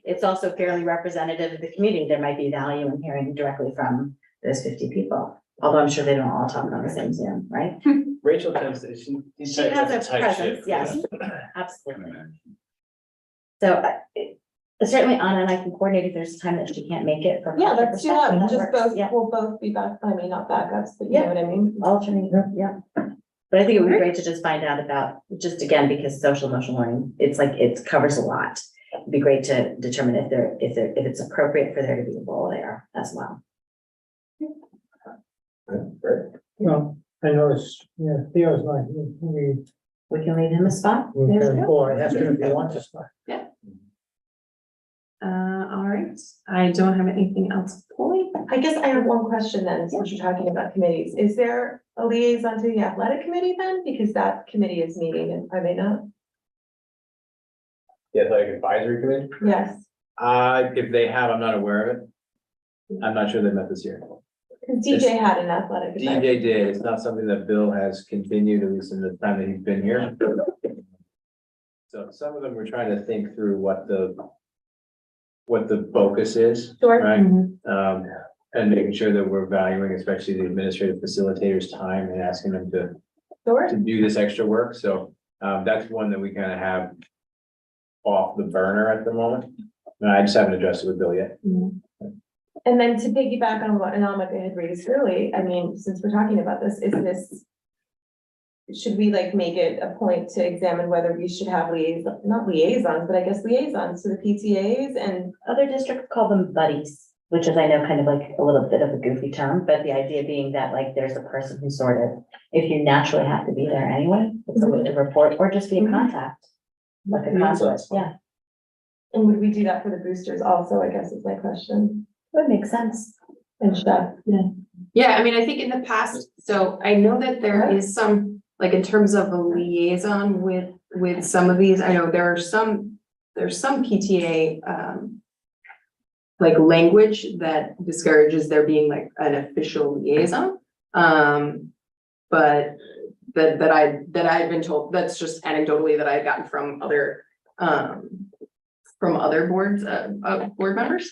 K: it's also fairly representative of the community. There might be value in hearing directly from those 50 people. Although I'm sure they don't all talk on the same Zoom, right?
C: Rachel tends to, she
K: has a
C: tight
K: presence,
C: ship,
K: yes.
C: yeah.
K: Absolutely. So certainly Anna and I can coordinate if there's a time that she can't make it. from
H: Yeah,
K: her
H: let's do that.
K: perspective,
H: Just
K: works,
H: both,
K: yeah.
H: we'll both be back, I mean, not backups, but you know what I mean?
K: Alternate, yeah. But I think it would be great to just find out about, just again, because social emotional learning, it's like, it covers a lot. It'd be great to determine if it's appropriate for there to be a role there as well.
C: Great.
F: Well, I noticed, Theo's not,
K: We can leave him a spot.
F: we
K: There we
F: can,
K: go.
F: or ask him if he wants to start.
A: All right, I don't have anything else, Polly.
H: I guess I have one question then, since you're talking about committees. Is there a liaison to the athletic committee then? Because that committee is meeting, and are they not?
C: The athletic advisory committee,
H: Yes.
C: if they have, I'm not aware of it. I'm not sure they met this year.
H: Because DJ had an athletic. advisory.
C: DJ did, it's not something that Bill has continued, at least in the time that he's been here. So some of them we're trying to think through what the what the focus is,
H: Sure.
C: right? And making sure that we're valuing, especially the administrative facilitators' time and asking them
H: Sure.
C: to do this extra work. So, that's one that we kind of have off the burner at the moment. And I just haven't addressed it with Bill yet.
H: And then to piggyback on what Anamika had raised early, I mean, since we're talking about this, should we like make it a point to examine whether we should have not liaisons, but I guess liaisons to the PTAs and
K: Other districts call them buddies, which is, I know, kind of like a little bit of a goofy term, but the idea being that like there's a person who sort of, if you naturally have to be there anyway, it's a way to report or just be in contact. Like a consulate, yeah,
H: and would we do that for the boosters also, I guess is my question.
K: would make sense.
H: And Chef,
A: Yeah, I mean, I think in the past, so I know that there is some, like in terms of a liaison with some of these, I know there's some PTA, like language that discourages there being like an official liaison. But that I've been told, that's just anecdotally that I've gotten from other boards, board members.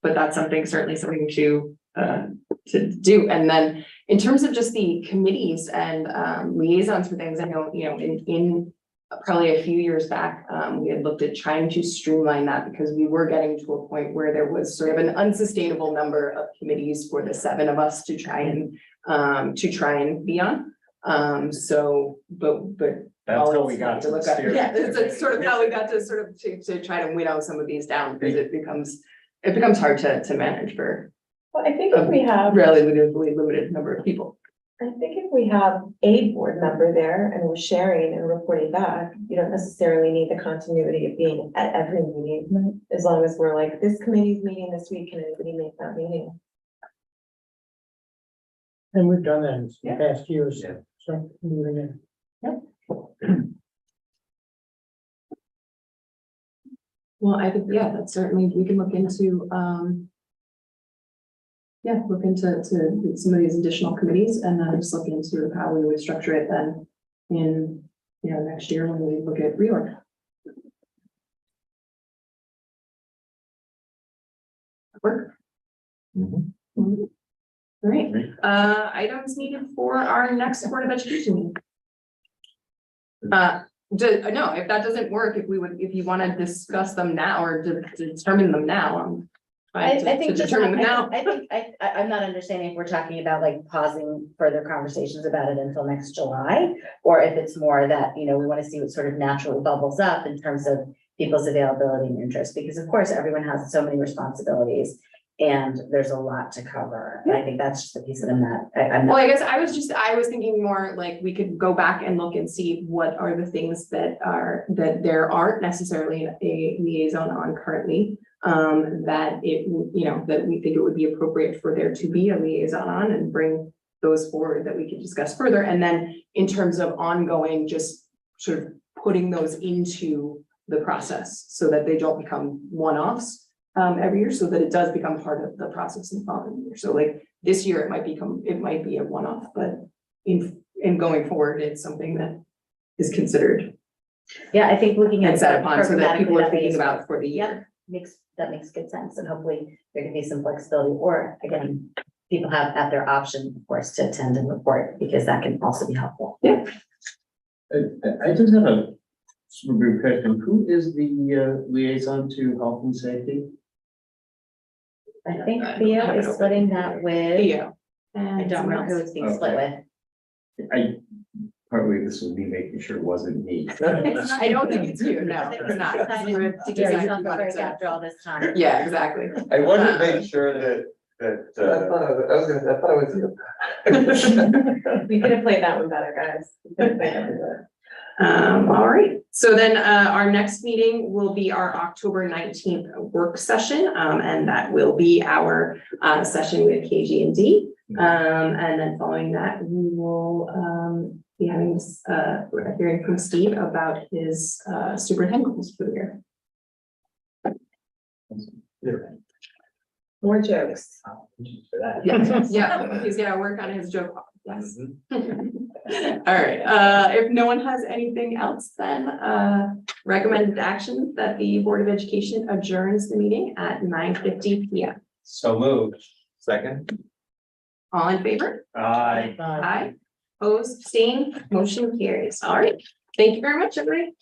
A: But that's certainly something to do. And then in terms of just the committees and liaisons for things, I know, in probably a few years back, we had looked at trying to streamline that because we were getting to a point where there was sort of an unsustainable number of committees for the 7 of us to try and be on. So, but.
L: That's how we got to the steering.
A: Yeah, it's sort of how we got to sort of to try to winnow some of these down because it becomes hard to manage for
H: well, I think if we have,
A: relatively limited number of people.
H: I think if we have a board member there and we're sharing and reporting back, you don't necessarily need the continuity of being at every meeting. As long as we're like, this committee's meeting this week, can anybody make that meeting?
F: And we've done that in
H: Yeah.
F: past years.
C: Yeah.
F: So, moving in.
A: Well, I think, yeah, that's certainly, we can look into, look into some of these additional committees and then just look into how we would structure it then in, next year when we look at reorg. Work.
C: Mhm.
A: All right, items needed for our next Board of Education meeting. No, if that doesn't work, if you want to discuss them now or to determine them now,
K: I think just,
A: determine them now.
K: I think, I'm not understanding if we're talking about like pausing further conversations about it until next July. Or if it's more that, we want to see what sort of naturally bubbles up in terms of people's availability and interest, because of course, everyone has so many responsibilities. And there's a lot to cover. And I think that's just the piece that I'm not.
A: Well, I guess I was thinking more like we could go back and look and see what are the things that there aren't necessarily a liaison on currently. That we think it would be appropriate for there to be a liaison on and bring those forward that we could discuss further. And then in terms of ongoing, just sort of putting those into the process so that they don't become one-offs. Every year, so that it does become part of the process in the following year. So like this year, it might be a one-off, but in going forward, it's something that is considered.
K: Yeah, I think looking at.
A: And set upon so that people are
K: programmatically,
A: thinking about for the year.
K: That makes good sense, and hopefully there can be some flexibility, or again, people have at their option, of course, to attend and report, because that can also be helpful.
A: Yeah.
L: I just have a sort of brief question. Who is the liaison to health and safety?
K: I think Theo is splitting that with,
A: Theo.
K: I don't remember who it's being split with.
L: Partly this would be making sure it wasn't me.
A: I don't think it's you, no, it's not.
K: To get yourself covered after all this time.
A: Yeah, exactly.
G: I wanted to make sure that. I thought it was you.
H: We could have played that one better, guys. We could have played that one better.
A: All right, so then our next meeting will be our October 19th work session, and that will be our session with KG&D. And then following that, we will be having a hearing from Steve about his superintendent goals for the year.
H: More jokes.
C: For that.
A: Yeah, he's gonna work on his joke, yes.
C: Mhm.
A: All right, if no one has anything else, then, recommended action that the Board of Education adjourns the meeting at 9:50 PM.
L: So moved.
G: Second?
A: All in favor?
L: Aye.
A: Aye. Opposed, abstained, motion carries. All right, thank you very much, everybody.